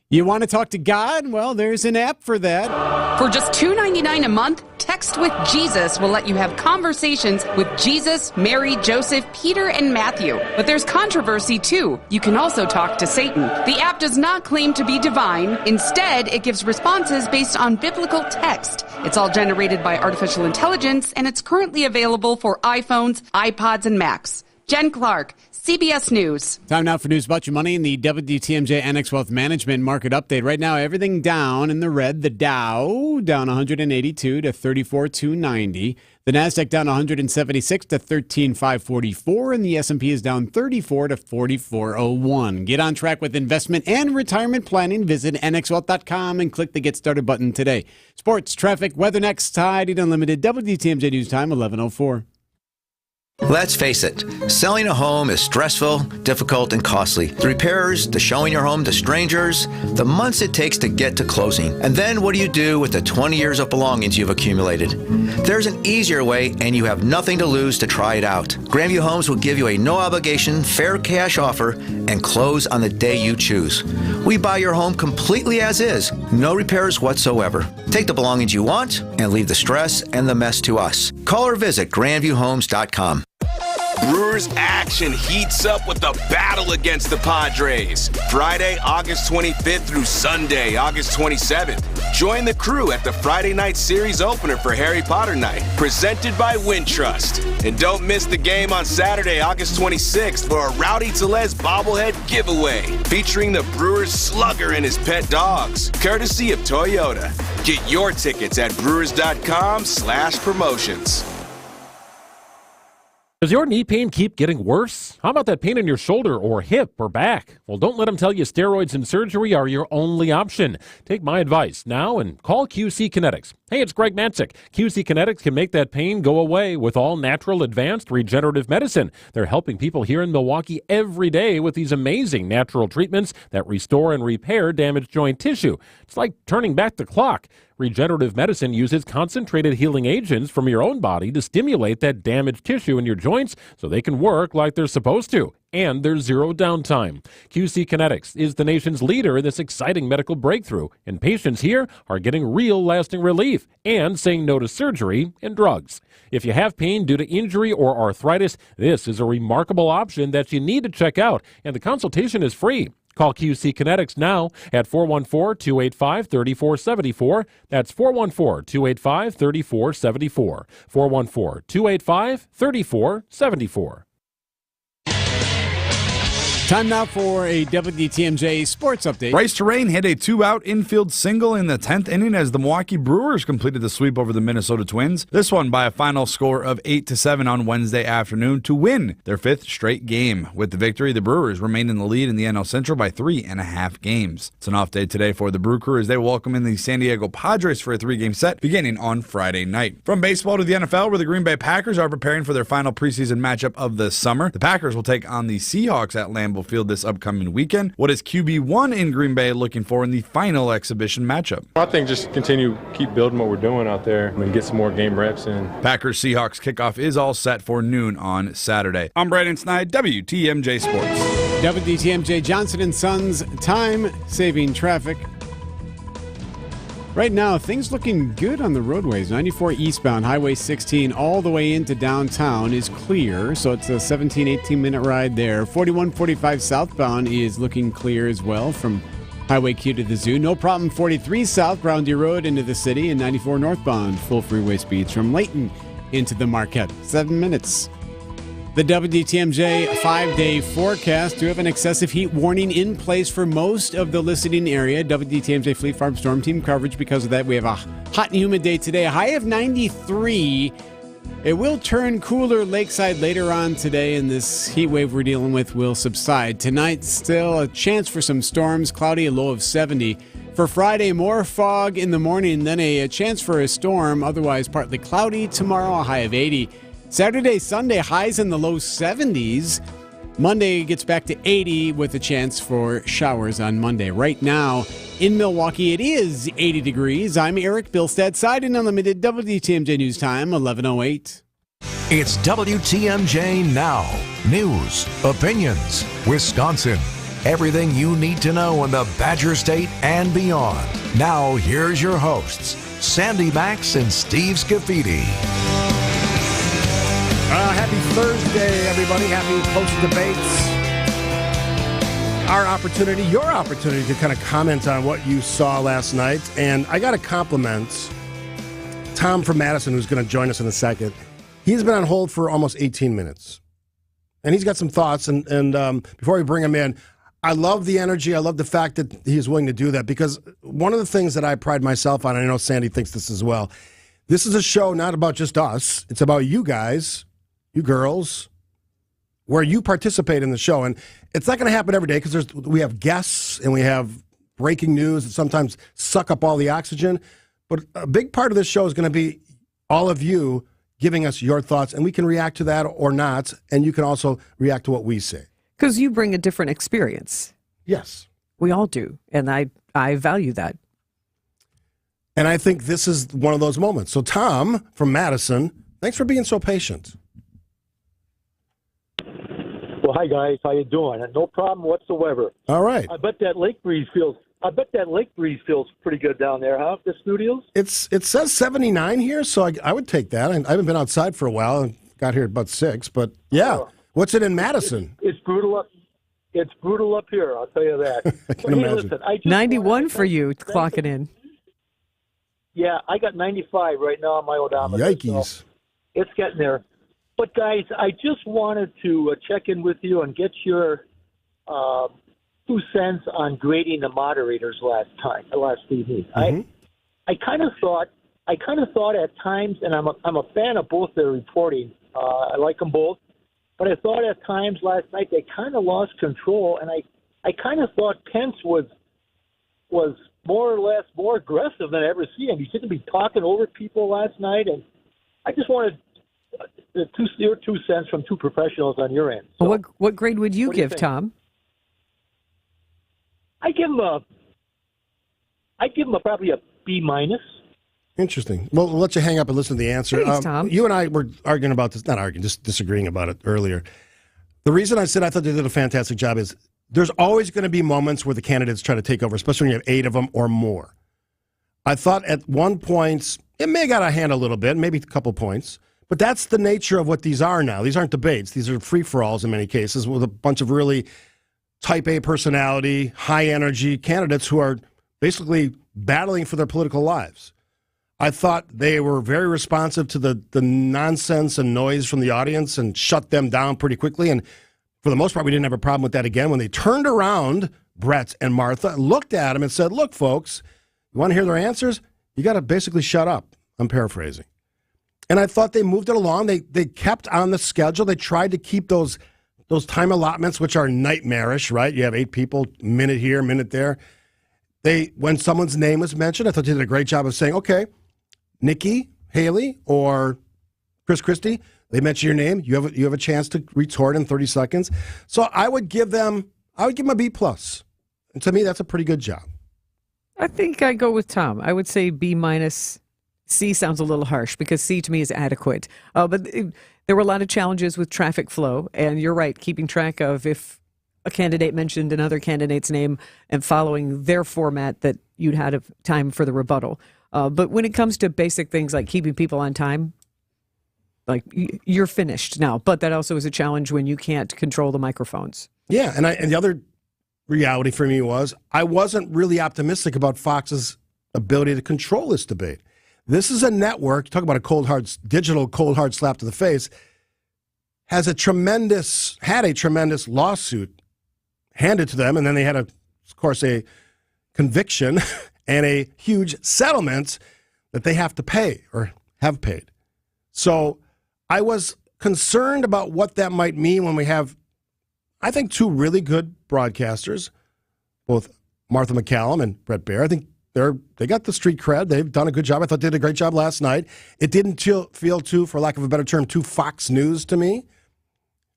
You want to talk to God? Well, there's an app for that. For just $2.99 a month, Text with Jesus will let you have conversations with Jesus, Mary, Joseph, Peter, and Matthew. But there's controversy, too. You can also talk to Satan. The app does not claim to be divine. Instead, it gives responses based on biblical text. It's all generated by artificial intelligence, and it's currently available for iPhones, iPods, and Macs. Jen Clark, CBS News. Time now for news about your money in the WTMJ NX Wealth Management Market Update. Right now, everything down in the red. The Dow down 182 to 34,290. The Nasdaq down 176 to 13,544, and the S&P is down 34 to 4401. Get on track with investment and retirement planning. Visit nxwealth.com and click the Get Started button today. Sports, traffic, weather next. Tide Unlimited. WTMJ News Time 11:04. Let's face it, selling a home is stressful, difficult, and costly. The repairs, the showing your home to strangers, the months it takes to get to closing. And then what do you do with the 20 years of belongings you've accumulated? There's an easier way, and you have nothing to lose to try it out. Grandview Homes will give you a no-obligation, fair cash offer and close on the day you choose. We buy your home completely as is, no repairs whatsoever. Take the belongings you want and leave the stress and the mess to us. Call or visit grandviewhomes.com. Brewers action heats up with the battle against the Padres. Friday, August 25th through Sunday, August 27th. Join the Crew at the Friday night series opener for Harry Potter Night, presented by Wintrust. And don't miss the game on Saturday, August 26th for a Rowdy Tellez bobblehead giveaway, featuring the Brewers slugger and his pet dogs, courtesy of Toyota. Get your tickets at brewers.com/promotions. Does your knee pain keep getting worse? How about that pain in your shoulder or hip or back? Well, don't let them tell you steroids and surgery are your only option. Take my advice now and call QC Kinetics. Hey, it's Greg Matzik. QC Kinetics can make that pain go away with all natural advanced regenerative medicine. They're helping people here in Milwaukee every day with these amazing natural treatments that restore and repair damaged joint tissue. It's like turning back the clock. Regenerative medicine uses concentrated healing agents from your own body to stimulate that damaged tissue in your joints so they can work like they're supposed to. and there's zero downtime. QC Kinetics is the nation's leader in this exciting medical breakthrough, and patients here are getting real lasting relief and saying no to surgery and drugs. If you have pain due to injury or arthritis, this is a remarkable option that you need to check out, and the consultation is free. Call QC Kinetics now at 414-285-3474. That's 414-285-3474. 414-285-3474. Time now for a WTMJ sports update. Bryce Terrain hit a 2-out infield single in the 10th inning as the Milwaukee Brewers completed the sweep over the Minnesota Twins. This one by a final score of 8-7 on Wednesday afternoon to win their 5th straight game. With the victory, the Brewers remain in the lead in the NL Central by 3.5 games. It's an off day today for the Brew Crew as they welcome in the San Diego Padres for a 3-game set beginning on Friday night. From baseball to the NFL, where the Green Bay Packers are preparing for their final preseason matchup of the summer. The Packers will take on the Seahawks at Lambeau Field this upcoming weekend. What is QB1 in Green Bay looking for in the final exhibition matchup? I think just keep building what we're doing out there and get some more game reps in. Packers-Seahawks kickoff is all set for noon on Saturday. I'm Brandon Snide, WTMJ Sports. WTMJ Johnson & Sons time-saving traffic. Right now, things looking good on the roadways. 94 eastbound, Highway 16, all the way into downtown is clear, so it's a 18-minute ride there. 4145 southbound is looking clear as well from Highway Q to the Zoo. No problem, 43 south, Brown Deer Road into the city, and 94 northbound, full freeway speeds from Layton into the Marquette. 7 minutes. The WTMJ 5-day forecast. Do have an excessive heat warning in place for most of the listening area. WTMJ Fleet Farm Storm Team coverage. Because of that, we have a hot and humid day today. A high of 93. It will turn cooler lakeside later on today, and this heat wave we're dealing with will subside. Tonight, still a chance for some storms. Cloudy, a low of 70. For Friday, more fog in the morning, then a chance for a storm. Otherwise, partly cloudy. Tomorrow, a high of 80. Saturday, Sunday, highs in the low 70s. Monday gets back to 80 with a chance for showers on Monday. Right now in Milwaukee, it is 80 degrees. I'm Eric Bilstead, Side and Unlimited, WTMJ News Time, 11:08. It's WTMJ Now. News, opinions, Wisconsin. Everything you need to know in the Badger State and beyond. Now, here's your hosts, Sandy Maxx and Steve Scaffidi. Happy Thursday, everybody. Happy post-debates. Our opportunity, your opportunity to kind of comment on what you saw last night. And I got to compliment Tom from Madison, who's going to join us in a second. He's been on hold for almost 18 minutes. And he's got some thoughts. And before we bring him in, I love the energy. I love the fact that he's willing to do that. Because one of the things that I pride myself on, and I know Sandy thinks this as well, this is a show not about just us. It's about you guys, you girls, where you participate in the show. And it's not going to happen every day because we have guests and we have breaking news that sometimes suck up all the oxygen. But a big part of this show is going to be all of you giving us your thoughts, and we can react to that or not, and you can also react to what we say. Because you bring a different experience. Yes. We all do, and I value that. And I think this is one of those moments. So, Tom from Madison, thanks for being so patient. Well, hi guys, how you doing? No problem whatsoever. All right. I bet that lake breeze feels pretty good down there, huh? The studios. It says 79 here, so I would take that. I haven't been outside for a while. I got here at about 6, but yeah. What's it in Madison? It's brutal up. It's brutal up here. I'll tell you that. I can imagine. Listen, 91 for you, clocking in. Yeah, I got 95 right now on my odometer. Yikes. So it's getting there. But, guys, I just wanted to check in with you and get your 2 cents on grading the moderators last evening. Mm-hmm. I kind of thought at times, and I'm a fan of both their reporting. I like them both. But I thought at times last night they kind of lost control, and I kind of thought Pence was more or less more aggressive than I ever see him. He seemed to be talking over people last night, and I just wanted your 2 cents from 2 professionals on your end. So, what grade would you give, Tom? I give him probably a B-. Interesting. Well, we'll let you hang up and listen to the answer. Thanks, Tom. You and I were arguing about this, not arguing, just disagreeing about it earlier. The reason I said I thought they did a fantastic job is there's always going to be moments where the candidates try to take over, especially when you have 8 of them or more. I thought at one point, it may have got a hand a little bit, maybe a couple points, but that's the nature of what these are now. These aren't debates. These are free-for-alls in many cases with a bunch of really type A personality, high-energy candidates who are basically battling for their political lives. I thought they were very responsive to the nonsense and noise from the audience and shut them down pretty quickly. And for the most part, we didn't have a problem with that again. When they turned around, Brett and Martha, looked at them and said, look, folks, you want to hear their answers? You got to basically shut up. I'm paraphrasing. And I thought they moved it along. They kept on the schedule. They tried to keep those time allotments, which are nightmarish, right? You have 8 people, minute here, minute there. When someone's name was mentioned, I thought they did a great job of saying, okay, Nikki Haley or Chris Christie, they mention your name. You have a chance to retort in 30 seconds. So I would give them a B+. And to me, that's a pretty good job. I think I go with Tom. I would say B-. C sounds a little harsh because C to me is adequate. But there were a lot of challenges with traffic flow. And you're right, keeping track of if a candidate mentioned another candidate's name and following their format that you'd had time for the rebuttal. But when it comes to basic things like keeping people on time, like you're finished now. But that also is a challenge when you can't control the microphones. Yeah, and the other reality for me was I wasn't really optimistic about Fox's ability to control this debate. This is a network, talk about a digital cold hard slap to the face, had a tremendous lawsuit handed to them, and then they had, of course, a conviction and a huge settlement that they have to pay or have paid. So I was concerned about what that might mean when we have, I think, 2 really good broadcasters, both Martha McCallum and Brett Baer. I think they got the street cred. They've done a good job. I thought they did a great job last night. It didn't feel too, for lack of a better term, too Fox News to me.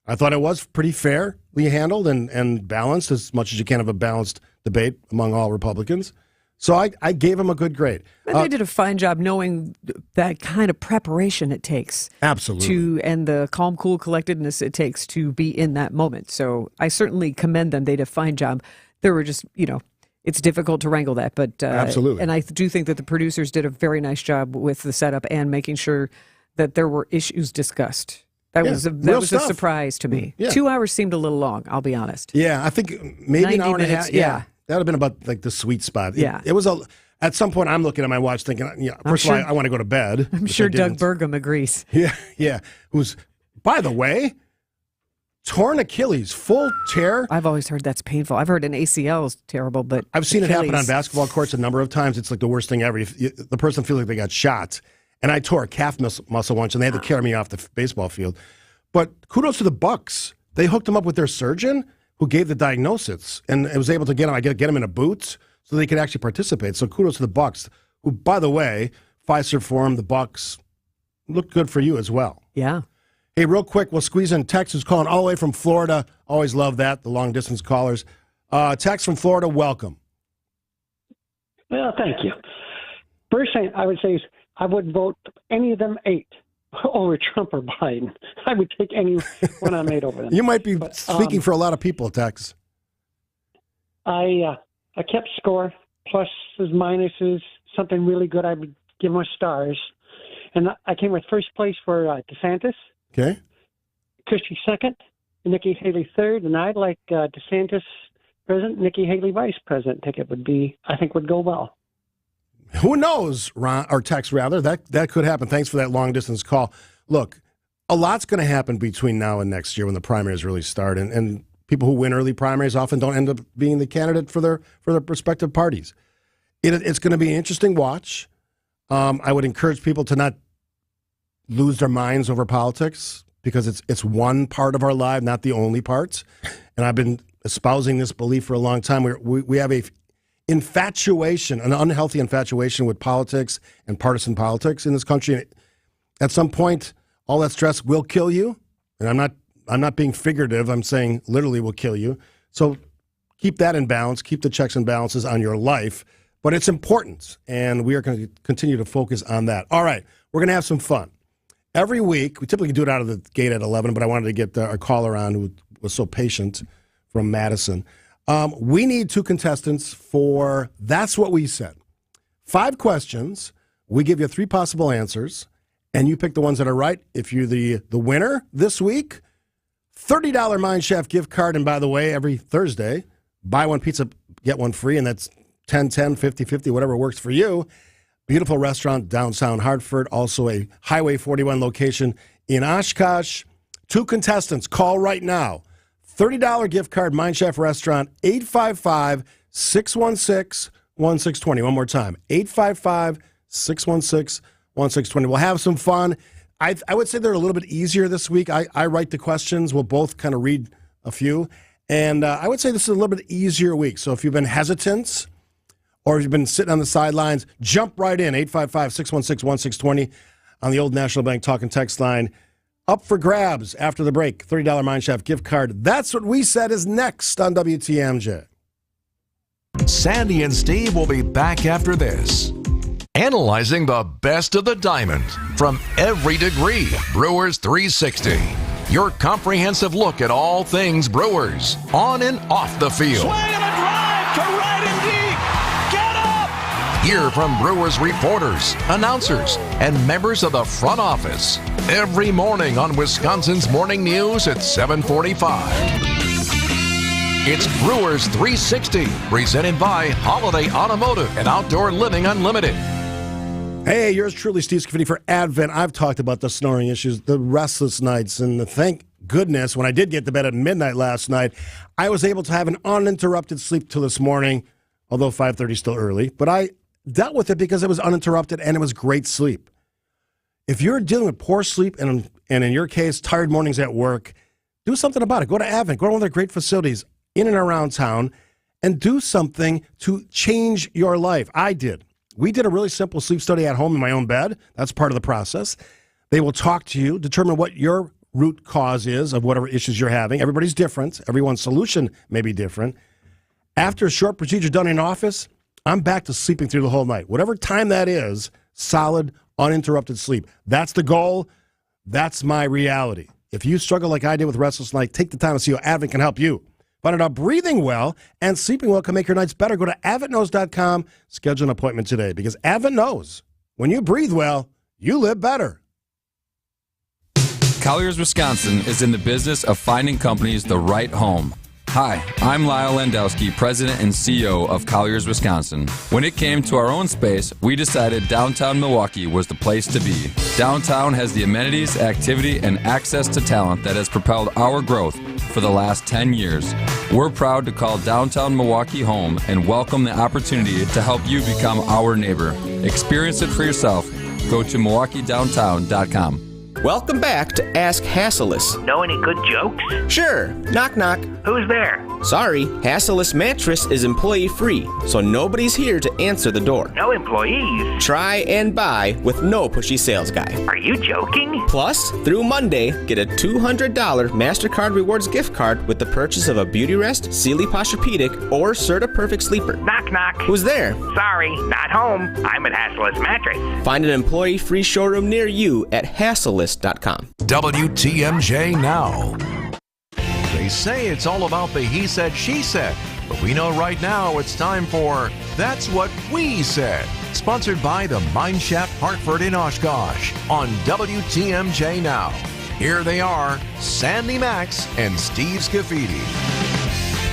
I thought it was pretty fairly handled and balanced, as much as you can have a balanced debate among all Republicans. So I gave them a good grade. And they did a fine job knowing that kind of preparation it takes. Absolutely. And the calm, cool collectedness it takes to be in that moment. So I certainly commend them. They did a fine job. There were just, it's difficult to wrangle that. But absolutely. And I do think that the producers did a very nice job with the setup and making sure that there were issues discussed. That was a surprise to me. Yeah. 2 hours seemed a little long, I'll be honest. Yeah, I think maybe an hour and a half. Yeah. That would have been about like the sweet spot. Yeah. It was at some point I'm looking at my watch thinking, first of all, I want to go to bed. I'm sure Doug Burgum agrees. Yeah. Who's, by the way, torn Achilles, full tear. I've always heard that's painful. I've heard an ACL is terrible, but I've seen Achilles. it happen on basketball courts a number of times. It's like the worst thing ever. If the person feels like they got shot. And I tore a calf muscle once, and they had to carry me off the baseball field. But kudos to the Bucks. They hooked him up with their surgeon who gave the diagnosis, and it was able to get him in a boot so they could actually participate. So kudos to the Bucks, who, by the way, Pfizer for him, the Bucks looked good for you as well. Yeah. Hey, real quick, we'll squeeze in Tex, who's calling all the way from Florida. Always love that, the long-distance callers. Tex from Florida, welcome. Well, thank you. First thing I would say is I would vote any of them 8 over Trump or Biden. I would take any one of them 8 over them. You might be speaking for a lot of people, Tex. I kept score, pluses, minuses, something really good. I would give them stars. And I came with first place for DeSantis. Okay. Christie second, Nikki Haley third, and I'd like DeSantis president, Nikki Haley vice president ticket would go well. Who knows, Ron, or Tex rather, that could happen. Thanks for that long distance call. Look, a lot's going to happen between now and next year when the primaries really start, and people who win early primaries often don't end up being the candidate for their respective parties. It's going to be an interesting watch. I would encourage people to not lose their minds over politics because it's one part of our life, not the only parts. And I've been espousing this belief for a long time. We have an unhealthy infatuation with politics and partisan politics in this country. At some point, all that stress will kill you. And I'm not being figurative. I'm saying literally will kill you. So keep that in balance. Keep the checks and balances on your life. But it's important, and we are going to continue to focus on that. All right, we're going to have some fun. Every week, we typically do it out of the gate at 11, but I wanted to get our caller on who was so patient from Madison. We need 2 contestants for That's What We Said. 5 questions. We give you 3 possible answers, and you pick the ones that are right. If you're the winner this week, $30 Mind Chef gift card. And by the way, every Thursday, buy one pizza, get one free, and that's 10-10, 50-50, whatever works for you. Beautiful restaurant, downtown Hartford. Also a Highway 41 location in Oshkosh. 2 contestants. Call right now. $30 gift card, Mind Chef Restaurant, 855-616-1620. One more time, 855-616-1620. We'll have some fun. I would say they're a little bit easier this week. I write the questions. We'll both kind of read a few. And I would say this is a little bit easier week. So if you've been hesitant or if you've been sitting on the sidelines, jump right in, 855-616-1620 on the Old National Bank talk and text line. Up for grabs after the break, $30 Mind Chef gift card. That's What We Said is next on WTMJ. Sandy and Steve will be back after this. Analyzing the best of the diamond from every degree. Brewers 360. Your comprehensive look at all things Brewers, on and off the field. Swing and a drive to right and deep. Get up! Hear from Brewers reporters, announcers, and members of the front office every morning on Wisconsin's Morning News at 7:45. It's Brewers 360, presented by Holiday Automotive and Outdoor Living Unlimited. Hey, yours truly, Steve Scaffidi for Advent. I've talked about the snoring issues, the restless nights, and thank goodness when I did get to bed at midnight last night, I was able to have an uninterrupted sleep till this morning, although 5:30 is still early. But I dealt with it because it was uninterrupted and it was great sleep. If you're dealing with poor sleep and in your case, tired mornings at work, do something about it. Go to Advent. Go to one of their great facilities in and around town and do something to change your life. I did. We did a really simple sleep study at home in my own bed. That's part of the process. They will talk to you, determine what your root cause is of whatever issues you're having. Everybody's different. Everyone's solution may be different. After a short procedure done in office, I'm back to sleeping through the whole night. Whatever time that is, solid, uninterrupted sleep. That's the goal. That's my reality. If you struggle like I did with restless night, take the time to see how Advent can help you. Find out breathing well and sleeping well can make your nights better. Go to AdventKnows.com. Schedule an appointment today because Advent knows when you breathe well, you live better. Colliers, Wisconsin is in the business of finding companies the right home. Hi, I'm Lyle Landowski, President and CEO of Colliers, Wisconsin. When it came to our own space, we decided downtown Milwaukee was the place to be. Downtown has the amenities, activity, and access to talent that has propelled our growth for the last 10 years. We're proud to call downtown Milwaukee home and welcome the opportunity to help you become our neighbor. Experience it for yourself. Go to MilwaukeeDowntown.com. Welcome back to Ask Hasselus. Know any good jokes? Sure. Knock, knock. Who's there? Sorry, Hasselus Mattress is employee-free, so nobody's here to answer the door. No employees? Try and buy with no pushy sales guy. Are you joking? Plus, through Monday, get a $200 MasterCard Rewards gift card with the purchase of a Beauty Rest, Sealy Posturepedic, or Serta Perfect Sleeper. Knock, knock. Who's there? Sorry, not home. I'm at Hasselus Mattress. Find an employee-free showroom near you at Hasselus.com. WTMJ Now. They say it's all about the he said, she said, but we know right now it's time for That's What We Said. Sponsored by the Mind Chef Hartford in Oshkosh on WTMJ Now. Here they are, Sandy Maxx and Steve Scaffidi.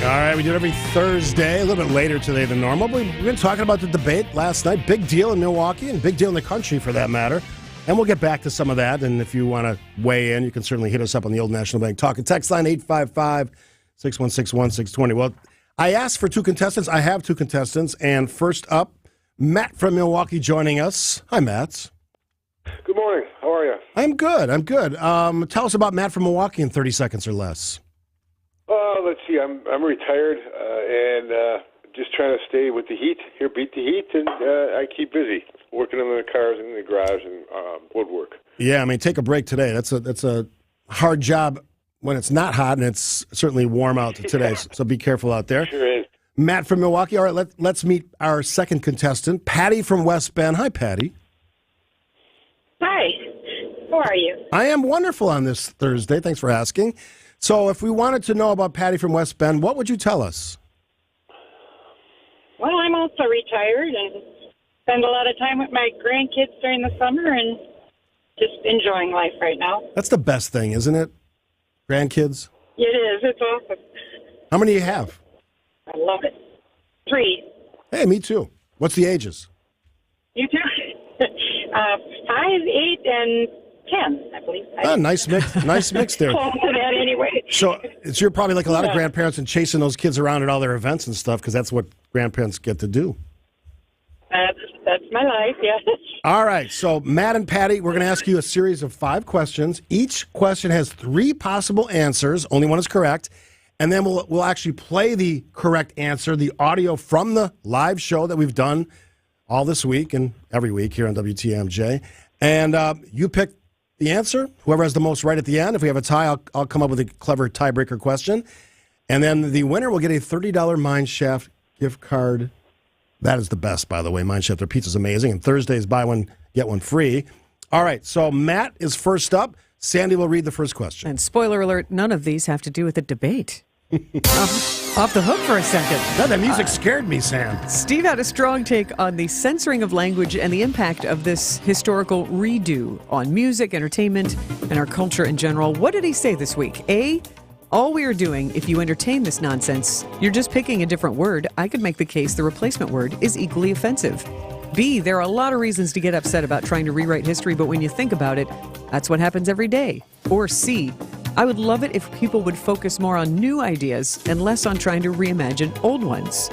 All right, we do it every Thursday, a little bit later today than normal. But we've been talking about the debate last night. Big deal in Milwaukee and big deal in the country for that matter. And we'll get back to some of that. And if you want to weigh in, you can certainly hit us up on the Old National Bank Talk and Text line 855-616-1620. Well, I asked for 2 contestants. I have 2 contestants. And first up, Matt from Milwaukee joining us. Hi, Matt. Good morning. How are you? I'm good. Tell us about Matt from Milwaukee in 30 seconds or less. Let's see. I'm retired and just trying to stay with the heat here, beat the heat, and I keep busy working on the cars in the garage and woodwork. Yeah, I mean, take a break today. That's a hard job when it's not hot, and it's certainly warm out today. So be careful out there. Sure is. Matt from Milwaukee. All right, let's meet our second contestant, Patty from West Bend. Hi, Patty. Hi. How are you? I am wonderful on this Thursday. Thanks for asking. So if we wanted to know about Patty from West Bend, what would you tell us? Well, I'm also retired and spend a lot of time with my grandkids during the summer and just enjoying life right now. That's the best thing, isn't it? Grandkids? It is. It's awesome. How many do you have? I love it. 3. Hey, me too. What's the ages? You too. 5, 8, and 10, I believe. Ah, nice mix. Nice mix there. Close to that anyway. So you're probably like a lot of Yeah. grandparents and chasing those kids around at all their events and stuff because that's what grandparents get to do. That's my life, yeah. All right, so Matt and Patty, we're going to ask you a series of 5 questions. Each question has 3 possible answers. Only one is correct. And then we'll actually play the correct answer, the audio from the live show that we've done all this week and every week here on WTMJ. And you pick the answer. Whoever has the most right at the end. If we have a tie, I'll come up with a clever tiebreaker question. And then the winner will get a $30 Mine Shaft gift card. That is the best, by the way. Mine Shaft, their pizza's amazing. And Thursdays, buy one, get one free. All right, so Matt is first up. Sandy will read the first question. And spoiler alert, none of these have to do with the debate. Off the hook for a second. No, that music scared me, Sam. Steve had a strong take on the censoring of language and the impact of this historical redo on music, entertainment, and our culture in general. What did he say this week? A, all we are doing, if you entertain this nonsense, you're just picking a different word. I could make the case the replacement word is equally offensive. B, there are a lot of reasons to get upset about trying to rewrite history, but when you think about it, that's what happens every day. Or C, I would love it if people would focus more on new ideas and less on trying to reimagine old ones.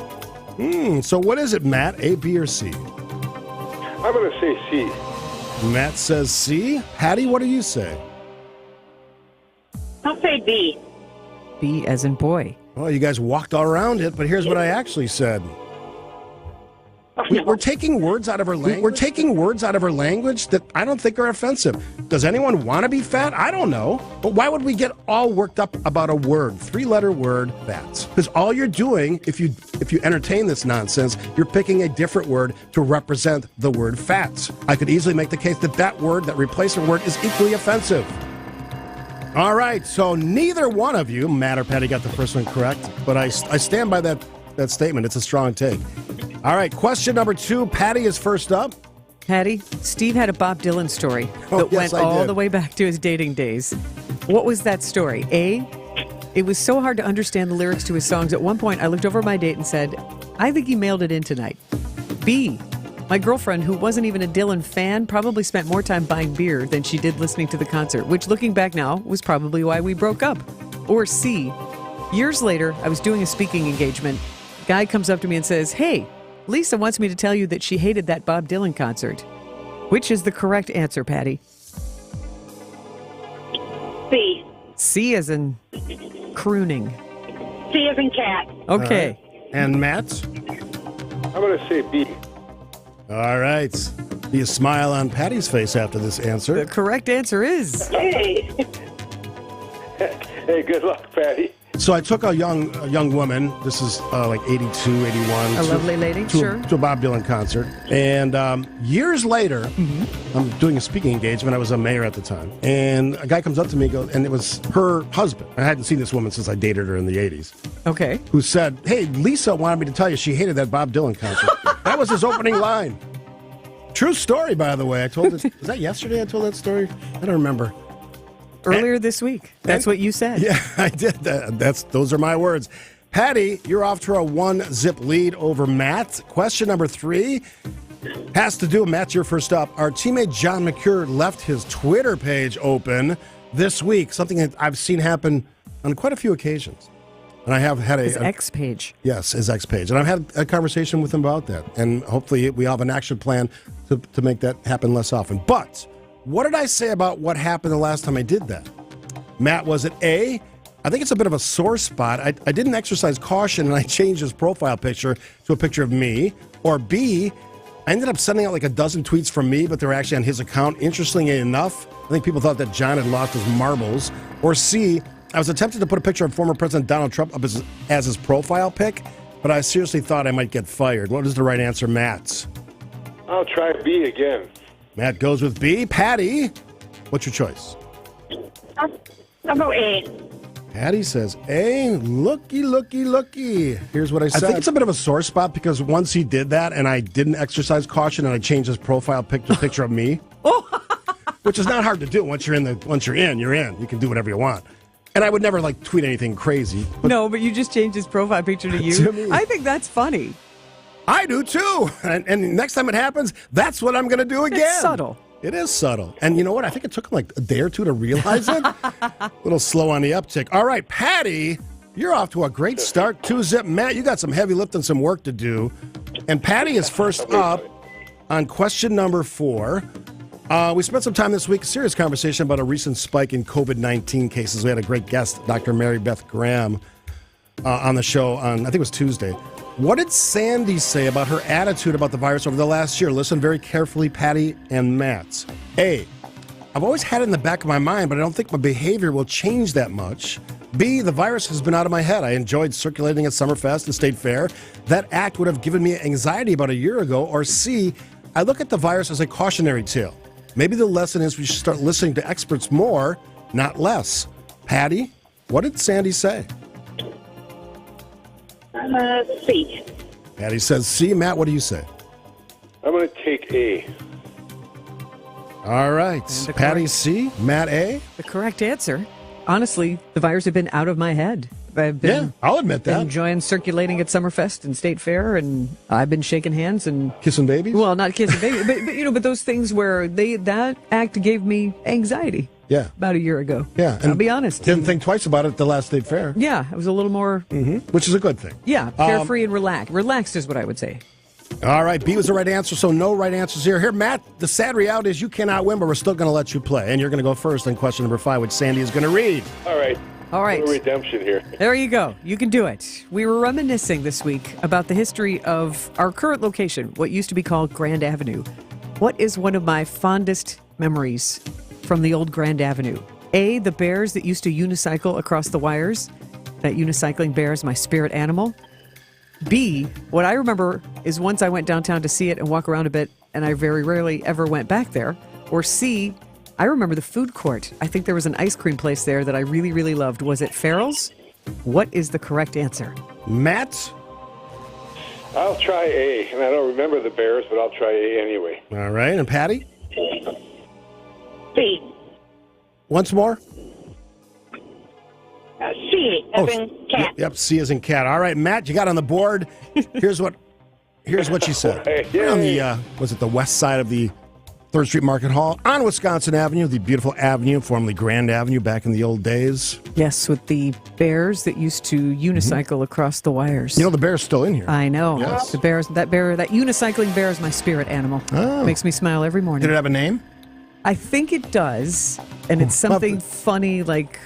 So what is it, Matt? A, B, or C? I'm going to say C. Matt says C. Patty, what do you say? I'll say B. B as in boy. Well, you guys walked all around it, but here's what I actually said. We're taking words out of our language. We're taking words out of our language that I don't think are offensive. Does anyone want to be fat? I don't know. But why would we get all worked up about a word, 3-letter word, fat? Because all you're doing, if you entertain this nonsense, you're picking a different word to represent the word fat. I could easily make the case that that word, that replacement word, is equally offensive. All right, so neither one of you, Matt or Patty, got the first one correct, but I stand by that statement. It's a strong take. All right, question number 2. Patty is first up. Patty, Steve had a Bob Dylan story that went all the way back to his dating days. What was that story? A, it was so hard to understand the lyrics to his songs. At one point, I looked over my date and said, I think he mailed it in tonight. B, my girlfriend, who wasn't even a Dylan fan, probably spent more time buying beer than she did listening to the concert, which, looking back now, was probably why we broke up. Or C, years later, I was doing a speaking engagement. Guy comes up to me and says, hey, Lisa wants me to tell you that she hated that Bob Dylan concert. Which is the correct answer, Patty? C. C as in crooning. C as in cat. Okay. And Matt? I'm going to say B. All right. Be a smile on Patty's face after this answer. The correct answer is... Hey. Hey, good luck, Patty. So I took a young woman, this is like 82, 81. A lovely lady, sure. To a Bob Dylan concert. And years later, I'm doing a speaking engagement. I was a mayor at the time. And a guy comes up to me, and it was her husband. I hadn't seen this woman since I dated her in the 80s. Okay. Who said, hey, Lisa wanted me to tell you she hated that Bob Dylan concert. That was his opening line. True story, by the way. I told it. Was that yesterday I told that story? I don't remember. Earlier this week. That's what you said. Yeah, I did. Those are my words. Patty, you're off to a 1-zip lead over Matt. Question number 3 has to do with Matt. You're first up. Our teammate John McCure left his Twitter page open this week, something that I've seen happen on quite a few occasions. And I have had his X page. Yes, his X page. And I've had a conversation with him about that. And hopefully we have an action plan to make that happen less often. But what did I say about what happened the last time I did that? Matt, was it A, I think it's a bit of a sore spot. I didn't exercise caution and I changed his profile picture to a picture of me. Or B, I ended up sending out like a dozen tweets from me, but they were actually on his account. Interestingly enough, I think people thought that John had lost his marbles. Or C, I was attempting to put a picture of former President Donald Trump up as his profile pic, but I seriously thought I might get fired. What is the right answer, Matt? I'll try B again. Matt goes with B. Patty, what's your choice? I'll go A. Patty says, A, looky. Here's what I said. I think it's a bit of a sore spot because once he did that and I didn't exercise caution and I changed his profile picture of me, which is not hard to do. Once you're in, you're in. You can do whatever you want. And I would never tweet anything crazy. No, but you just changed his profile picture to you. To me. I think that's funny. I do too. And next time it happens, that's what I'm going to do again. It's subtle. It is subtle. And you know what? I think it took him a day or two to realize it. A little slow on the uptick. All right, Patty, you're off to a great start. 2-zip. Matt, you got some heavy lifting, some work to do. And Patty is first up on question number 4. We spent some time this week, a serious conversation about a recent spike in COVID-19 cases. We had a great guest, Dr. Mary Beth Graham, on the show on, I think it was Tuesday. What did Sandy say about her attitude about the virus over the last year? Listen very carefully, Patty and Matt. A, I've always had it in the back of my mind, but I don't think my behavior will change that much. B, the virus has been out of my head. I enjoyed circulating at Summerfest and State Fair. That act would have given me anxiety about a year ago. Or C, I look at the virus as a cautionary tale. Maybe the lesson is we should start listening to experts more, not less. Patty, what did Sandy say? C. Patty says C. Matt, what do you say? I'm going to take A. All right. Patty C. Matt A. The correct answer. Honestly, the virus had been out of my head. I've been, I'll admit that. Enjoying circulating at Summerfest and State Fair, and I've been shaking hands and kissing babies. Well, not kissing babies, but those things where that act gave me anxiety. Yeah, about a year ago. Yeah, and I'll be honest. Didn't think twice about it at the last State Fair. Yeah, it was a little more, which is a good thing. Yeah, carefree and relaxed. Relaxed is what I would say. All right, B was the right answer, so no right answers here. Here, Matt, the sad reality is you cannot win, but we're still going to let you play. And you're going to go first on question number 5, which Sandy is going to read. All right. All right. No redemption here. There you go. You can do it. We were reminiscing this week about the history of our current location, what used to be called Grand Avenue. What is one of my fondest memories from the old Grand Avenue? A, the bears that used to unicycle across the wires. That unicycling bear is my spirit animal. B, what I remember is once I went downtown to see it and walk around a bit, and I very rarely ever went back there. Or C, I remember the food court. I think there was an ice cream place there that I really, really loved. Was it Farrell's? What is the correct answer? Matt? I'll try A, and I don't remember the Bears, but I'll try A anyway. All right, and Patty? C. Once more? C, as in cat. Yep, C as in cat. All right, Matt, you got on the board. Here's what she said. We're on the, was it the west side of the 3rd Street Market Hall on Wisconsin Avenue, the beautiful avenue, formerly Grand Avenue back in the old days. Yes, with the bears that used to unicycle across the wires. You know, the bear's still in here. I know. Yes. That unicycling bear is my spirit animal. Oh. Makes me smile every morning. Did it have a name? I think it does, and it's something funny, like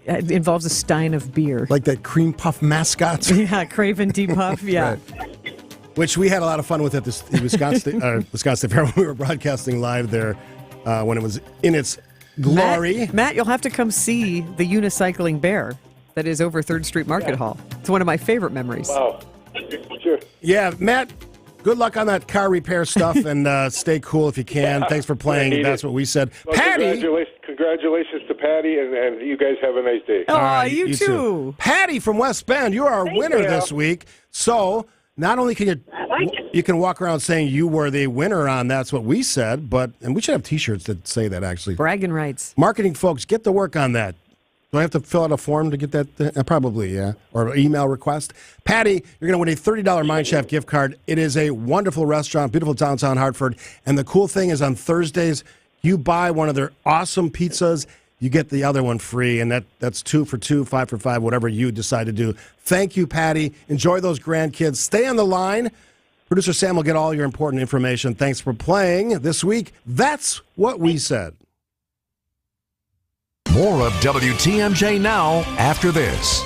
it involves a stein of beer. Like that cream puff mascot? Yeah, Craven D. Puff, yeah. Right. Which we had a lot of fun with at the Wisconsin Fair when we were broadcasting live there when it was in its glory. Matt, you'll have to come see the unicycling bear that is over 3rd Street Market Hall. It's one of my favorite memories. Wow. Sure. Yeah, Matt, good luck on that car repair stuff, and stay cool if you can. Thanks for playing. That's what we said. Well, Patty! Congratulations to Patty, and you guys have a nice day. Oh, right, you too. Patty from West Bend, you are our winner this week. So not only can you can walk around saying you were the winner on That's What We Said, and we should have T-shirts that say that, actually. Bragging rights. Marketing folks, get to work on that. Do I have to fill out a form to get that? Probably, yeah. Or an email request. Patty, you're going to win a $30 Mind Chef gift card. It is a wonderful restaurant, beautiful downtown Hartford. And the cool thing is on Thursdays, you buy one of their awesome pizzas, you get the other one free. And that's 2 for 2, 5 for 5, whatever you decide to do. Thank you, Patty. Enjoy those grandkids. Stay on the line. Producer Sam will get all your important information. Thanks for playing this week. That's What We Said. More of WTMJ now after this.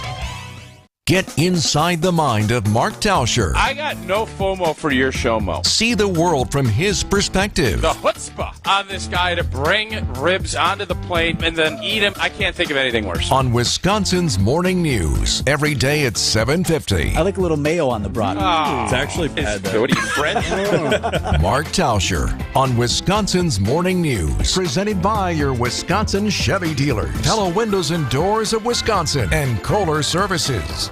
Get inside the mind of Mark Tauscher. I got no FOMO for your show, Mo. See the world from his perspective. The chutzpah on this guy to bring ribs onto the plate and then eat them. I can't think of anything worse. On Wisconsin's Morning News, every day at 7:50. I like a little mayo on the brat. Oh, It's actually bad. what are you, Fred? Mark Tauscher on Wisconsin's Morning News. Presented by your Wisconsin Chevy dealers. Pella Windows and Doors of Wisconsin and Kohler Services.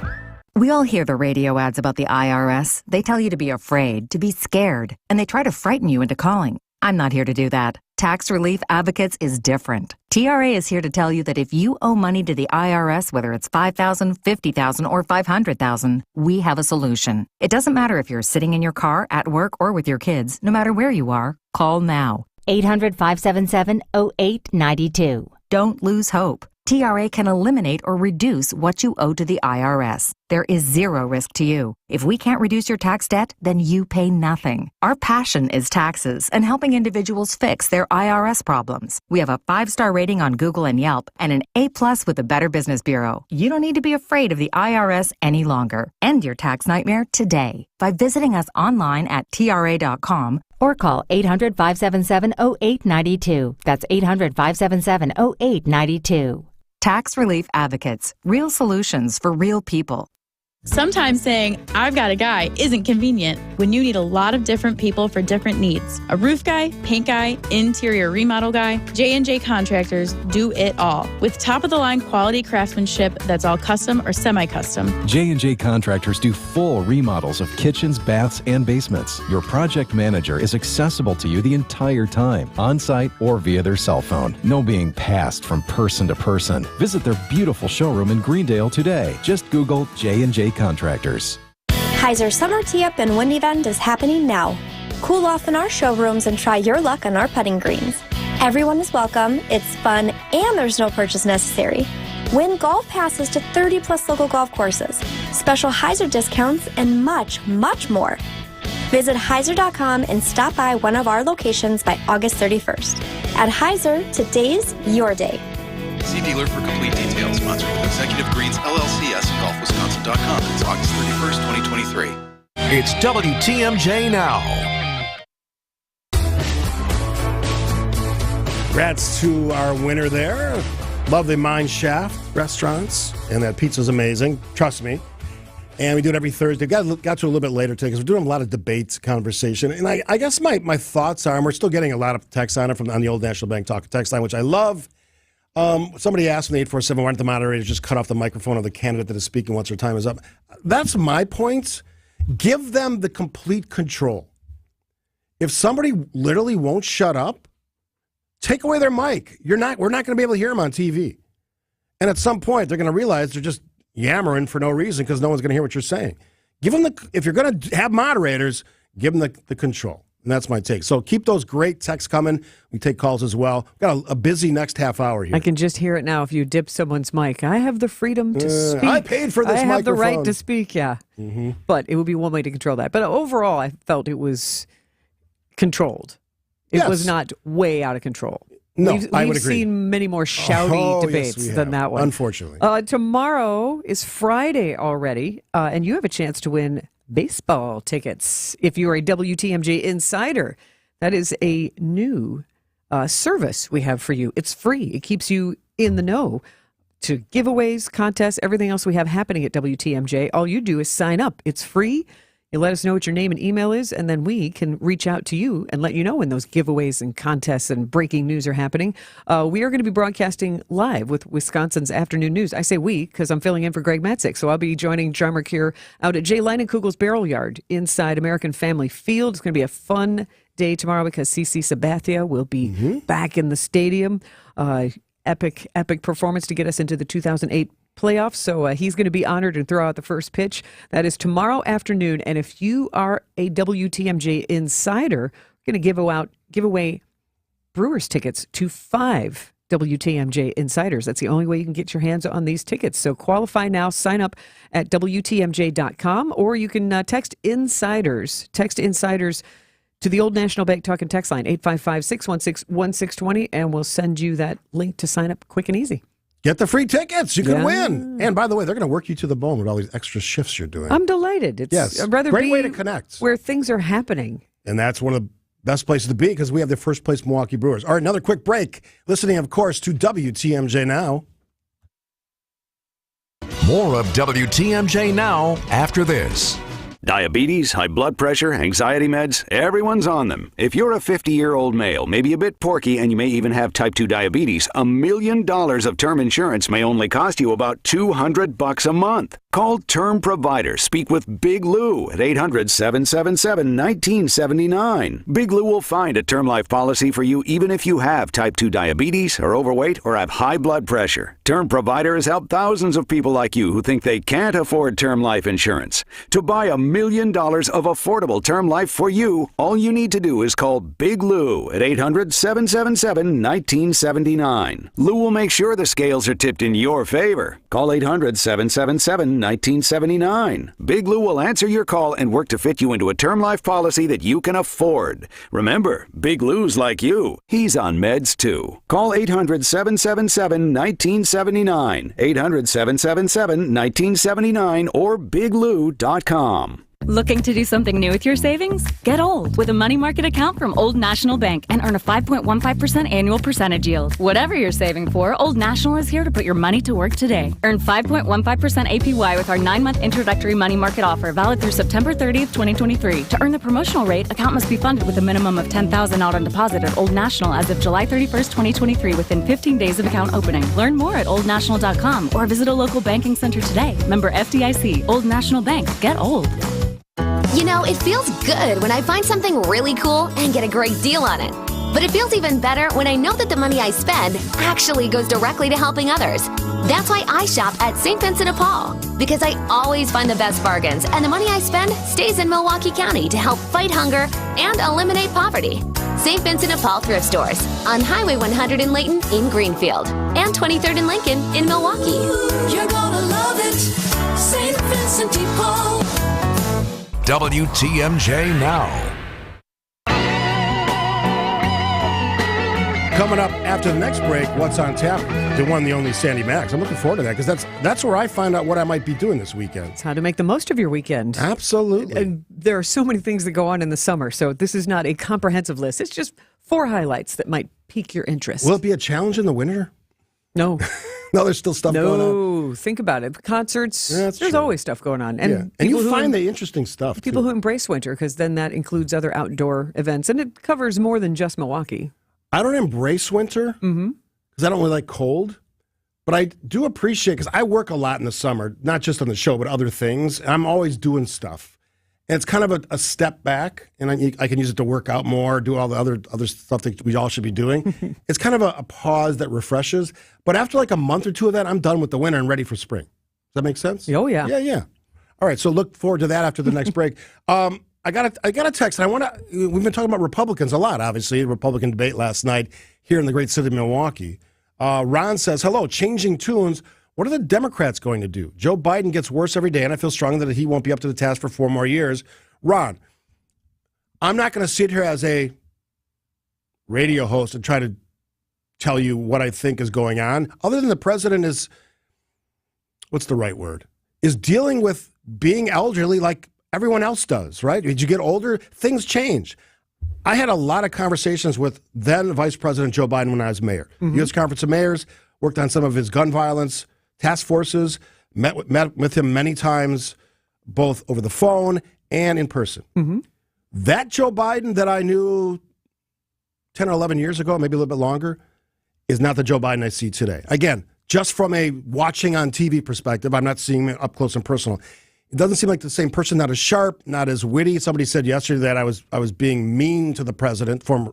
We all hear the radio ads about the IRS. They tell you to be afraid, to be scared, and they try to frighten you into calling. I'm not here to do that. Tax Relief Advocates is different. TRA is here to tell you that if you owe money to the IRS, whether it's $5,000, $50,000, or $500,000, we have a solution. It doesn't matter if you're sitting in your car, at work, or with your kids. No matter where you are, call now. 800-577-0892. Don't lose hope. TRA can eliminate or reduce what you owe to the IRS. There is zero risk to you. If we can't reduce your tax debt, then you pay nothing. Our passion is taxes and helping individuals fix their IRS problems. We have a 5-star rating on Google and Yelp and an A+ with the Better Business Bureau. You don't need to be afraid of the IRS any longer. End your tax nightmare today by visiting us online at TRA.com or call 800-577-0892. That's 800-577-0892. Tax Relief Advocates. Real solutions for real people. Sometimes saying, I've got a guy, isn't convenient when you need a lot of different people for different needs. A roof guy, paint guy, interior remodel guy, J&J Contractors do it all. With top-of-the-line quality craftsmanship that's all custom or semi-custom. J&J Contractors do full remodels of kitchens, baths, and basements. Your project manager is accessible to you the entire time, on-site or via their cell phone. No being passed from person to person. Visit their beautiful showroom in Greendale today. Just Google J&J Contractors. Heiser Summer Tee-Up and Wind Event is happening now. Cool off in our showrooms and try your luck on our putting greens. Everyone is welcome, it's fun, and there's no purchase necessary. Win golf passes to 30+ local golf courses, special Heiser discounts, and much, much more. Visit Heiser.com and stop by one of our locations by August 31st. At Heiser, today's your day. See dealer for complete details. Sponsored by Executive Greens, LLCS, and GolfWisconsin.com. It's August 31st, 2023. It's WTMJ Now. Congrats to our winner there. Love the Mine Shaft restaurants, and that pizza's amazing. Trust me. And we do it every Thursday. Got to a little bit later today because we're doing a lot of debates, conversation. And I guess my thoughts are, and we're still getting a lot of texts on it on the old National Bank Talk text line, which I love. Somebody asked me 847, why don't the moderators just cut off the microphone of the candidate that is speaking once their time is up? That's my point. Give them the complete control. If somebody literally won't shut up, take away their mic. We're not going to be able to hear them on TV. And at some point, they're going to realize they're just yammering for no reason because no one's going to hear what you're saying. Give them if you're going to have moderators, give them the control. And that's my take. So keep those great texts coming. We take calls as well. We've got a busy next half hour here. I can just hear it now. If you dip someone's mic, I have the freedom to speak. I paid for this microphone. I have the right to speak, yeah. Mm-hmm. But it would be one way to control that. But overall, I felt it was controlled. It was not way out of control. No, I would agree. We've seen many more shouty debates than that one. Unfortunately. Tomorrow is Friday already, and you have a chance to win baseball tickets if you are a WTMJ insider. That is a new service we have for you. It's free. It keeps you in the know to giveaways, contests, everything else we have happening at WTMJ. All you do is sign up. It's free. You let us know what your name and email is, and then we can reach out to you and let you know when those giveaways and contests and breaking news are happening. We are going to be broadcasting live with Wisconsin's Afternoon News. I say we because I'm filling in for Greg Matzik, so I'll be joining John Mercure out at Jay Leinenkugel's Barrel Yard inside American Family Field. It's going to be a fun day tomorrow because CC Sabathia will be back in the stadium. Epic performance to get us into the 2008 playoffs, so he's going to be honored and throw out the first pitch. That is tomorrow afternoon, and if you are a WTMJ insider, we're going to give away Brewers tickets to 5 WTMJ insiders. That's the only way you can get your hands on these tickets. So qualify now, sign up at WTMJ.com, or you can text insiders to the old National Bank Talk and Text line, 855-616-1620, and we'll send you that link to sign up quick and easy. Get the free tickets. You can win. And by the way, they're going to work you to the bone with all these extra shifts you're doing. I'm delighted. It's I'd rather great be way to connect. where things are happening. And that's one of the best places to be because we have the first place Milwaukee Brewers. All right, another quick break. Listening, of course, to WTMJ Now. More of WTMJ Now after this. Diabetes, high blood pressure, anxiety meds, everyone's on them. If you're a 50-year-old male, maybe a bit porky, and you may even have type 2 diabetes, $1 million of term insurance may only cost you about $200 a month. Call Term Provider. Speak with Big Lou at 800-777-1979. Big Lou will find a term life policy for you even if you have type 2 diabetes, are overweight, or have high blood pressure. Term Provider has helped thousands of people like you who think they can't afford term life insurance. To buy $1 million of affordable term life for you, all you need to do is call Big Lou at 800-777-1979. Lou will make sure the scales are tipped in your favor. Call 800-777-1979. Big Lou will answer your call and work to fit you into a term life policy that you can afford. Remember, Big Lou's like you. He's on meds too. Call 800-777-1979. 800-777-1979 or biglou.com. Looking to do something new with your savings? Get old with a money market account from Old National Bank and earn a 5.15% annual percentage yield. Whatever you're saving for, Old National is here to put your money to work today. Earn 5.15% APY with our 9-month introductory money market offer valid through September 30th, 2023. To earn the promotional rate, account must be funded with a minimum of $10,000 out on deposit at Old National as of July 31st, 2023 within 15 days of account opening. Learn more at oldnational.com or visit a local banking center today. Member FDIC. Old National Bank. Get old. You know, it feels good when I find something really cool and get a great deal on it. But it feels even better when I know that the money I spend actually goes directly to helping others. That's why I shop at St. Vincent de Paul, because I always find the best bargains, and the money I spend stays in Milwaukee County to help fight hunger and eliminate poverty. St. Vincent de Paul thrift stores on Highway 100 in Layton in Greenfield and 23rd and Lincoln in Milwaukee. You're gonna love it, St. Vincent de Paul. WTMJ Now. Coming up after the next break, what's on tap? The one, the only Sandy Maxx. I'm looking forward to that because that's where I find out what I might be doing this weekend. It's how to make the most of your weekend. Absolutely. And there are so many things that go on in the summer, so this is not a comprehensive list. It's just 4 highlights that might pique your interest. Will it be a challenge in the winter? No. No, there's still stuff going on. No, think about it. Concerts, there's always stuff going on. And you find the interesting stuff, people too. who embrace winter, because then that includes other outdoor events, and it covers more than just Milwaukee. I don't embrace winter because I don't really like cold, but I do appreciate, because I work a lot in the summer, not just on the show, but other things. And I'm always doing stuff. And it's kind of a step back, and I can use it to work out more, do all the other stuff that we all should be doing. It's kind of a pause that refreshes. But after like a month or two of that, I'm done with the winter and ready for spring. Does that make sense? Oh, yeah. Yeah. All right, so look forward to that after the next break. I got a text, and we've been talking about Republicans a lot, obviously. Republican debate last night here in the great city of Milwaukee. Ron says, hello, changing tunes. What are the Democrats going to do? Joe Biden gets worse every day, and I feel strongly that he won't be up to the task for 4 more years. Ron, I'm not going to sit here as a radio host and try to tell you what I think is going on, other than the president is, what's the right word, is dealing with being elderly like everyone else does, right? As you get older, things change. I had a lot of conversations with then Vice President Joe Biden when I was mayor. U.S. Conference of Mayors, worked on some of his gun violence task forces, met with him many times, both over the phone and in person. That Joe Biden that I knew 10 or 11 years ago, maybe a little bit longer, is not the Joe Biden I see today. Again, just from a watching on TV perspective, I'm not seeing him up close and personal. It doesn't seem like the same person, not as sharp, not as witty. Somebody said yesterday that I was being mean to the president, former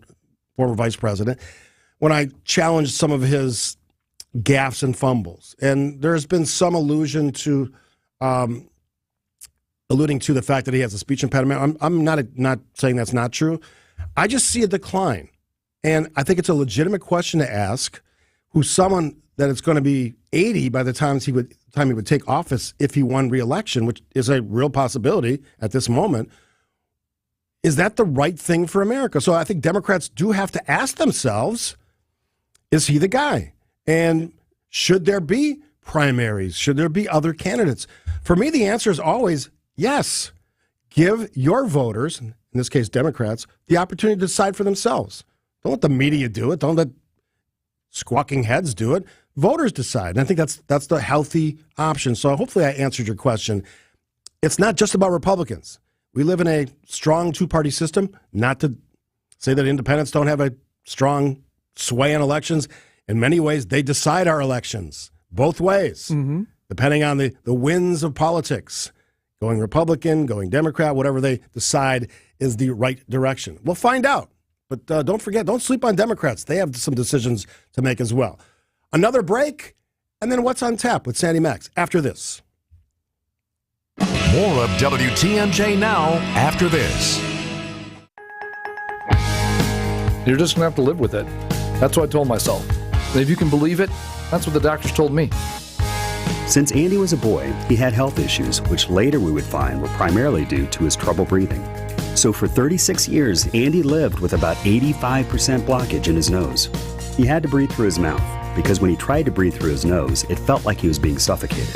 vice president, when I challenged some of his gaffes and fumbles. And there's been some alluding to the fact that he has a speech impediment. I'm not saying that's not true. I just see a decline. And I think it's a legitimate question to ask, who's someone that it's going to be 80 by the time he would take office if he won re-election, which is a real possibility at this moment. Is that the right thing for America? So I think Democrats do have to ask themselves, is he the guy? And Should there be primaries? Should there be other candidates? For me, the answer is always yes. Give your voters, in this case Democrats, the opportunity to decide for themselves. Don't let the media do it. Don't let squawking heads do it. Voters decide. And I think that's the healthy option. So hopefully I answered your question. It's not just about Republicans. We live in a strong two-party system. Not to say that independents don't have a strong sway in elections. In many ways, they decide our elections both ways, depending on the winds of politics. Going Republican, going Democrat, whatever they decide is the right direction. We'll find out. But don't forget, don't sleep on Democrats. They have some decisions to make as well. Another break, and then What's on Tap with Sandy Maxx after this. More of WTMJ Now after this. You're just going to have to live with it. That's what I told myself. And if you can believe it, that's what the doctors told me. Since Andy was a boy, he had health issues, which later we would find were primarily due to his trouble breathing. So for 36 years, Andy lived with about 85% blockage in his nose. He had to breathe through his mouth, because when he tried to breathe through his nose, it felt like he was being suffocated.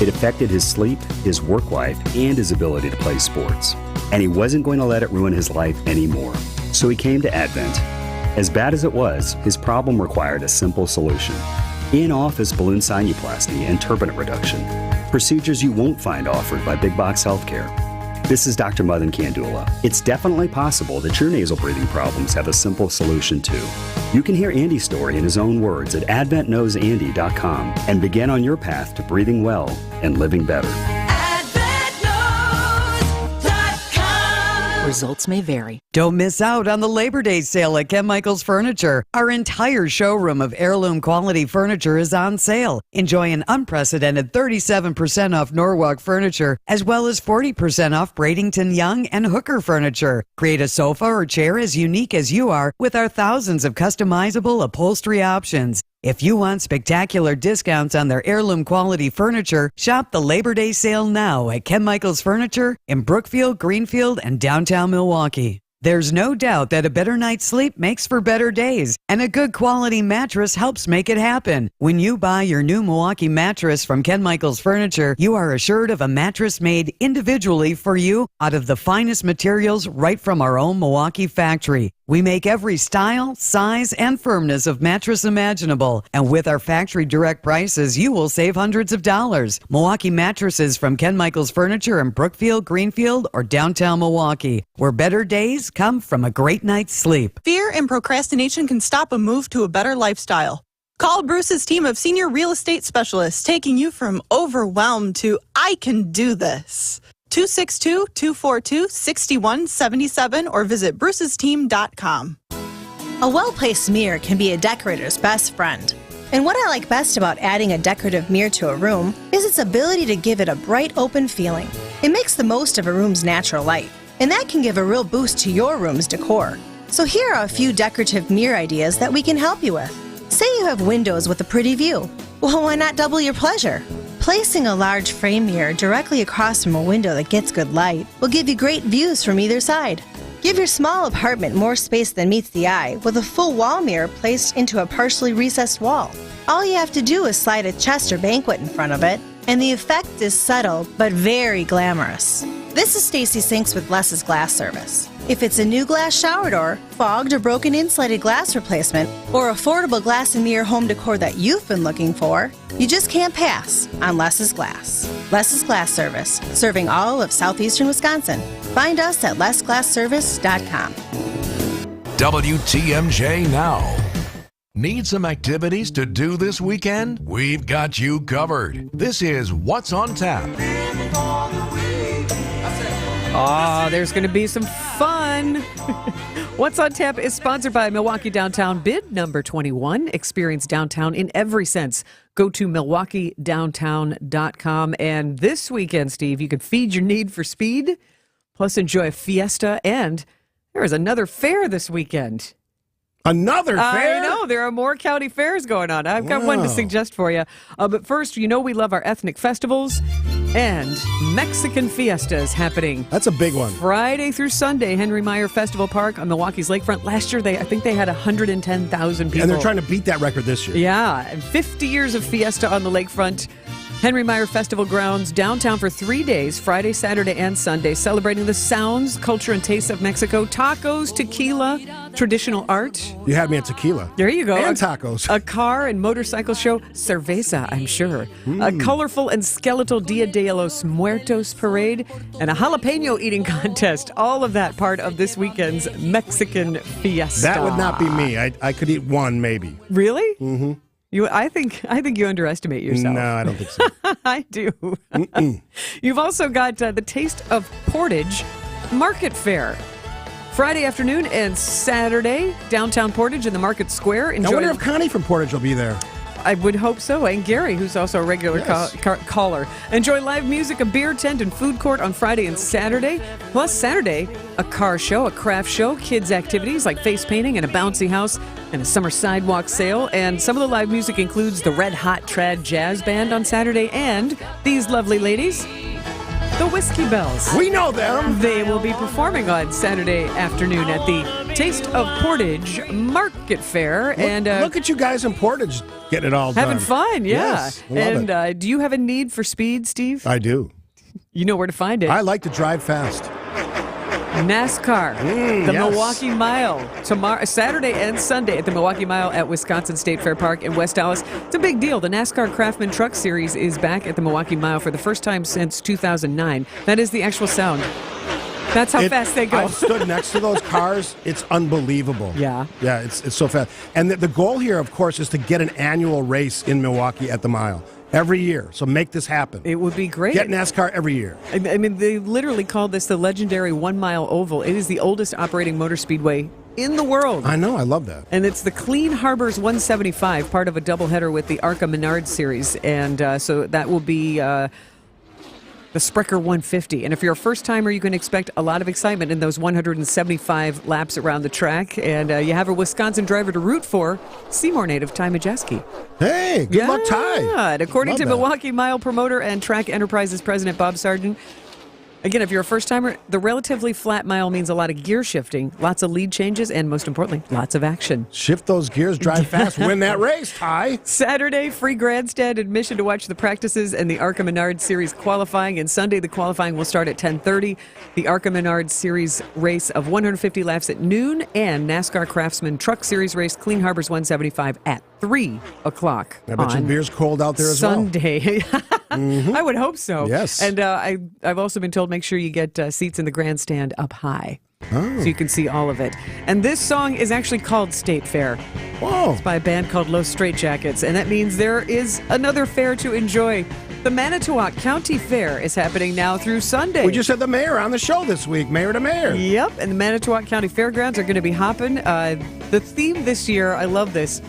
It affected his sleep, his work life, and his ability to play sports. And he wasn't going to let it ruin his life anymore. So he came to Advent. As bad as it was, his problem required a simple solution. In-office balloon sinuplasty and turbinate reduction. Procedures you won't find offered by big box healthcare. This is Dr. Madan Kandula. It's definitely possible that your nasal breathing problems have a simple solution too. You can hear Andy's story in his own words at adventknowsandy.com and begin on your path to breathing well and living better. Results may vary. Don't miss out on the Labor Day sale at Ken Michaels Furniture. Our entire showroom of heirloom quality furniture is on sale. Enjoy an unprecedented 37% off Norwalk furniture, as well as 40% off Bradenton Young and Hooker furniture. Create a sofa or chair as unique as you are with our thousands of customizable upholstery options. If you want spectacular discounts on their heirloom quality furniture, shop the Labor Day sale now at Ken Michaels Furniture in Brookfield, Greenfield, and downtown Milwaukee. There's no doubt that a better night's sleep makes for better days, and a good quality mattress helps make it happen. When you buy your new Milwaukee mattress from Ken Michaels Furniture, you are assured of a mattress made individually for you out of the finest materials right from our own Milwaukee factory. We make every style, size, and firmness of mattress imaginable. And with our factory direct prices, you will save hundreds of dollars. Milwaukee mattresses from Ken Michaels Furniture in Brookfield, Greenfield, or downtown Milwaukee, where better days come from a great night's sleep. Fear and procrastination can stop a move to a better lifestyle. Call Bruce's team of senior real estate specialists, taking you from overwhelmed to I can do this. 262-242-6177 or visit brucesteam.com. A well-placed mirror can be a decorator's best friend. And what I like best about adding a decorative mirror to a room is its ability to give it a bright, open feeling. It makes the most of a room's natural light, and that can give a real boost to your room's decor. So here are a few decorative mirror ideas that we can help you with. Say you have windows with a pretty view. Well, why not double your pleasure? Placing a large frame mirror directly across from a window that gets good light will give you great views from either side. Give your small apartment more space than meets the eye with a full wall mirror placed into a partially recessed wall. All you have to do is slide a chest or banquet in front of it, and the effect is subtle but very glamorous. This is Stacy Sinks with Less's Glass Service. If it's a new glass shower door, fogged or broken insulated glass replacement, or affordable glass and mirror home decor that you've been looking for, you just can't pass on Less's Glass. Less's Glass Service, serving all of southeastern Wisconsin. Find us at lessglassservice.com. WTMJ Now. Need some activities to do this weekend? We've got you covered. This is What's on Tap. There's going to be some fun. What's on Tap is sponsored by Milwaukee Downtown Bid number 21. Experience downtown in every sense. Go to MilwaukeeDowntown.com. And this weekend, Steve, you can feed your need for speed, plus enjoy a fiesta. And there is another fair this weekend. Another fair? I know. There are more county fairs going on. I've got one to suggest for you. But first, you know we love our ethnic festivals. And Mexican Fiesta is happening. That's a big one. Friday through Sunday, Henry Meyer Festival Park on Milwaukee's lakefront. Last year, I think they had 110,000 people. And they're trying to beat that record this year. Yeah, and 50 years of Fiesta on the lakefront. Henry Meyer Festival grounds downtown for 3 days, Friday, Saturday, and Sunday, celebrating the sounds, culture, and tastes of Mexico. Tacos, tequila, traditional art. You had me at tequila. There you go. And tacos. A car and motorcycle show, cerveza, I'm sure. A colorful and skeletal Dia de los Muertos parade, and a jalapeno eating contest. All of that part of this weekend's Mexican Fiesta. That would not be me. I could eat one, maybe. Really? Mm-hmm. I think you underestimate yourself. No, I don't think so. I do. You've also got the Taste of Portage Market Fair. Friday afternoon and Saturday, downtown Portage in the Market Square. I wonder if Connie from Portage will be there. I would hope so. And Gary, who's also a regular caller. Enjoy live music, a beer tent, and food court on Friday and Saturday. Plus, Saturday, a car show, a craft show, kids' activities like face painting and a bouncy house, and a summer sidewalk sale. And some of the live music includes the Red Hot Trad Jazz Band on Saturday and these lovely ladies, the Whiskey Bells. We know them. They will be performing on Saturday afternoon at the Taste of Portage Market Fair. Look at you guys in Portage getting it all done. Having fun, yeah. Yes, love it. Do you have a need for speed, Steve? I do. You know where to find it. I like to drive fast. NASCAR, the yes. Milwaukee Mile, Saturday and Sunday at the Milwaukee Mile at Wisconsin State Fair Park in West Allis. It's a big deal. The NASCAR Craftsman Truck Series is back at the Milwaukee Mile for the first time since 2009. That is the actual sound. That's how fast they go. I've stood next to those cars. It's unbelievable. Yeah. Yeah, it's so fast. And the goal here, of course, is to get an annual race in Milwaukee at the mile. Every year. So make this happen. It would be great. Get NASCAR every year. I mean, they literally called this the legendary 1 mile oval. It is the oldest operating motor speedway in the world. I know. I love that. And it's the Clean Harbors 175, part of a doubleheader with the ARCA Menard series. And so that will be the Sprecher 150. And if you're a first-timer, you can expect a lot of excitement in those 175 laps around the track. And you have a Wisconsin driver to root for, Seymour native Ty Majeski. Hey, good luck, Ty. And according to Love that. Milwaukee Mile promoter and Track Enterprises president Bob Sargent, again, if you're a first-timer, the relatively flat mile means a lot of gear shifting, lots of lead changes, and most importantly, lots of action. Shift those gears, drive fast, win that race, Ty. Saturday, free grandstand admission to watch the practices and the ARCA Menard Series qualifying. And Sunday, the qualifying will start at 10:30. The ARCA Menard Series race of 150 laps at noon, and NASCAR Craftsman Truck Series race Clean Harbors 175 at 3 o'clock. I bet your beer's cold out there as well. Sunday. I would hope so. Yes. And I've also been told make sure you get seats in the grandstand up high. So you can see all of it. And this song is actually called State Fair. Whoa. It's by a band called Los Straitjackets. And that means there is another fair to enjoy. The Manitowoc County Fair is happening now through Sunday. We just had the mayor on the show this week, mayor to mayor. Yep. And the Manitowoc County Fairgrounds are going to be hopping. The theme this year, I love this,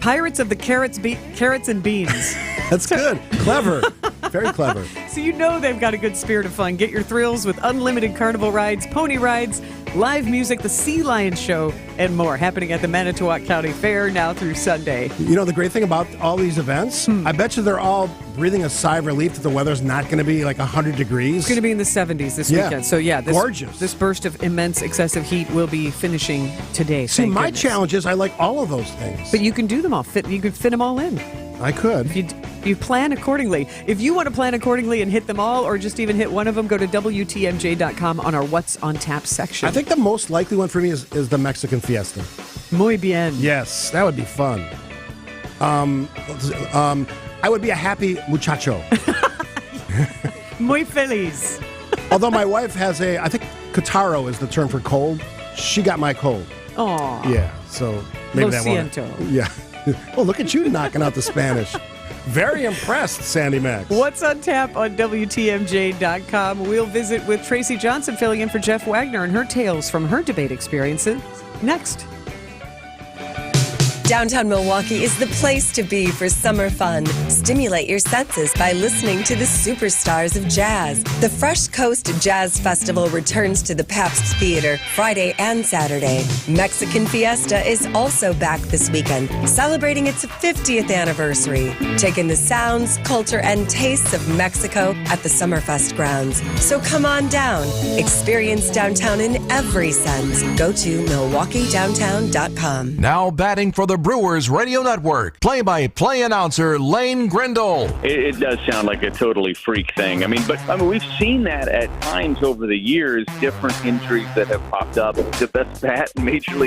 Pirates of the Carrots and Beans. That's good. Clever. Very clever. So you know they've got a good spirit of fun. Get your thrills with unlimited carnival rides, pony rides, live music, the Sea Lion Show, and more happening at the Manitowoc County Fair now through Sunday. You know, the great thing about all these events, I bet you they're all breathing a sigh of relief that the weather's not going to be like 100 degrees. It's going to be in the 70s this weekend. So yeah, gorgeous. This burst of immense excessive heat will be finishing today. See, thank my goodness. challenge is I like all of those things. But you can do them all. You can fit them all in. I could. If you plan accordingly. If you want to plan accordingly and hit them all, or just even hit one of them, go to WTMJ.com on our What's on Tap section. I think the most likely one for me is the Mexican Fiesta. Muy bien. Yes, that would be fun. I would be a happy muchacho. Muy feliz. Although my wife has I think catarro is the term for cold. She got my cold. Aw. Yeah, so maybe Lo that siento. one. Yeah. Oh, look at you knocking out the Spanish. Very impressed, Sandy Maxx. What's on Tap on WTMJ.com. We'll visit with Tracy Johnson filling in for Jeff Wagner and her tales from her debate experiences next. Downtown Milwaukee is the place to be for summer fun. Stimulate your senses by listening to the superstars of jazz. The Fresh Coast Jazz Festival returns to the Pabst Theater Friday and Saturday. Mexican Fiesta is also back this weekend, celebrating its 50th anniversary. Take in the sounds, culture, and tastes of Mexico at the Summerfest grounds. So come on down. Experience downtown in every sense. Go to MilwaukeeDowntown.com. Now batting for the Brewers Radio Network, play-by-play announcer Lane Grindle. It does sound like a totally freak thing. But we've seen that at times over the years, different injuries that have popped up. The best bat in Major League